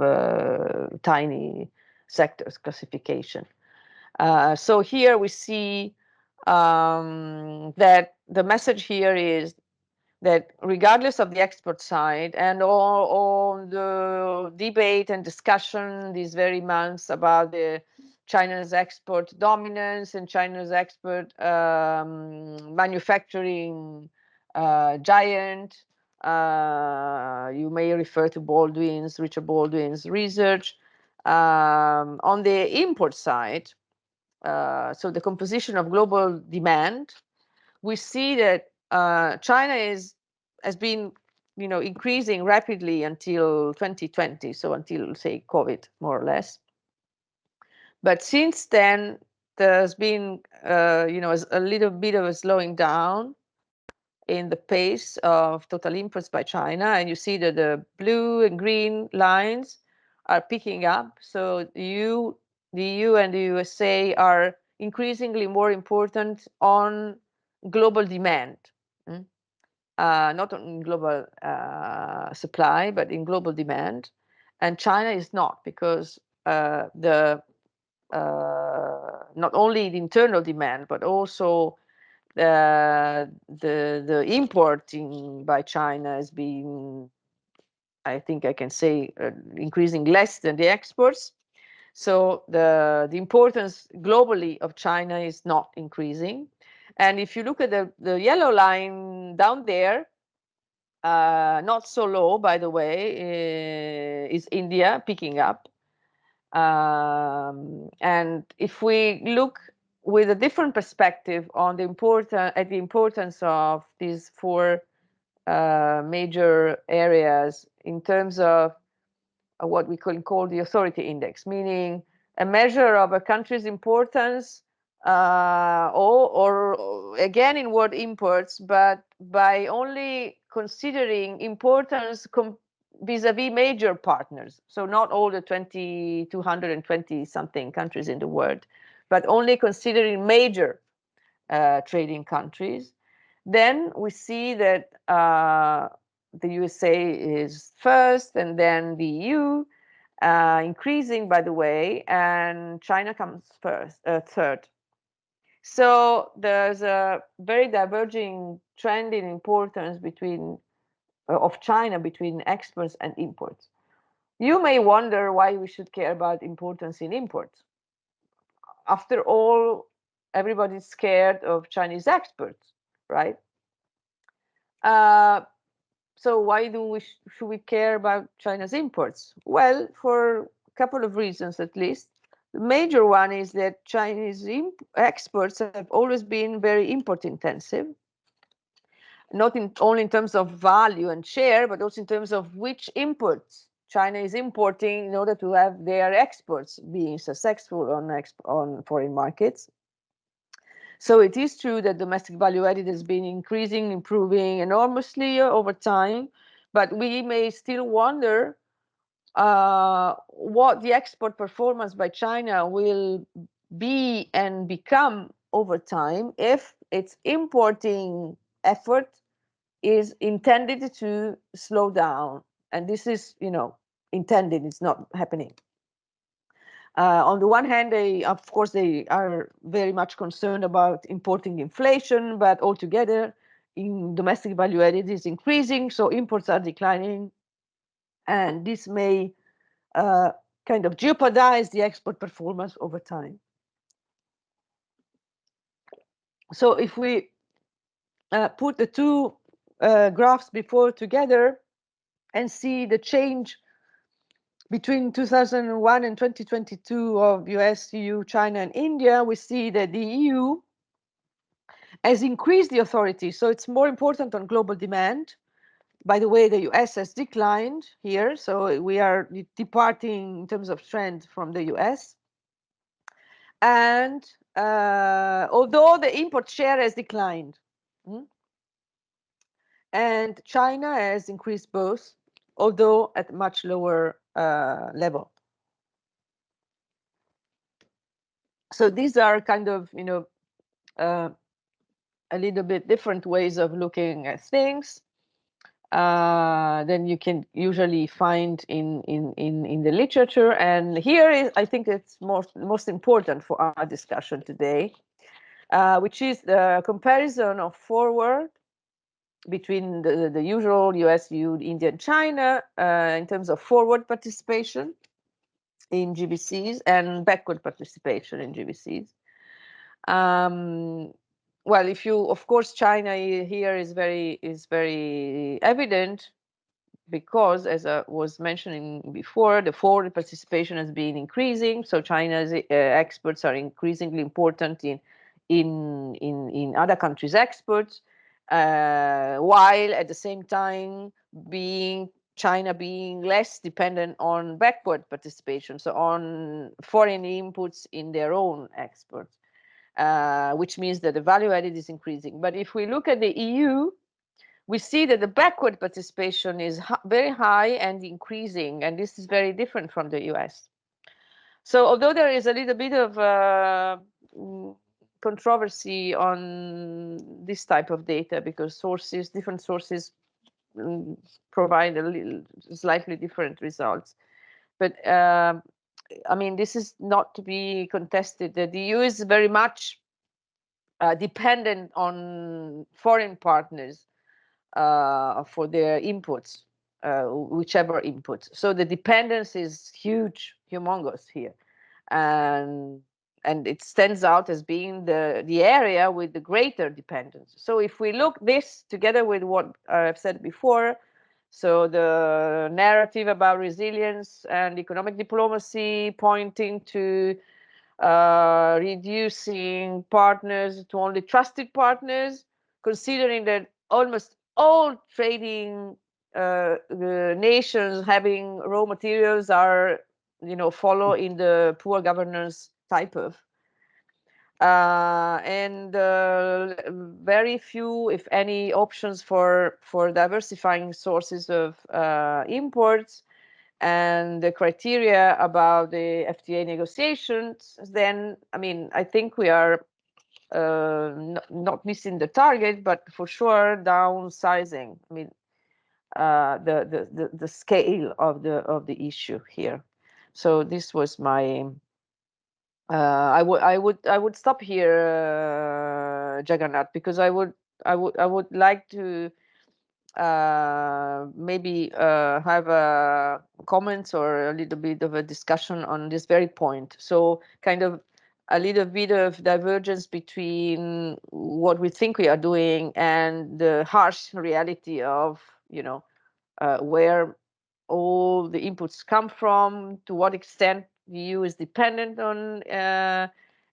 tiny sectors classification. So here we see that the message here is that regardless of the export side and all the debate and discussion these very months about China's export dominance and China's export manufacturing giant, you may refer to Richard Baldwin's research. On the import side, so the composition of global demand, we see that China has been, increasing rapidly until 2020, so until say COVID, more or less. But since then, there's been, a little bit of a slowing down in the pace of total imports by China, and you see that the blue and green lines are picking up. So the EU and the USA are increasingly more important on global demand, not on global supply, but in global demand. And China is not, because not only the internal demand, but also the importing by China has been, I think I can say, increasing less than the exports. So the importance globally of China is not increasing. And if you look at the yellow line down there, not so low, by the way, is India picking up. And if we look with a different perspective on the importance of these four major areas in terms of what we can call the authority index, meaning a measure of a country's importance, or again in word imports, but by only considering importance vis-a-vis major partners. So not all the 220 something countries in the world, but only considering major trading countries. Then we see that the USA is first, and then the EU, increasing, by the way, and China comes third. So there's a very diverging trend in importance of China between exports and imports. You may wonder why we should care about importance in imports. After all, everybody's scared of Chinese exports, right? So why should we care about China's imports? Well, for a couple of reasons at least. The major one is that Chinese exports have always been very import intensive, not only in terms of value and share, but also in terms of which imports China is importing in order to have their exports being successful on foreign markets. So it is true that domestic value added has been increasing, improving enormously over time, but we may still wonder what the export performance by China will be and become over time if its importing effort is intended to slow down. And this is, intended, it's not happening. On the one hand, of course, they are very much concerned about importing inflation, but altogether, in domestic value added is increasing, so imports are declining, and this may kind of jeopardize the export performance over time. So if we put the two graphs before together and see the change between 2001 and 2022 of US, EU, China, and India, we see that the EU has increased the authority. So it's more important on global demand. By the way, the US has declined here. So we are departing in terms of trend from the US. And although the import share has declined, and China has increased both, although at a much lower level. So these are kind of, a little bit different ways of looking at things than you can usually find in the literature. And here is, I think it's most important for our discussion today, which is the comparison of forward between the usual US, EU, India, and China in terms of forward participation in GBCs and backward participation in GBCs. Well, if you, of course, China here is very evident because, as I was mentioning before, the forward participation has been increasing. So China's exports are increasingly important in other countries' exports, while at the same time China being less dependent on backward participation, so on foreign inputs in their own exports. Which means that the value added is increasing. But if we look at the EU, we see that the backward participation is very high and increasing, and this is very different from the US. So although there is a little bit of controversy on this type of data, because different sources provide slightly different results. But I mean, this is not to be contested. The EU is very much dependent on foreign partners for their inputs, whichever inputs. So the dependence is huge, humongous here, and it stands out as being the area with the greater dependence. So if we look this together with what I've said before, so the narrative about resilience and economic diplomacy pointing to reducing partners to only trusted partners, considering that almost all trading nations having raw materials are, follow in the poor governance type of. And very few, if any, options for diversifying sources of imports, and the criteria about the FTA negotiations, then, I mean, I think we are not missing the target, but for sure downsizing. I mean, the scale of the issue here. So this was my. I would stop here, Jagannath, because I would like to maybe have comments or a little bit of a discussion on this very point. So kind of a little bit of divergence between what we think we are doing and the harsh reality of, where all the inputs come from, to what extent the EU is dependent on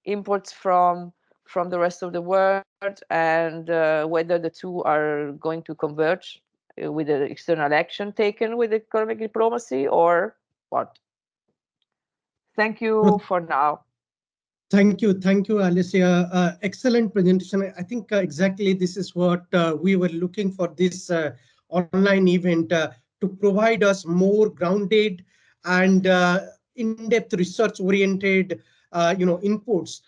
imports from the rest of the world, and whether the two are going to converge with the external action taken with economic diplomacy, or what? Thank you for now. Thank you, Alicia. Excellent presentation. I think exactly this is what we were looking for this online event to provide us more grounded and in-depth research-oriented, inputs.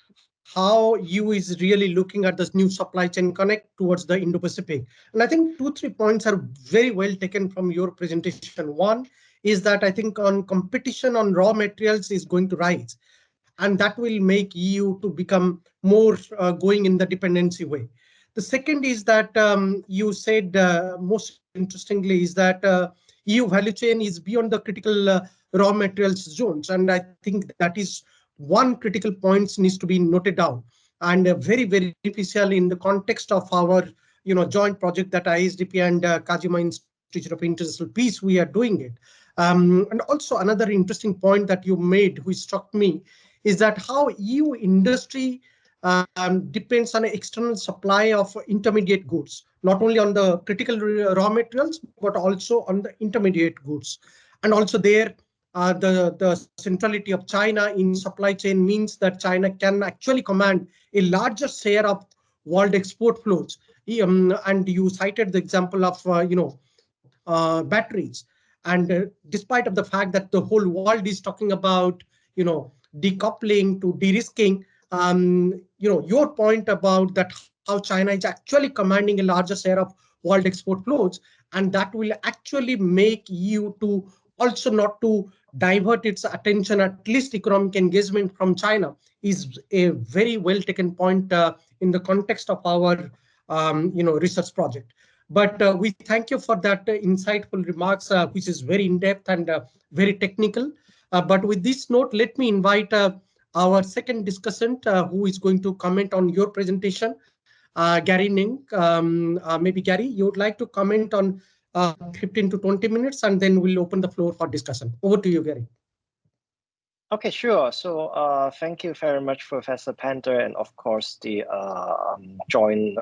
How EU is really looking at this new supply chain connect towards the Indo-Pacific. And I think 2-3 points are very well taken from your presentation. One is that I think on competition on raw materials is going to rise, and that will make EU to become more going in the dependency way. The second is that you said most interestingly is that EU value chain is beyond the critical raw materials zones, and I think that is one critical point needs to be noted down, and very beneficial in the context of our joint project that ISDP and Kajima Institute of International Peace we are doing it. And also another interesting point that you made, which struck me, is that how EU industry depends on an external supply of intermediate goods, not only on the critical raw materials, but also on the intermediate goods. And also there, the centrality of China in supply chain means that China can actually command a larger share of world export flows. And you cited the example of, batteries. And despite of the fact that the whole world is talking about, decoupling to de-risking, your point about that how China is actually commanding a larger share of world export flows, and that will actually make EU to also not to divert its attention, at least economic engagement from China, is a very well taken point in the context of our research project. But we thank you for that insightful remarks, which is very in-depth and very technical. But with this note, let me invite our second discussant, who is going to comment on your presentation, Gary Ning. Maybe Gary, you would like to comment on 15 to 20 minutes, and then we'll open the floor for discussion. Over to you, Gary. Okay, sure. So thank you very much, Professor Panda, and of course the joint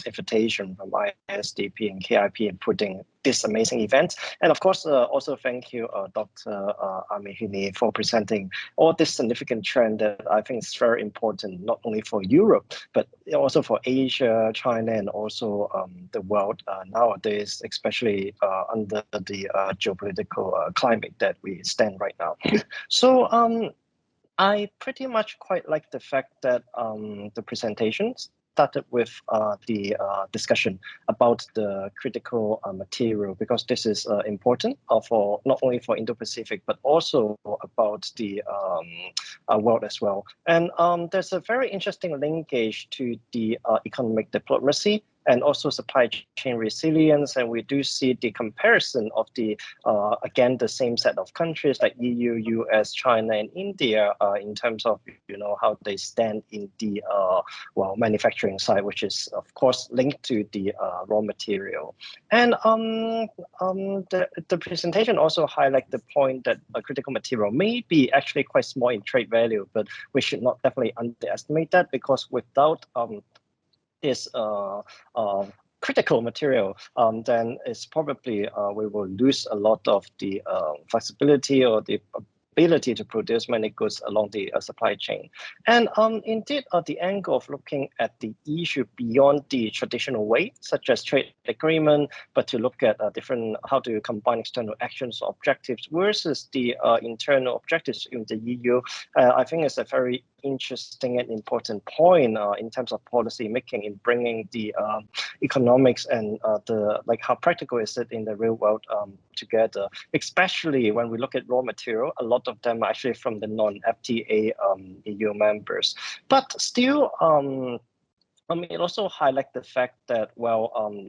invitation from ISDP and KIIP in putting this amazing event. And of course, also thank you, Dr. Amehini, for presenting all this significant trend that I think is very important, not only for Europe, but also for Asia, China, and also the world nowadays, especially under the geopolitical climate that we stand right now. So I pretty much quite like the fact that the presentations started with the discussion about the critical material, because this is important for not only for Indo-Pacific, but also about the world as well. And there's a very interesting linkage to the economic diplomacy and also supply chain resilience. And we do see the comparison of the, again, the same set of countries like EU, US, China, and India in terms of, how they stand in the, manufacturing side, which is, of course, linked to the raw material. And the presentation also highlight the point that a critical material may be actually quite small in trade value, but we should not definitely underestimate that, because without this critical material, then it's probably we will lose a lot of the flexibility or the ability to produce many goods along the supply chain. And indeed, the angle of looking at the issue beyond the traditional way, such as trade agreement, but to look at different, how to combine external actions or objectives versus the internal objectives in the EU, I think is a very interesting and important point in terms of policy making in bringing the economics and how practical is it in the real world together, especially when we look at raw material. A lot of them are actually from the non-FTA EU members, but still it also highlights the fact that,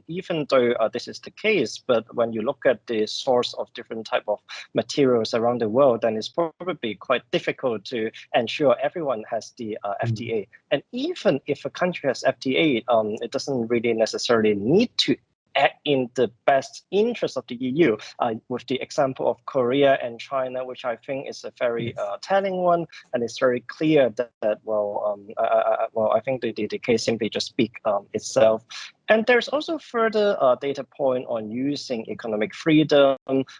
even though this is the case, but when you look at the source of different type of materials around the world, then it's probably quite difficult to ensure everyone has the FTA. And even if a country has FTA, it doesn't really necessarily need to act in the best interest of the EU, with the example of Korea and China, which I think is a very telling one, and it's very clear that I think the case simply just speaks itself. And there's also further data point on using economic freedom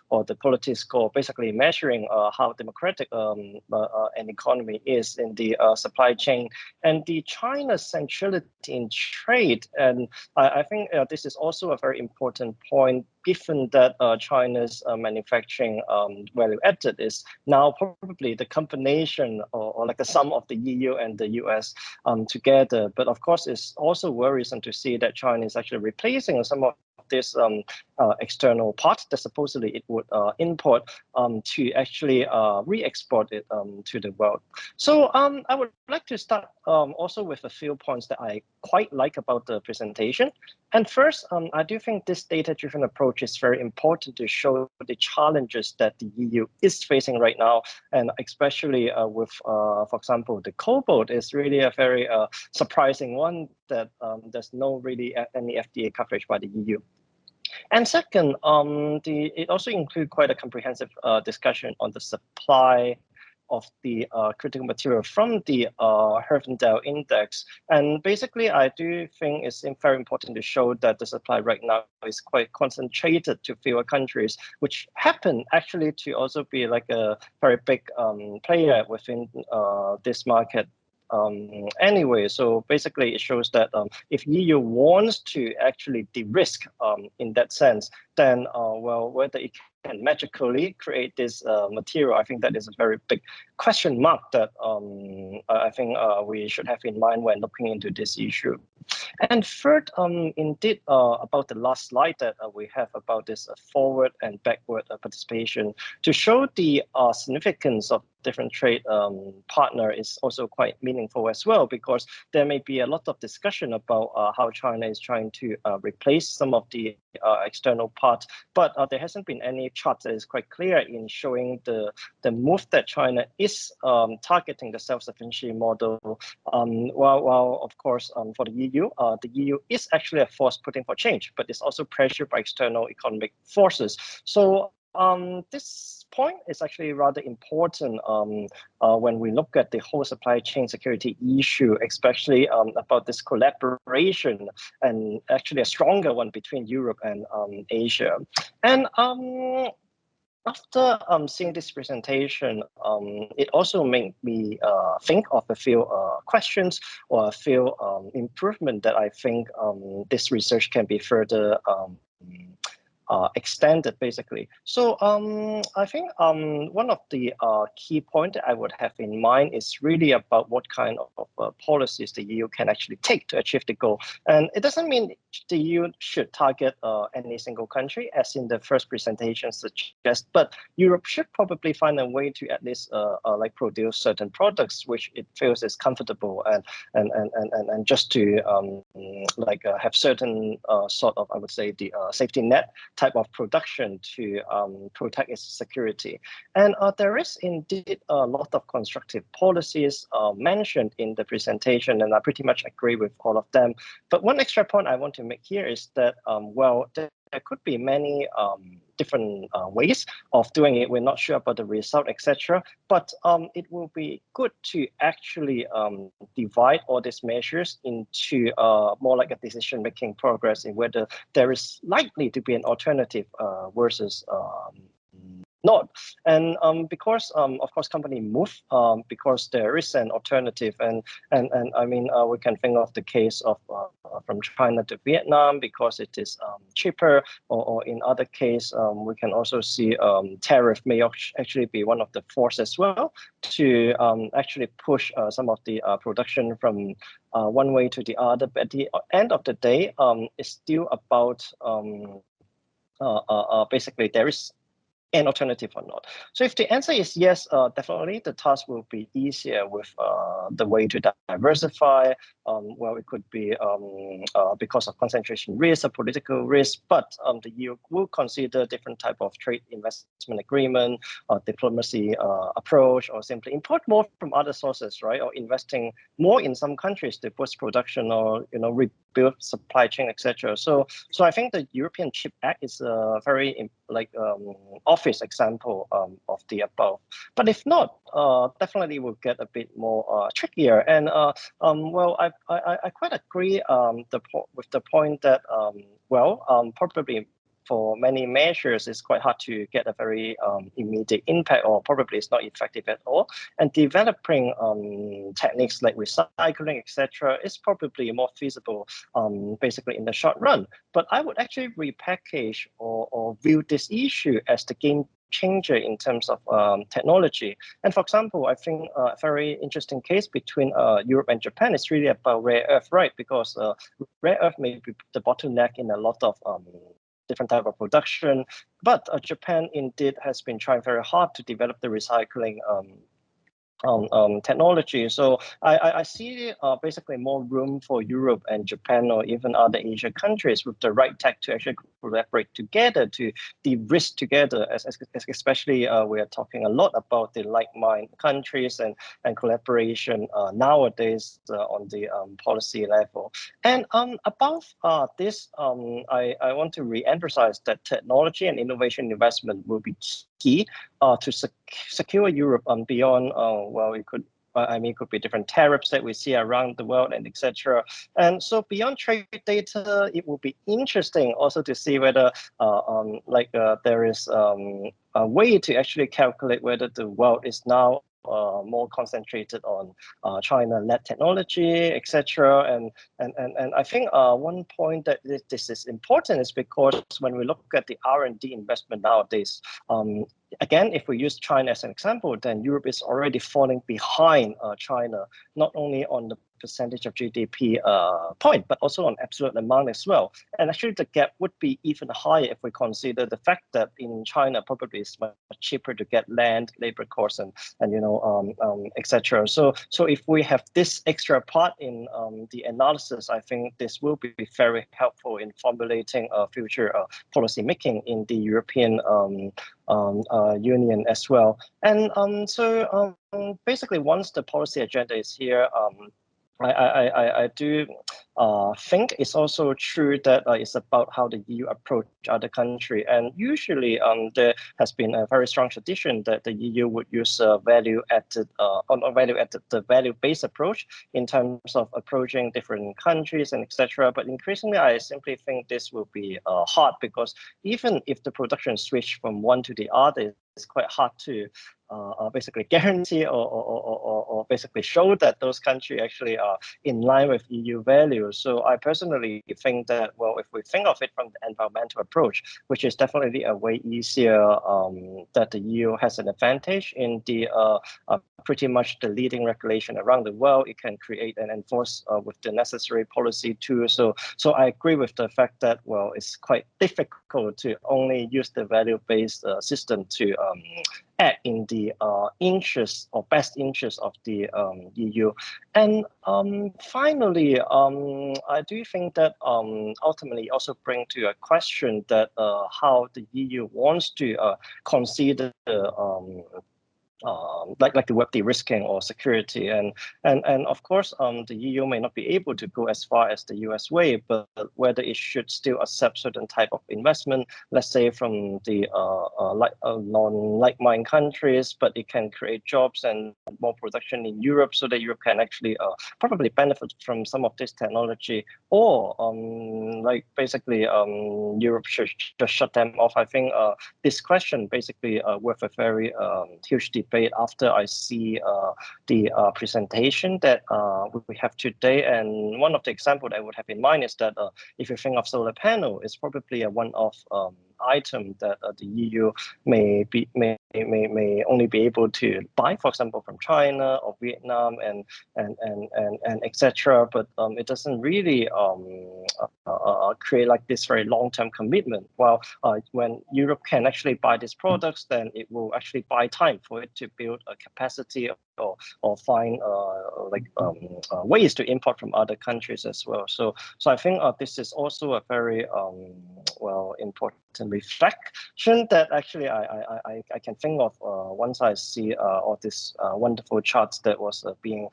or the political, basically measuring how democratic an economy is in the supply chain, and the China's centrality in trade. And I think this is also a very important point, given that China's manufacturing value added is now probably the combination or like a sum of the EU and the US together. But of course, it's also worrisome to see that China is actually replacing some of this external part that supposedly it would import to actually re-export it to the world. So I would like to start also with a few points that I quite like about the presentation. And first, I do think this data-driven approach is very important to show the challenges that the EU is facing right now, and especially with, for example, the cobalt is really a very surprising one that there's no really any FDA coverage by the EU. And second, it also includes quite a comprehensive discussion on the supply of the critical material from the Herfindahl Index. And basically, I do think it's very important to show that the supply right now is quite concentrated to fewer countries, which happen actually to also be like a very big player within this market. Anyway, so basically it shows that if EU wants to actually de-risk in that sense, then well, whether it can magically create this material, I think that is a very big question mark that I think we should have in mind when looking into this issue. And third, indeed, about the last slide that we have about this forward and backward participation, to show the significance of different trade partner is also quite meaningful as well, because there may be a lot of discussion about how China is trying to replace some of the external parts, but there hasn't been any chart that is quite clear in showing the move that China is targeting the self-sufficiency model. While of course for the EU is actually a force putting for change, but it's also pressured by external economic forces. So this point is actually rather important when we look at the whole supply chain security issue, especially about this collaboration and actually a stronger one between Europe and Asia. And after seeing this presentation, it also made me think of a few questions or a few improvement that I think this research can be further extended, basically. So I think one of the key points that I would have in mind is really about what kind of policies the EU can actually take to achieve the goal. And it doesn't mean the EU should target any single country, as in the first presentation suggests, but Europe should probably find a way to at least like produce certain products which it feels is comfortable and just to like have certain sort of, I would say, the safety net type of production to protect its security. And there is indeed a lot of constructive policies mentioned in the presentation, and I pretty much agree with all of them. But one extra point I want to make here is that, well, there could be many different ways of doing it. We're not sure about the result, etc. But it will be good to actually divide all these measures into more like a decision-making progress in whether there is likely to be an alternative versus not. And because of course company move because there is an alternative, and I mean we can think of the case of from China to Vietnam because it is cheaper, or in other case we can also see tariff may actually be one of the force as well to actually push some of the production from one way to the other. But at the end of the day, it's still about basically there is an alternative or not. So if the answer is yes, definitely the task will be easier with the way to diversify. Well, it could be because of concentration risk or political risk, but the EU will consider different type of trade investment agreement, diplomacy approach, or simply import more from other sources, right? Or investing more in some countries to boost production, or build supply chain, etc. So I think the European Chip Act is a very obvious example of the above. But if not, definitely will get a bit more trickier. And well, I quite agree with the point that probably for many measures, it's quite hard to get a very immediate impact, or probably it's not effective at all. And developing techniques like recycling, etc., is probably more feasible, basically in the short run. But I would actually repackage or view this issue as the game changer in terms of technology. And for example, I think a very interesting case between Europe and Japan is really about rare earth, right? Because rare earth may be the bottleneck in a lot of different type of production, but Japan indeed has been trying very hard to develop the recycling technology. So I see basically more room for Europe and Japan, or even other Asian countries with the right tech to actually collaborate together to de-risk together, especially we are talking a lot about the like-minded countries and collaboration nowadays on the policy level. And above this, I want to re-emphasize that technology and innovation investment will be key to secure Europe beyond, well, it could, it could be different tariffs that we see around the world and etc. And so beyond trade data, it will be interesting also to see whether there is a way to actually calculate whether the world is now more concentrated on China-led technology, etc. And I think one point that this is important is because when we look at the R&D investment nowadays, again, if we use China as an example, then Europe is already falling behind China, not only on the percentage of GDP point, but also on absolute amount as well. And actually the gap would be even higher if we consider the fact that in China probably it's much cheaper to get land, labor costs, and etc. So if we have this extra part in the analysis, I think this will be very helpful in formulating future policy making in the European Union as well. And so basically once the policy agenda is here, I do think it's also true that it's about how the EU approach other country. And usually there has been a very strong tradition that the EU would use the value-based approach in terms of approaching different countries and etc. But increasingly, I simply think this will be hard, because even if the production switch from one to the other, it's quite hard to basically guarantee or basically show that those countries actually are in line with EU values. So I personally think that, well, if we think of it from the environmental approach, which is definitely a way easier, that the EU has an advantage in the pretty much the leading regulation around the world. It can create and enforce with the necessary policy too. So I agree with the fact that, well, it's quite difficult to only use the value-based system to act in the interest or best interest of the EU. And finally, I do think that ultimately also bring to a question that how the EU wants to consider like the web de-risking or security, and of course the EU may not be able to go as far as the US way, but whether it should still accept certain type of investment, let's say from the non-like-minded countries, but it can create jobs and more production in Europe, so that Europe can actually probably benefit from some of this technology, or like basically Europe should just shut them off. I think this question basically worth a very huge debate after I see the presentation that we have today. And one of the examples I would have in mind is that if you think of solar panel, it's probably a one-off item that the EU may only be able to buy, for example, from China or Vietnam and etc. But it doesn't really create like this very long-term commitment. While when Europe can actually buy these products, then it will actually buy time for it to build a capacity or find ways to import from other countries as well. So I think this is also a very important reflection that actually I can think of once I see all these wonderful charts that was being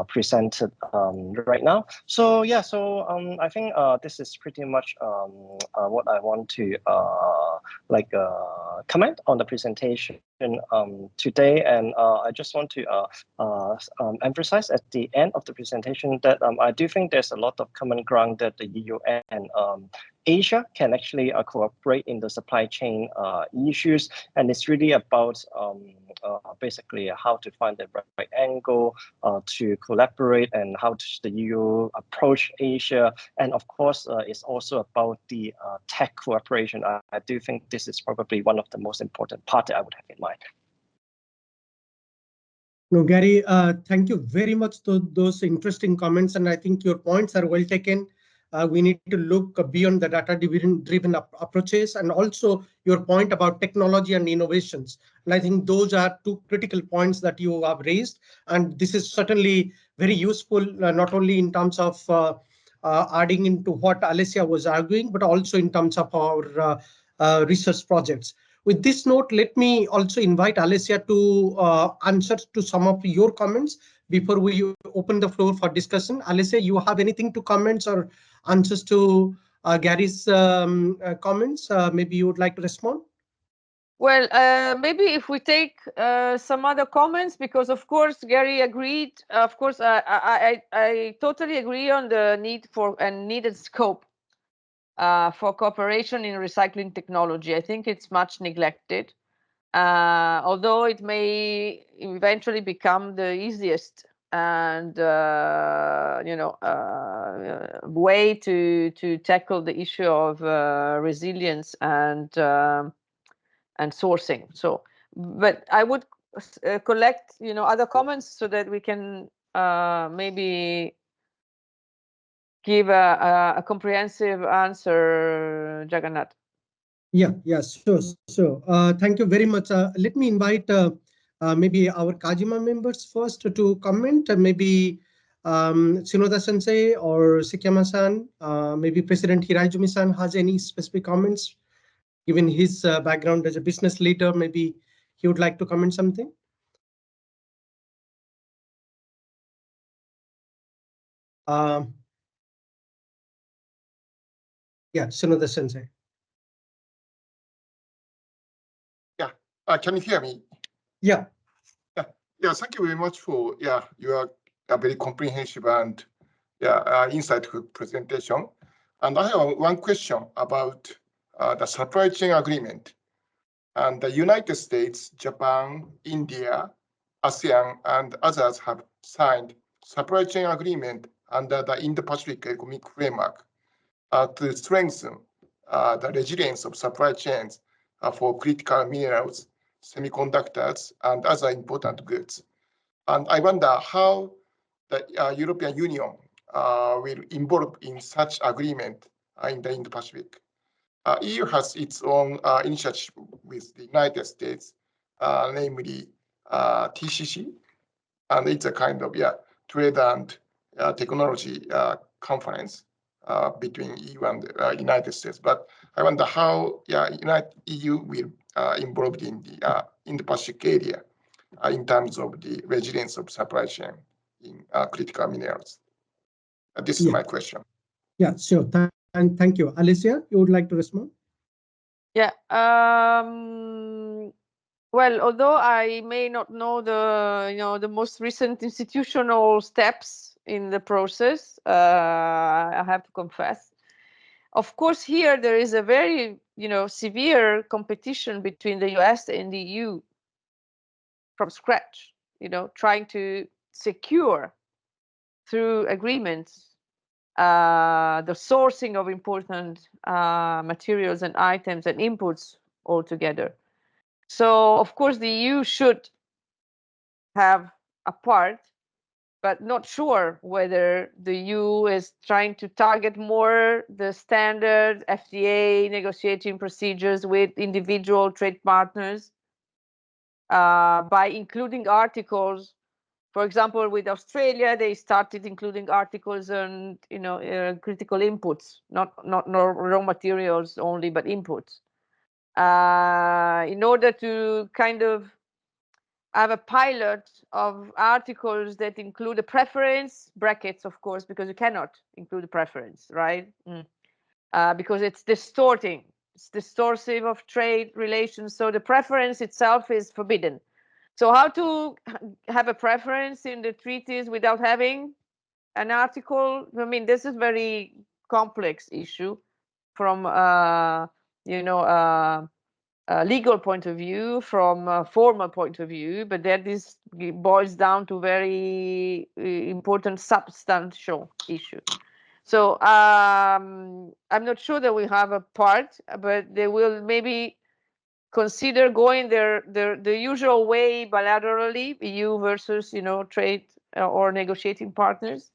presented right now. So yeah, so I think this is pretty much what I want to comment on the presentation today, and I just want to emphasize at the end of the presentation that I do think there's a lot of common ground that the EU and Asia can actually cooperate in the supply chain issues, and it's really about basically how to find the right angle to collaborate and how does the EU approach Asia, and of course it's also about the tech cooperation. I do think this is probably one of the most important part that I would have in mind. No, Gary, thank you very much for those interesting comments, and I think your points are well taken. We need to look beyond the data-driven approaches, and also your point about technology and innovations. And I think those are two critical points that you have raised, and this is certainly very useful, not only in terms of adding into what Alessia was arguing, but also in terms of our research projects. With this note, let me also invite Alessia to answer to some of your comments before we open the floor for discussion. Alessia, you have anything to comments or answers to Gary's comments? Maybe you would like to respond? Well, maybe if we take some other comments, because of course Gary agreed. Of course, I totally agree on the need for and needed scope for cooperation in recycling technology. I think it's much neglected, although it may eventually become the easiest and way to tackle the issue of resilience and sourcing. So, but I would collect other comments so that we can maybe give a comprehensive answer, Jagannath. Yeah, sure. Thank you very much. Let me invite maybe our Kajima members first to comment. Maybe Shinoda Sensei or Sekiyama-san, maybe President Hiraizumi-san has any specific comments, given his background as a business leader. Maybe he would like to comment something. Yeah, Shinoda Sensei. Yeah, can you hear me? Yeah. Yeah, thank you very much for your very comprehensive and insightful presentation. And I have one question about the supply chain agreement. And the United States, Japan, India, ASEAN, and others have signed supply chain agreement under the Indo-Pacific Economic Framework to strengthen the resilience of supply chains for critical minerals, semiconductors, and other important goods. And I wonder how the European Union will involve in such agreement in the Indo-Pacific. EU has its own initiative with the United States, namely TCC, and it's a kind of trade and technology conference between EU and United States. But I wonder how EU will involved in the Indo-Pacific area in terms of the resilience of supply chain in critical minerals. This is my question. Yeah, sure. Thank you. Alessia, you would like to respond? Yeah. Well, although I may not know the most recent institutional steps in the process, I have to confess. Of course, here there is a very severe competition between the US and the EU from scratch. Trying to secure through agreements the sourcing of important materials and items and inputs altogether. So, of course, the EU should have a part, but not sure whether the EU is trying to target more the standard FDA negotiating procedures with individual trade partners by including articles, For example, with Australia, they started including articles and critical inputs, not raw materials only, but inputs, in order to kind of have a pilot of articles that include a preference, brackets, of course, because you cannot include a preference, right? Because it's distorting. It's distortive of trade relations. So the preference itself is forbidden. So how to have a preference in the treaties without having an article? I mean, this is very complex issue from, legal point of view, from a formal point of view, but that this boils down to very important substantial issue. So I'm not sure that we have a part, but they will maybe consider going the usual way bilaterally, EU versus trade or negotiating partners,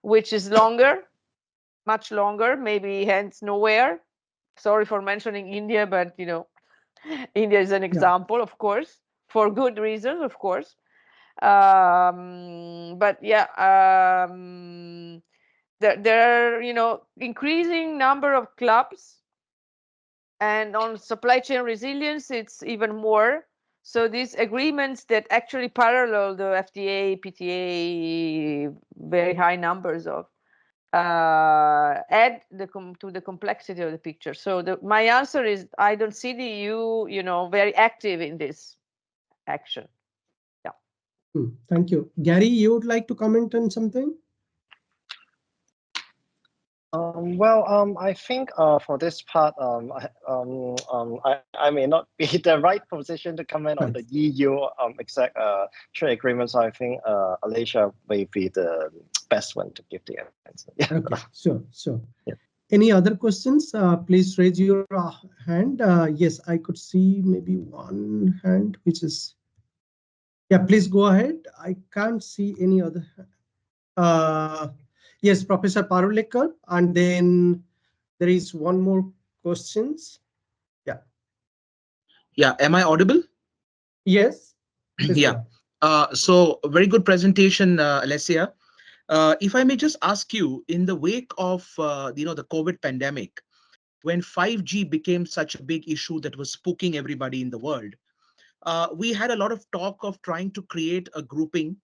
which is longer, much longer, maybe hence nowhere. Sorry for mentioning India, but India is an example, of course, for good reasons, of course. But yeah, there are increasing number of clubs, and on supply chain resilience, it's even more. So these agreements that actually parallel the FTA, PTA, very high numbers of, add to the complexity of the picture. So my answer is I don't see the EU, very active in this action. Yeah. Thank you. Gary, you would like to comment on something? I think for this part, I may not be the right position to comment on the EU exact trade agreements. I think Alicia may be the best one to give the answer. Yeah. Okay, sure. Yeah. Any other questions? Please raise your hand. Yes, I could see maybe one hand, which is, yeah, please go ahead. I can't see any other hand. Yes, Professor Parulekar, and then there is one more questions. Yeah. Yeah, am I audible? Yes. Yeah. So very good presentation, Alessia. If I may just ask you, in the wake of the COVID pandemic, when 5G became such a big issue that was spooking everybody in the world, we had a lot of talk of trying to create a grouping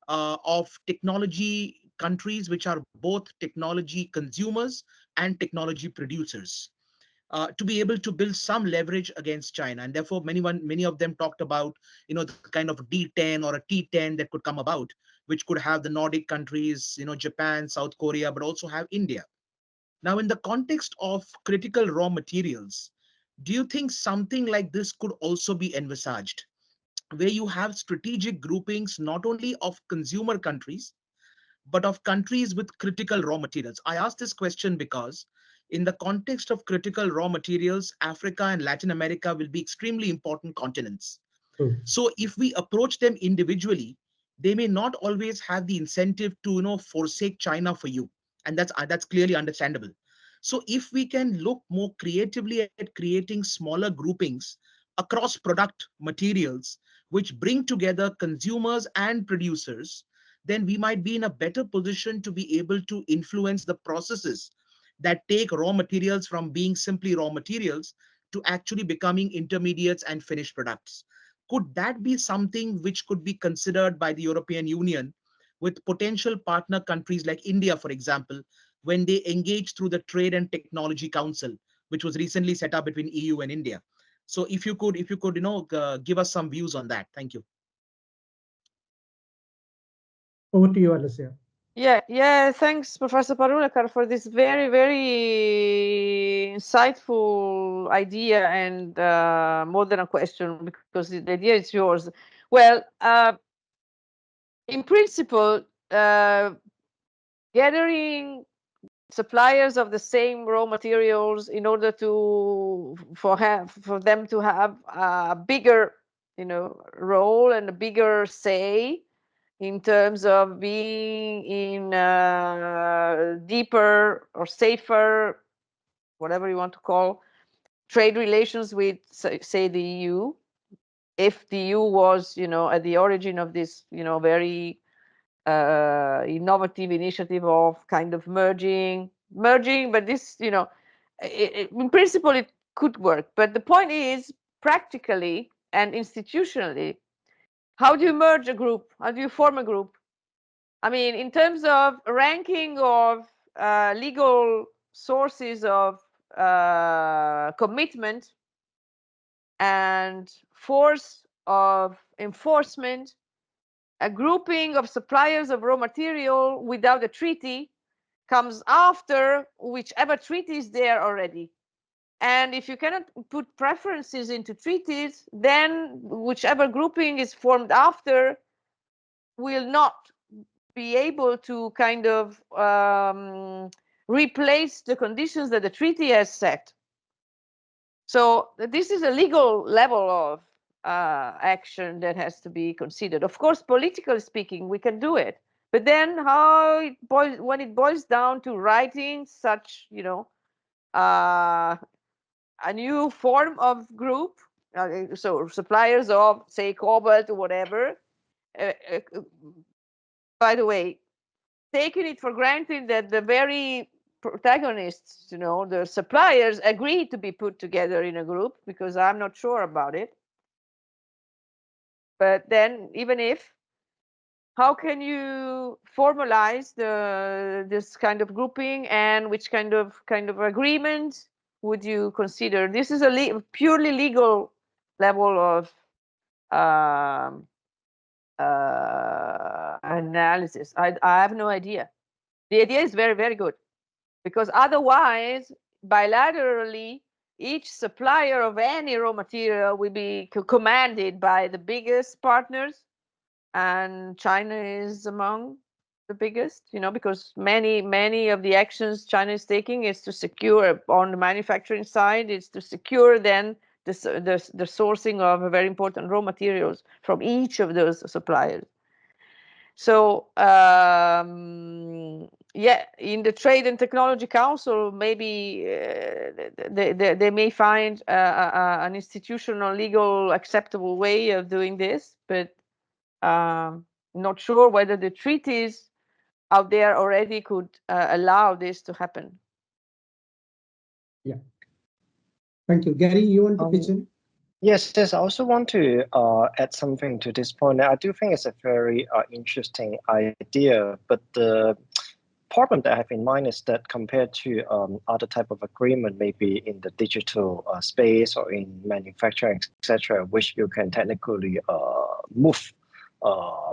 of technology countries which are both technology consumers and technology producers, to be able to build some leverage against China. And therefore, many of them talked about the kind of D10 or a T10 that could come about, which could have the Nordic countries, Japan, South Korea, but also have India. Now, in the context of critical raw materials, do you think something like this could also be envisaged, where you have strategic groupings not only of consumer countries, but of countries with critical raw materials? I ask this question because in the context of critical raw materials, Africa and Latin America will be extremely important continents. So if we approach them individually, they may not always have the incentive to forsake China for you. And that's clearly understandable. So if we can look more creatively at creating smaller groupings across product materials, which bring together consumers and producers, then we might be in a better position to be able to influence the processes that take raw materials from being simply raw materials to actually becoming intermediates and finished products. Could that be something which could be considered by the European Union with potential partner countries like India, for example, when they engage through the Trade and Technology Council, which was recently set up between EU and India? So if you could, give us some views on that. Thank you. Over to you, Alicia. Yeah. Thanks, Professor Parulekar, for this very, very insightful idea and more than a question, because the idea is yours. Well, in principle, gathering suppliers of the same raw materials in order for them to have a bigger, role and a bigger say in terms of being in deeper or safer, whatever you want to call, trade relations with, say, the EU. if the EU was, at the origin of this, very innovative initiative of kind of merging, but this, in principle, it could work. But the point is, practically and institutionally, how do you merge a group? How do you form a group? I mean, in terms of ranking of legal sources of commitment and force of enforcement, a grouping of suppliers of raw material without a treaty comes after whichever treaty is there already. And if you cannot put preferences into treaties, then whichever grouping is formed after will not be able to kind of replace the conditions that the treaty has set. So this is a legal level of action that has to be considered. Of course, politically speaking, we can do it. But then when it boils down to writing such, a new form of group, so suppliers of, say, cobalt or whatever, by the way, taking it for granted that the very protagonists, the suppliers, agree to be put together in a group, because I'm not sure about it. But then, even if, how can you formalize this kind of grouping, and which kind of agreement would you consider? This is a purely legal level of analysis. I have no idea. The idea is very, very good, because otherwise, bilaterally, each supplier of any raw material will be commanded by the biggest partners, and China is among the biggest, because many of the actions China is taking is to secure, on the manufacturing side, is to secure then the sourcing of very important raw materials from each of those suppliers. So yeah, in the Trade and Technology Council, maybe they may find an institutional, legal, acceptable way of doing this, but not sure whether the treaties out there already could allow this to happen. Yeah. Thank you. Gary, you want to pitch in? Yes, I also want to add something to this point. I do think it's a very interesting idea, but the problem that I have in mind is that compared to other type of agreement, maybe in the digital space or in manufacturing, etc., which you can technically move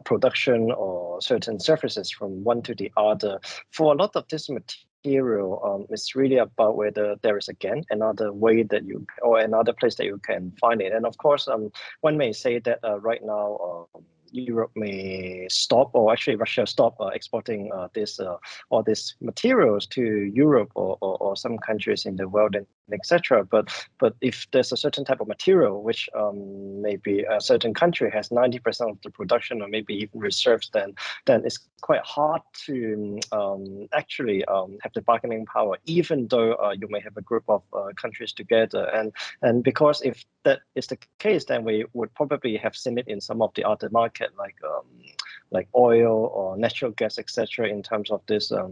production or certain services from one to the other. For a lot of this material, it's really about whether there is again another way that you, or another place that you can find it. And of course, one may say that right now Europe may stop, or actually Russia stop exporting all these materials to Europe or some countries in the world, and etc. But if there's a certain type of material which maybe a certain country has 90% of the production, or maybe even reserves, then it's quite hard to actually have the bargaining power, even though you may have a group of countries together. And because if that is the case, then we would probably have seen it in some of the other market, like oil or natural gas, etc. In terms of this, I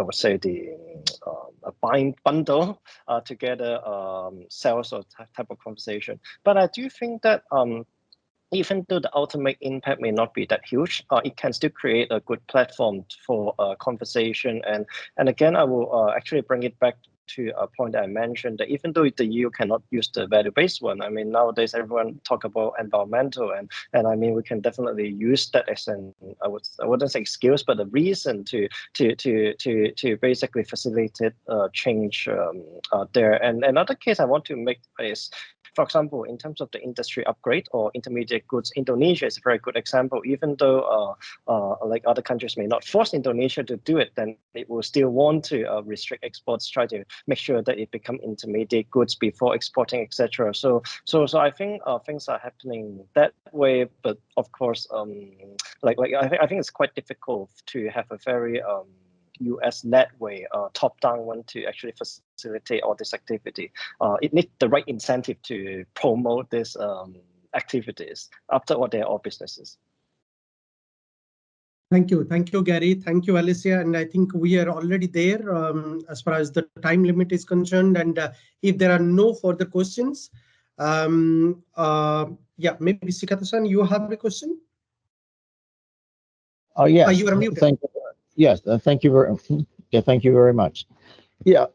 would say the buying bundle together sales or type of conversation. But I do think that even though the ultimate impact may not be that huge, it can still create a good platform for conversation. And again, I will actually bring it back to a point that I mentioned, that even though the EU cannot use the value-based one, I mean, nowadays everyone talk about environmental, and I mean, we can definitely use that as an, I wouldn't say excuse, but a reason to basically facilitate change there. And another case I want to make is, for example, in terms of the industry upgrade or intermediate goods, Indonesia is a very good example. Even though like other countries may not force Indonesia to do it, then it will still want to restrict exports, try to make sure that it become intermediate goods before exporting, etc. So I think things are happening that way. But of course, I think it's quite difficult to have a very US-led way, top-down one to actually facilitate all this activity. It needs the right incentive to promote these activities. After all, they're all businesses. Thank you, Gary. Thank you, Alicia. And I think we are already there as far as the time limit is concerned. And if there are no further questions, yeah, maybe Sikata-san, you have a question? Oh yes, you are muted. thank you. Yes, thank you very. Yeah, thank you very much. Yeah,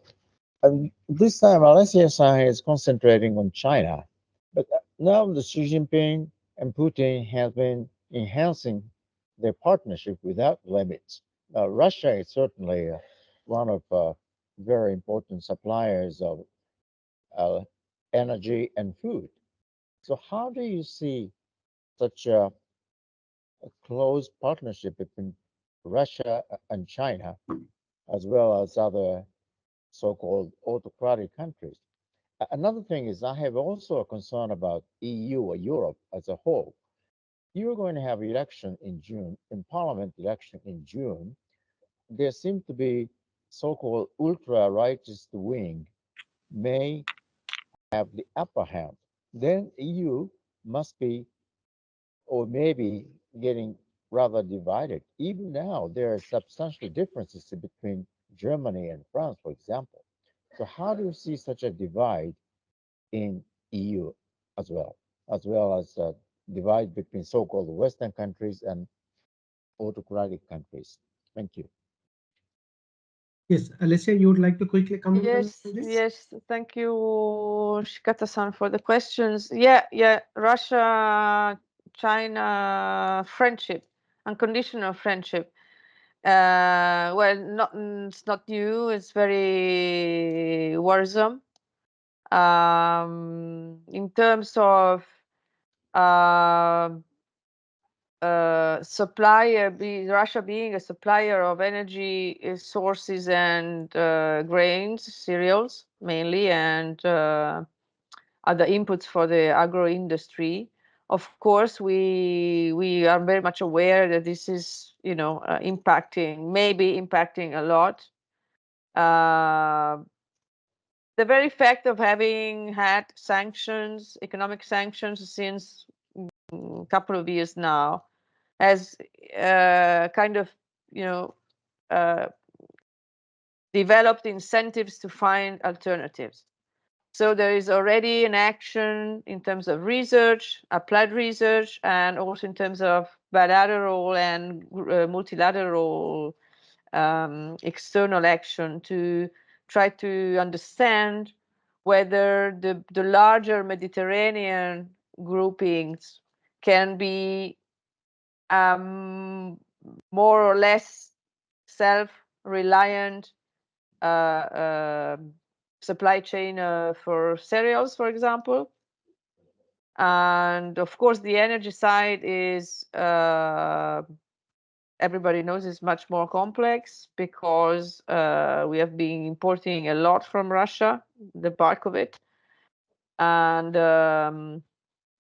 this time Alicia-san is concentrating on China, but now the Xi Jinping and Putin have been enhancing their partnership without limits. Russia is certainly one of very important suppliers of energy and food. So how do you see such a close partnership between Russia and China, as well as other so-called autocratic countries? Another thing is I have also a concern about EU or Europe as a whole. You're going to have election in June, in parliament election in June. There seems to be so-called ultra-rightist wing may have the upper hand. Then EU must be, or maybe getting rather divided. Even now, there are substantial differences between Germany and France, for example. So how do you see such a divide in EU as well as a divide between so-called Western countries and autocratic countries? Thank you. Yes, Alicia, you would like to quickly comment on Yes, this? yes. Thank you, Shikata-san, for the questions. Yeah. Russia, China friendship, unconditional friendship. Well, it's not new. It's very worrisome. In terms of Russia being a supplier of energy sources and grains, cereals mainly, and other inputs for the agro industry. Of course, we are very much aware that this is, maybe impacting a lot. The very fact of having had sanctions, economic sanctions, since a couple of years now, has kind of, developed incentives to find alternatives. So there is already an action in terms of research, applied research, and also in terms of bilateral and multilateral external action to try to understand whether the larger Mediterranean groupings can be more or less self-reliant supply chain for cereals, for example. And of course, the energy side is, everybody knows, is much more complex because we have been importing a lot from Russia, the bulk of it. And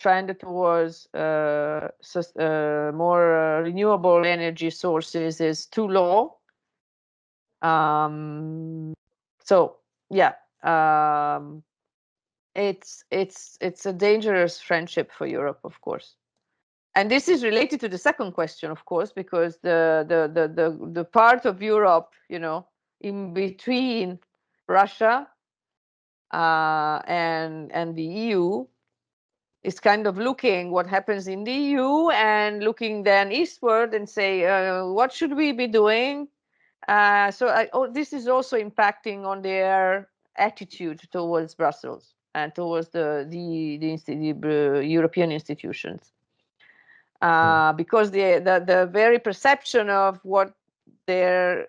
trend towards more renewable energy sources is too low. So yeah, it's a dangerous friendship for Europe, of course. And this is related to the second question, of course, because the part of Europe, in between Russia and the EU is kind of looking what happens in the EU and looking then eastward and say, what should we be doing? This is also impacting on their attitude towards Brussels and towards the European institutions. Because the very perception of what their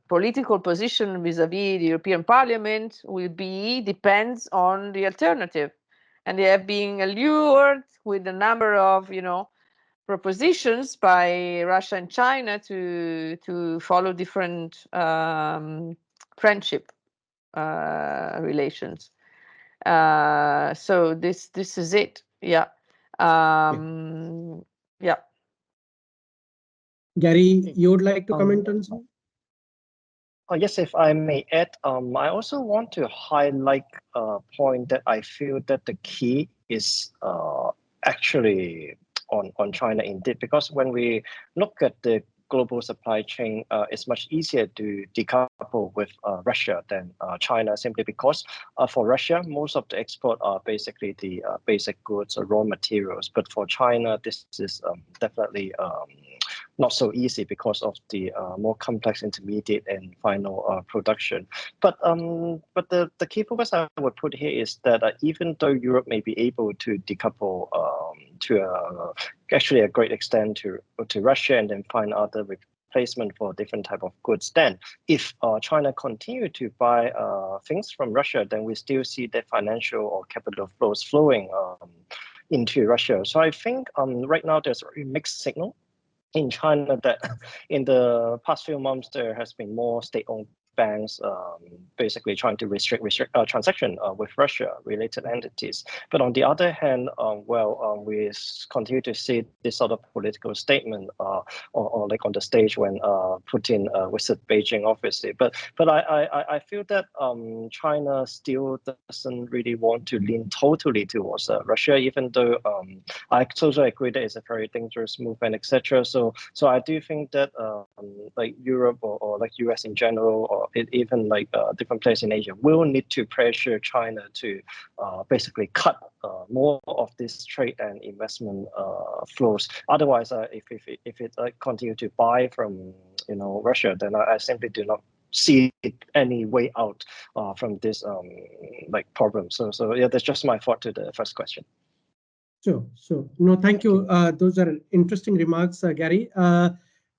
political position vis-a-vis the European Parliament will be depends on the alternative, and they have been allured with a number of propositions by Russia and China to follow different friendship relations. So this is it. Yeah. Yeah. Gary, you would like to comment on something? Yes, if I may add, I also want to highlight a point that I feel that the key is actually on China indeed, because when we look at the global supply chain, it's much easier to decouple with Russia than China, simply because for Russia, most of the export are basically the basic goods or raw materials. But for China, this is definitely not so easy because of the more complex intermediate and final production. But the key focus I would put here is that even though Europe may be able to decouple to actually a great extent to Russia and then find other replacement for different type of goods, then if China continue to buy things from Russia, then we still see that financial or capital flows flowing into Russia. So I think right now there's a mixed signal in China that in the past few months there has been more state-owned banks basically trying to restrict transaction with Russia-related entities. But on the other hand, we continue to see this sort of political statement or like on the stage when Putin visited Beijing, obviously. But I feel that China still doesn't really want to lean totally towards Russia, even though I totally agree that it's a very dangerous movement, etc. So I do think that like Europe or like US in general, or even like different places in Asia, will need to pressure China to basically cut more of this trade and investment flows. Otherwise, if it continue to buy from Russia, then I simply do not see any way out from this like problem. So yeah, that's just my thought to the first question. Sure. No, thank you. Those are interesting remarks, Gary.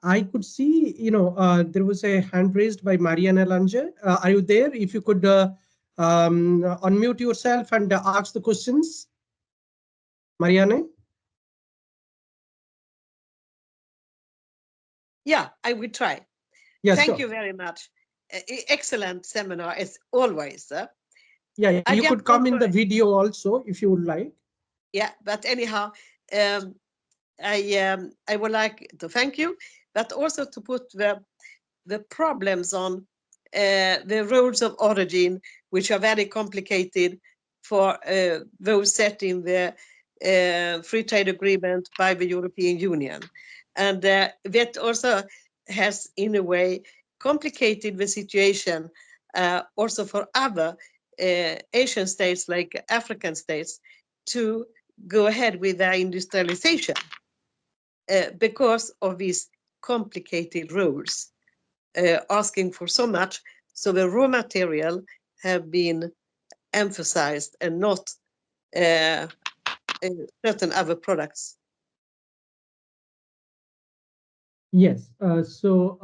I could see, there was a hand raised by Marianne Lange. Are you there? If you could unmute yourself and ask the questions. Marianne? Yeah, I will try. Yes, Thank sure. you very much. Excellent seminar as always. Yeah, you could come in the video also if you would like. Yeah, but anyhow, I would like to thank you, but also to put the problems on the rules of origin, which are very complicated for those set in the free trade agreement by the European Union. And that also has, in a way, complicated the situation also for other Asian states, like African states, to go ahead with their industrialization because of these complicated rules. Asking for so much, so the raw material have been emphasized and not certain other products. Yes. So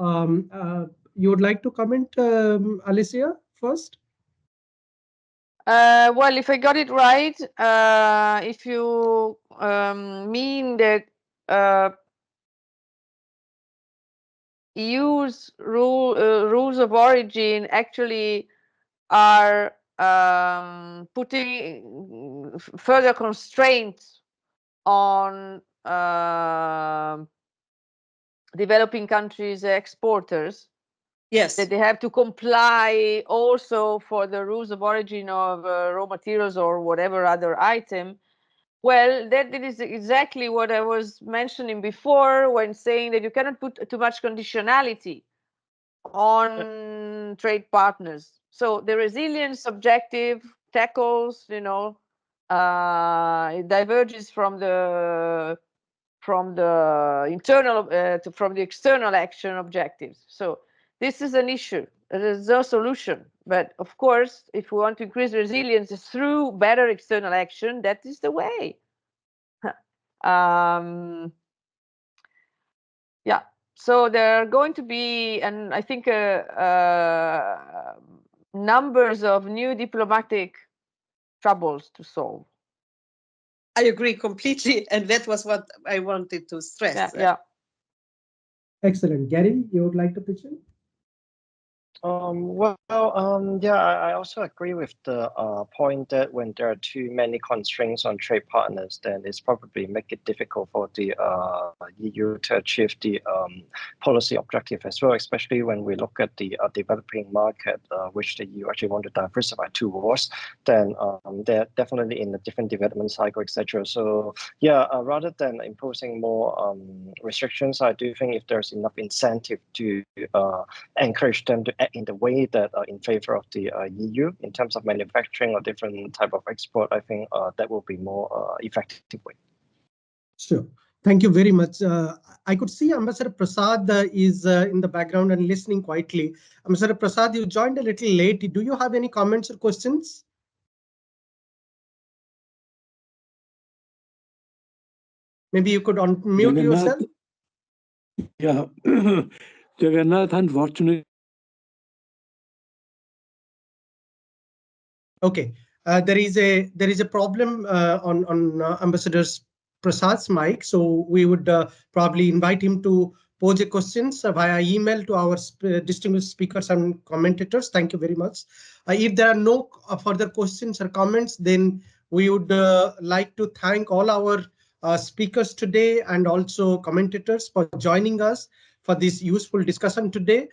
you would like to comment, Alicia, first? Well, if I got it right, if you mean that EU's rules of origin actually are putting further constraints on developing countries' exporters. Yes. That they have to comply also for the rules of origin of raw materials or whatever other item. Well, that is exactly what I was mentioning before when saying that you cannot put too much conditionality on trade partners. So the resilience objective tackles, it diverges from the internal from the external action objectives. So this is an issue. There's no solution. But of course, if we want to increase resilience through better external action, that is the way. Yeah. So there are going to be, and I think numbers of new diplomatic troubles to solve. I agree completely, and that was what I wanted to stress. Yeah. Excellent. Gary, you would like to pitch in? Yeah, I also agree with the point that when there are too many constraints on trade partners, then it's probably make it difficult for the EU to achieve the policy objective as well, especially when we look at the developing market, which the EU actually want to diversify towards. Then they're definitely in a different development cycle, etc. So yeah, rather than imposing more restrictions, I do think if there's enough incentive to encourage them to act in the way that in favor of the EU in terms of manufacturing or different type of export, I think that will be more effective way. Sure. Thank you very much. I could see Ambassador Prasad is in the background and listening quietly. Ambassador Prasad, you joined a little late. Do you have any comments or questions? Maybe you could unmute yourself. Yeah, Jagannath, unfortunately. Okay, there is a problem on Ambassador Prasad's mic, so we would probably invite him to pose a questions via email to our distinguished speakers and commentators. Thank you very much. If there are no further questions or comments, then we would like to thank all our speakers today and also commentators for joining us for this useful discussion today.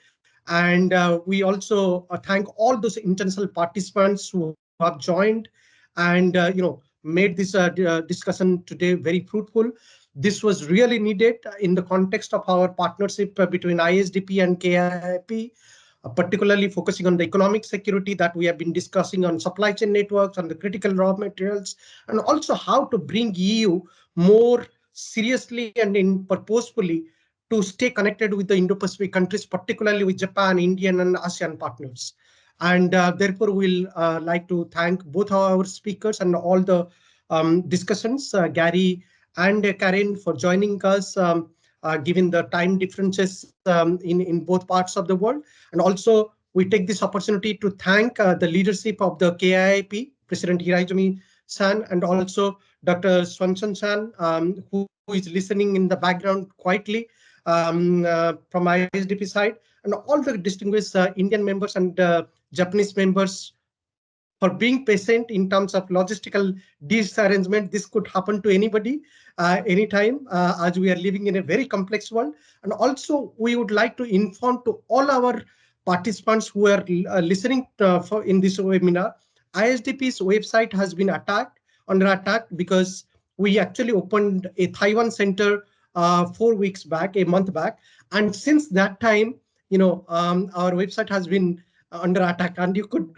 And we also thank all those international participants who have joined and made this discussion today very fruitful. This was really needed in the context of our partnership between ISDP and KIIP, particularly focusing on the economic security that we have been discussing on supply chain networks, on the critical raw materials, and also how to bring EU more seriously and purposefully to stay connected with the Indo-Pacific countries, particularly with Japan, Indian, and ASEAN partners. And therefore, we'll like to thank both our speakers and all the discussions, Gary and Karen, for joining us, given the time differences in both parts of the world. And also, we take this opportunity to thank the leadership of the KIIP, President Hiraizumi-san, and also Dr. Swanson-san, who is listening in the background quietly from ISDP side, and all the distinguished Indian members and Japanese members for being patient in terms of logistical disarrangement. This could happen to anybody anytime, as we are living in a very complex world. And also, we would like to inform to all our participants who are listening in this webinar, ISDP's website has been under attack because we actually opened a Taiwan center 4 weeks back, a month back, and since that time, our website has been under attack, and you could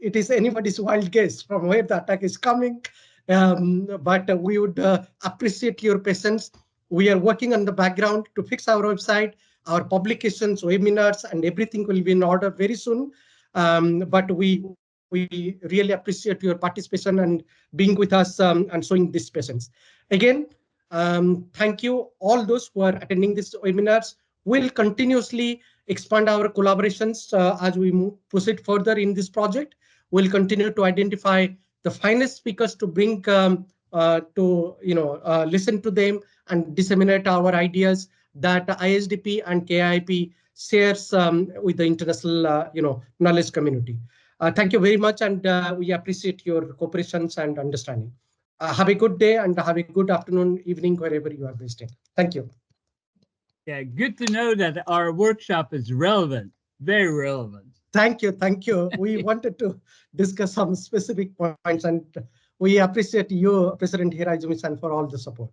it is anybody's wild guess from where the attack is coming, but we would appreciate your patience. We are working on the background to fix our website, our publications, webinars, and everything will be in order very soon. But we really appreciate your participation and being with us and showing this patience. Again, thank you all those who are attending these webinars. We'll continuously expand our collaborations as we proceed further in this project. We'll continue to identify the finest speakers to bring listen to them and disseminate our ideas that ISDP and KIIP shares with the international knowledge community. Thank you very much, and we appreciate your cooperation and understanding. Have a good day and have a good afternoon, evening, wherever you are based in. Thank you. Yeah, good to know that our workshop is relevant, very relevant. Thank you, thank you. We wanted to discuss some specific points, and we appreciate you, President Hiraizumi-san, for all the support.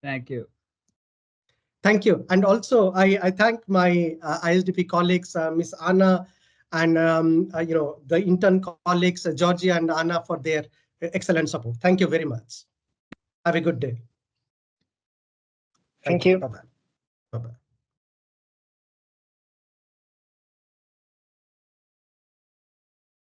Thank you. Thank you. And also, I thank my ISDP colleagues, Ms. Anna, and the intern colleagues, Georgia and Anna, for their excellent support. Thank you very much. Have a good day. Thank you. Bye-bye. Bye-bye.